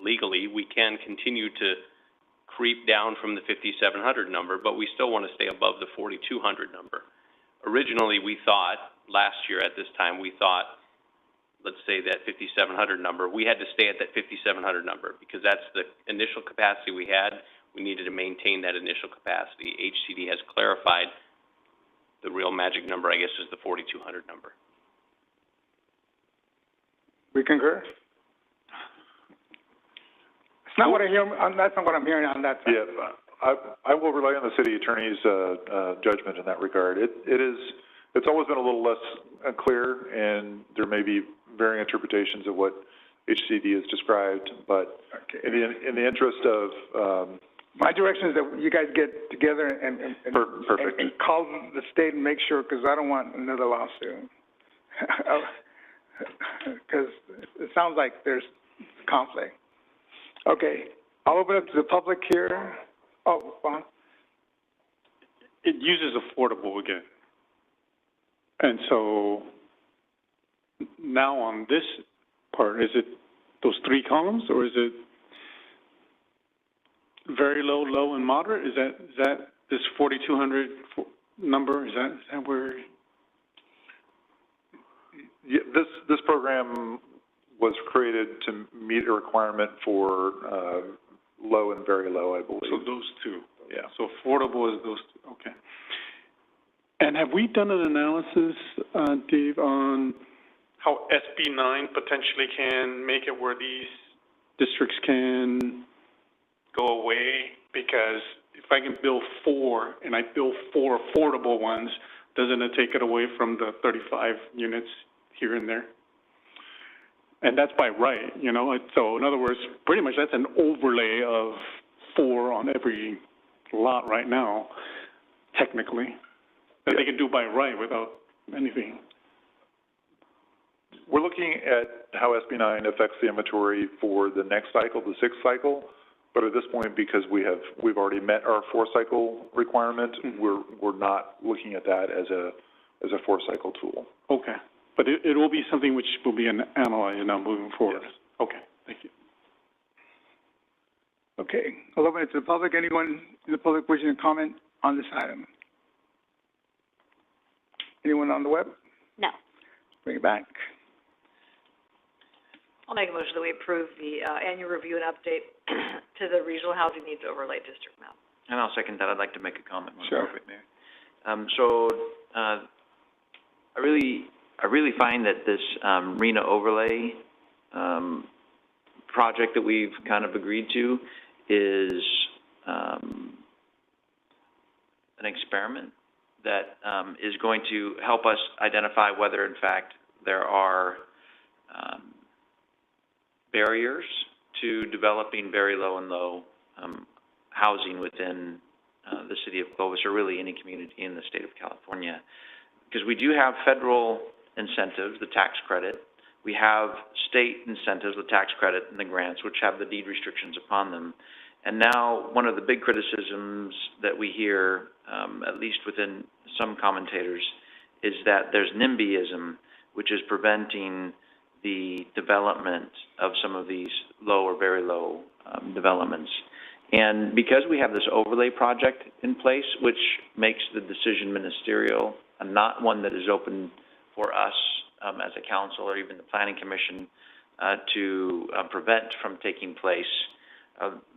legally, we can continue to creep down from the 5,700 number, but we still want to stay above the 4,200 number. Originally, we thought, last year at this time, we thought, let's say that 5,700 number, we had to stay at that 5,700 number because that's the initial capacity we had. We needed to maintain that initial capacity. HCD has clarified the real magic number, I guess, is the 4,200 number. We concur? It's not what I hear. That's not what I'm hearing on that side. Yeah, I will rely on the city attorney's judgment in that regard. It's always been a little less clear, and there may be varying interpretations of what HCD has described. But in the interest of my direction is that you guys get together and call the state and make sure, because I don't want another lawsuit. Because it sounds like there's conflict. Okay, I'll open up to the public here. Oh, Juan? It uses affordable again. And so now on this part, is it those three columns, or is it very low, low, and moderate? Is that this 4,200 number? Is that where? Yeah, this program was created to meet a requirement for low and very low, I believe. So those two. Yeah. So affordable is those two. Okay. And have we done an analysis, Dave, on how SB 9 potentially can make it where these districts can go away? Because if I can build 4 and I build 4 affordable ones, doesn't it take it away from the 35 units here and there? And that's by right, you know. So in other words, pretty much that's an overlay of 4 on every lot right now, technically, that they can do by right without anything. We're looking at how SB 9 affects the inventory for the next cycle, the 6th cycle. But at this point, because we've already met our 4-cycle requirement, we're not looking at that as a 4-cycle tool. Okay, but it will be something which will be analyzed now moving forward. Yes. Okay, thank you. Okay, I'll open it to the public. Anyone in the public wishing to comment on this item? Anyone on the web? No. Bring it back. I'll make a motion that we approve the annual review and update to the Regional Housing Needs Overlay District map. And I'll second that. I'd like to make a comment when Sure. appropriate, Mayor. I really find that this RENA overlay project that we've kind of agreed to is an experiment that is going to help us identify whether, in fact, there are barriers to developing very low and low housing within the city of Clovis, or really any community in the state of California. Because we do have federal incentives, the tax credit. We have state incentives, the tax credit and the grants, which have the deed restrictions upon them. And now one of the big criticisms that we hear, at least within some commentators, is that there's NIMBYism, which is preventing the development of some of these low or very low developments. And because we have this overlay project in place, which makes the decision ministerial and not one that is open for us as a council or even the Planning Commission to prevent from taking place,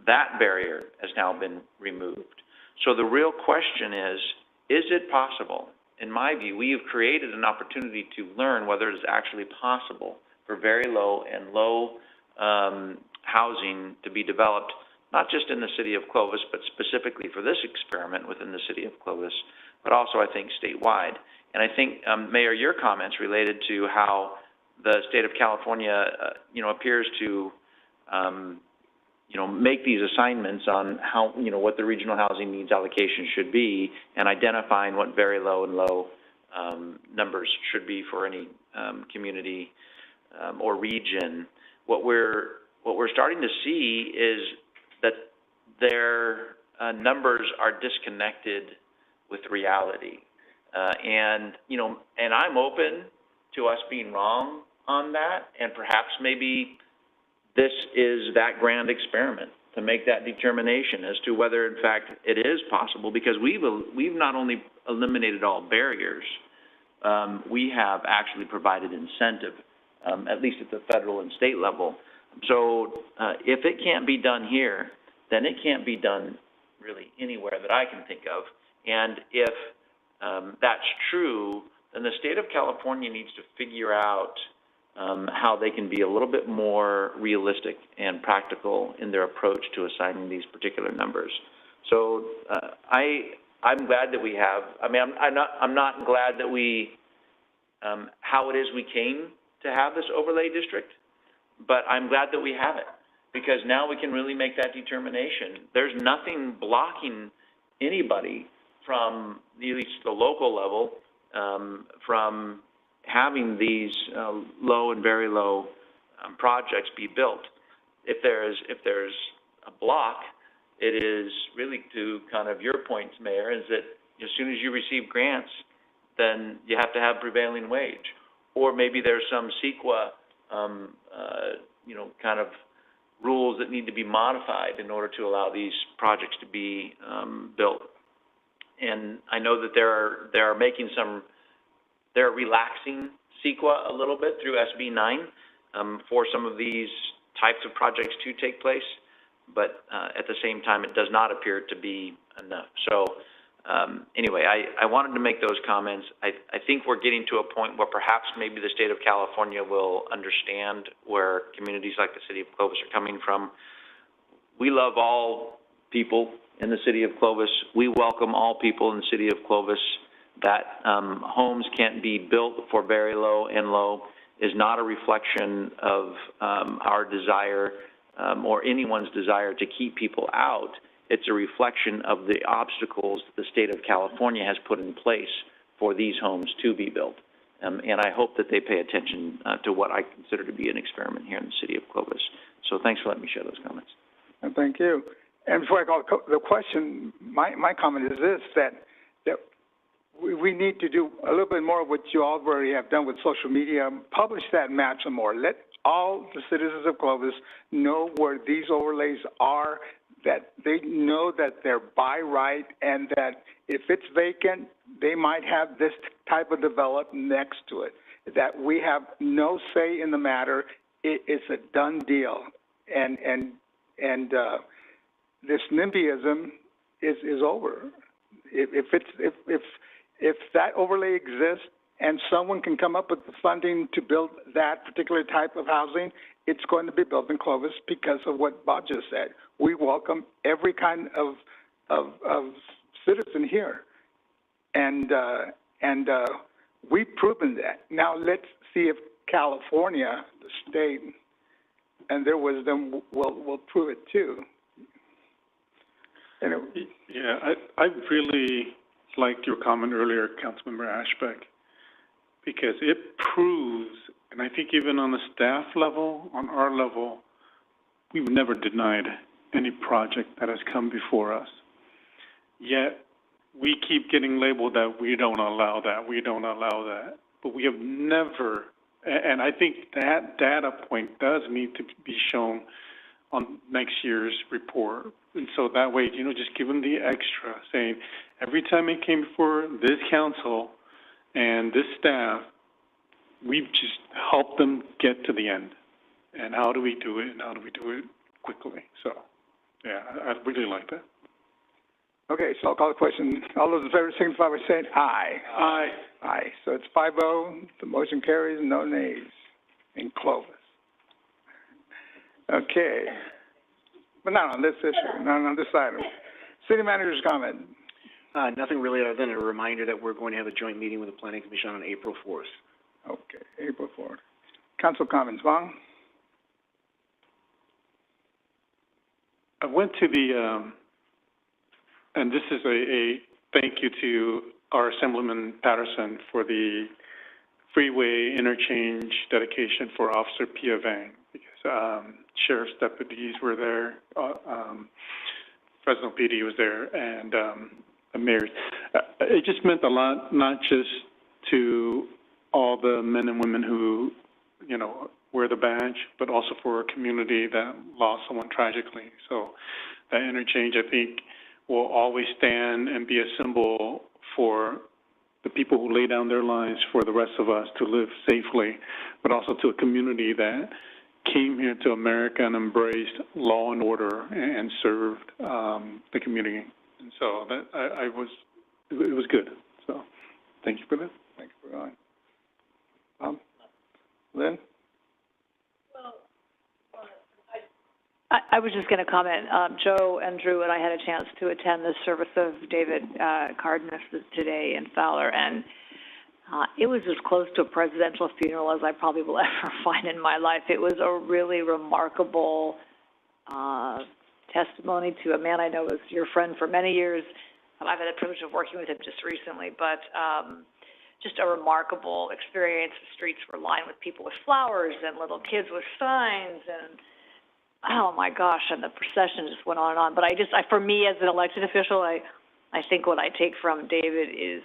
that barrier has now been removed. So the real question is it possible? In my view, we have created an opportunity to learn whether it is actually possible for very low and low housing to be developed, not just in the city of Clovis, but specifically for this experiment within the city of Clovis, but also, I think, statewide. And I think, Mayor, your comments related to how the state of California, appears to, make these assignments on how, what the regional housing needs allocation should be, and identifying what very low and low numbers should be for any community or region. What we're starting to see is that their numbers are disconnected with reality. And I'm open to us being wrong on that, and perhaps maybe this is that grand experiment to make that determination as to whether, in fact, it is possible, because we've not only eliminated all barriers, we have actually provided incentive, at least at the federal and state level. So if it can't be done here, then it can't be done really anywhere that I can think of. And if that's true, then the state of California needs to figure out how they can be a little bit more realistic and practical in their approach to assigning these particular numbers. So I'm glad that we have. I mean, I'm not glad that we how it is we came to have this overlay district, but I'm glad that we have it, because now we can really make that determination. There's nothing blocking anybody from, at least the local level, from having these low and very low projects be built. If there's a block, it is really, to kind of your points, Mayor, is that as soon as you receive grants, then you have to have prevailing wage, or maybe there's some CEQA, kind of rules that need to be modified in order to allow these projects to be built. And I know that they're relaxing CEQA a little bit through SB 9 for some of these types of projects to take place, but at the same time, it does not appear to be enough. So Anyway, I wanted to make those comments. I think we're getting to a point where perhaps maybe the state of California will understand where communities like the city of Clovis are coming from. We love all people in the city of Clovis. We welcome all people in the city of Clovis. That homes can't be built for very low and low is not a reflection of our desire or anyone's desire to keep people out. It's a reflection of the obstacles the state of California has put in place for these homes to be built. And I hope that they pay attention to what I consider to be an experiment here in the city of Clovis. So thanks for letting me share those comments. Thank you. And before I call the question, my comment is this, that we need to do a little bit more of what you already have done with social media. Publish that map some more. Let all the citizens of Clovis know where these overlays are, that they know that they're by right, and that if it's vacant, they might have this type of development next to it, that we have no say in the matter. It's a done deal. And this NIMBYism is over. If that overlay exists and someone can come up with the funding to build that particular type of housing, it's going to be built in Clovis because of what Bob just said. We welcome every kind of citizen here, and we've proven that. Now let's see if California, the state, and their wisdom will prove it too. Anyway. Yeah, I really liked your comment earlier, Councilmember Ashbeck, because it proves, and I think even on the staff level, on our level, we've never denied any project that has come before us. Yet, we keep getting labeled that we don't allow that, we don't allow that. But we have never, and I think that data point does need to be shown on next year's report. And so that way, just give them the extra, saying every time it came before this council and this staff, we've just helped them get to the end. And how do we do it? And how do we do it quickly? So, yeah, I really like that. Okay, so I'll call the question. All those in favor signify by saying aye. Aye. Aye. So it's 5-0. The motion carries. No nays in Clovis. Okay. But not on this issue, not on this item. City manager's comment. Nothing really other than a reminder that we're going to have a joint meeting with the Planning Commission on April 4th. Okay, April 4th. Council comments, Vaughn? I went to the, and this is a thank you to our Assemblyman Patterson for the freeway interchange dedication for Officer Pia Vang, because sheriff's deputies were there, Fresno PD was there, and the mayor. It just meant a lot, not just to all the men and women who, wear the badge, but also for a community that lost someone tragically. So that interchange, I think, will always stand and be a symbol for the people who lay down their lives for the rest of us to live safely, but also to a community that came here to America and embraced law and order and served the community. And so that it was good. So thank you for that. Thank you for going. Lynn? I was just going to comment. Joe and Drew and I had a chance to attend the service of David Cardenas today in Fowler, and it was as close to a presidential funeral as I probably will ever find in my life. It was a really remarkable testimony to a man I know is your friend for many years. I've had the privilege of working with him just recently, but just a remarkable experience. The streets were lined with people with flowers and little kids with signs, and oh my gosh, and the procession just went on and on. But for me as an elected official, I think what I take from David is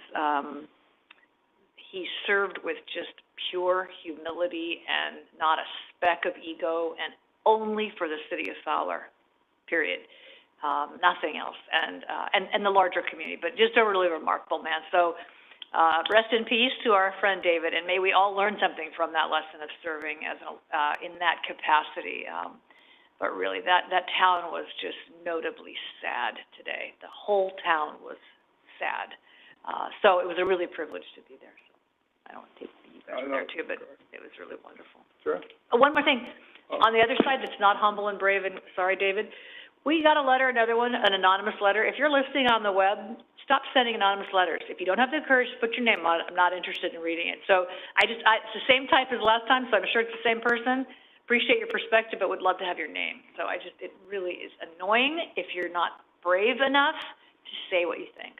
he served with just pure humility and not a speck of ego, and only for the city of Fowler, period. Nothing else, and the larger community, but just a really remarkable man. So rest in peace to our friend David, and may we all learn something from that lesson of serving as in that capacity. But really, that town was just notably sad today. The whole town was sad. So it was a really privilege to be there, so I don't want to take you guys there too, but it was really wonderful. Sure. One more thing, on the other side that's not humble and brave, and sorry, David, we got a letter, another one, an anonymous letter. If you're listening on the web, stop sending anonymous letters. If you don't have the courage to put your name on it, I'm not interested in reading it. So it's the same type as last time, so I'm sure it's the same person. Appreciate your perspective, but would love to have your name. So it really is annoying if you're not brave enough to say what you think.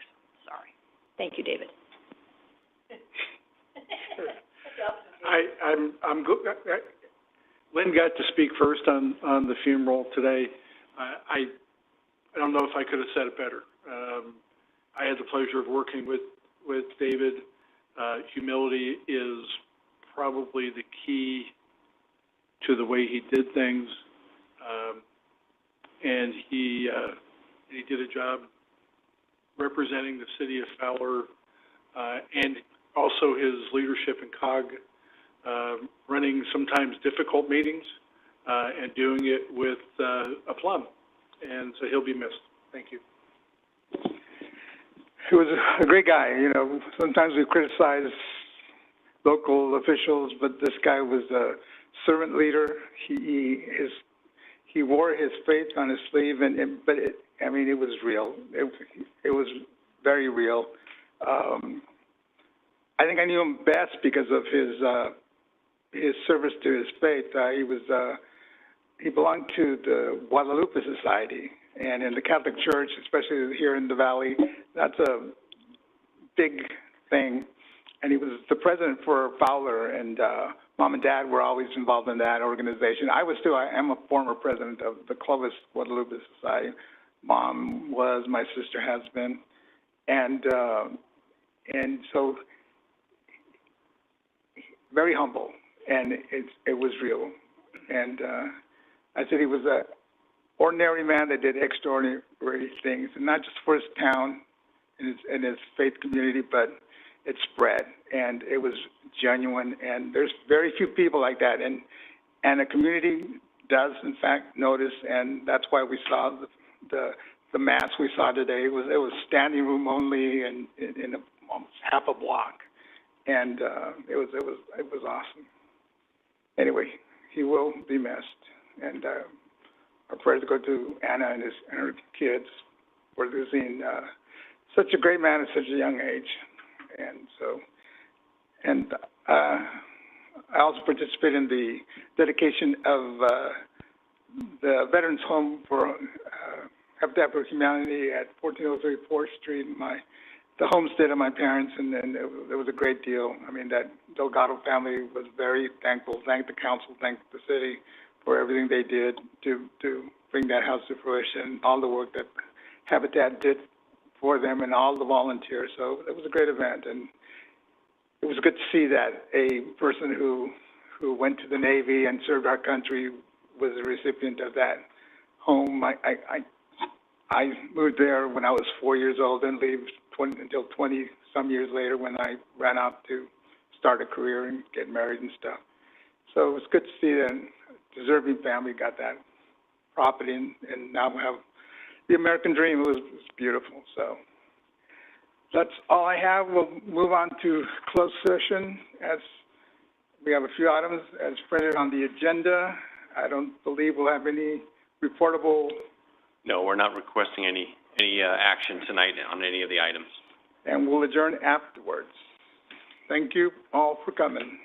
So, sorry. Thank you, David. Lynn got to speak first on the funeral today. I don't know if I could have said it better. I had the pleasure of working with David. Humility is probably the key to the way he did things, and he did a job representing the city of Fowler, and also his leadership in COG, running sometimes difficult meetings, and doing it with aplomb. And so he'll be missed. Thank you. He was a great guy. You know, sometimes we criticize local officials, but this guy was a servant leader. He wore his faith on his sleeve, but it was real. It was very real. I think I knew him best because of his service to his faith. He belonged to the Guadalupe Society, and in the Catholic Church, especially here in the Valley, that's a big thing. And he was the president for Fowler, and Mom and Dad were always involved in that organization. I am a former president of the Clovis Guadalupe Society. Mom was, my sister has been, and so very humble, and it was real. And I said he was an ordinary man that did extraordinary things, and not just for his town and his faith community, but it spread, and it was genuine. And there's very few people like that, and the community does, in fact, notice, and that's why we saw the mass we saw today. It was standing room only, and in almost half a block, and it was awesome. Anyway, he will be missed, and our prayers go to Anna and her kids for losing such a great man at such a young age. And I also participate in the dedication of the Veterans Home for Element Apr Humanity at 1403 4th Street, the homestead of my parents, and it was a great deal. I mean, that Delgado family was very thankful, thanked the council, thanked the city for everything they did to bring that house to fruition, all the work that Habitat did for them, and all the volunteers. So it was a great event, and it was good to see that a person who went to the Navy and served our country was a recipient of that home. I moved there when I was 4 years old, and lived until 20-some years later when I ran out to start a career and get married and stuff. So it was good to see that a deserving family got that property, and now we have the American dream. It was beautiful. So that's all I have. We'll move on to closed session, as we have a few items as printed on the agenda. I don't believe we'll have any reportable. No, we're not requesting any action tonight on any of the items. And we'll adjourn afterwards. Thank you all for coming.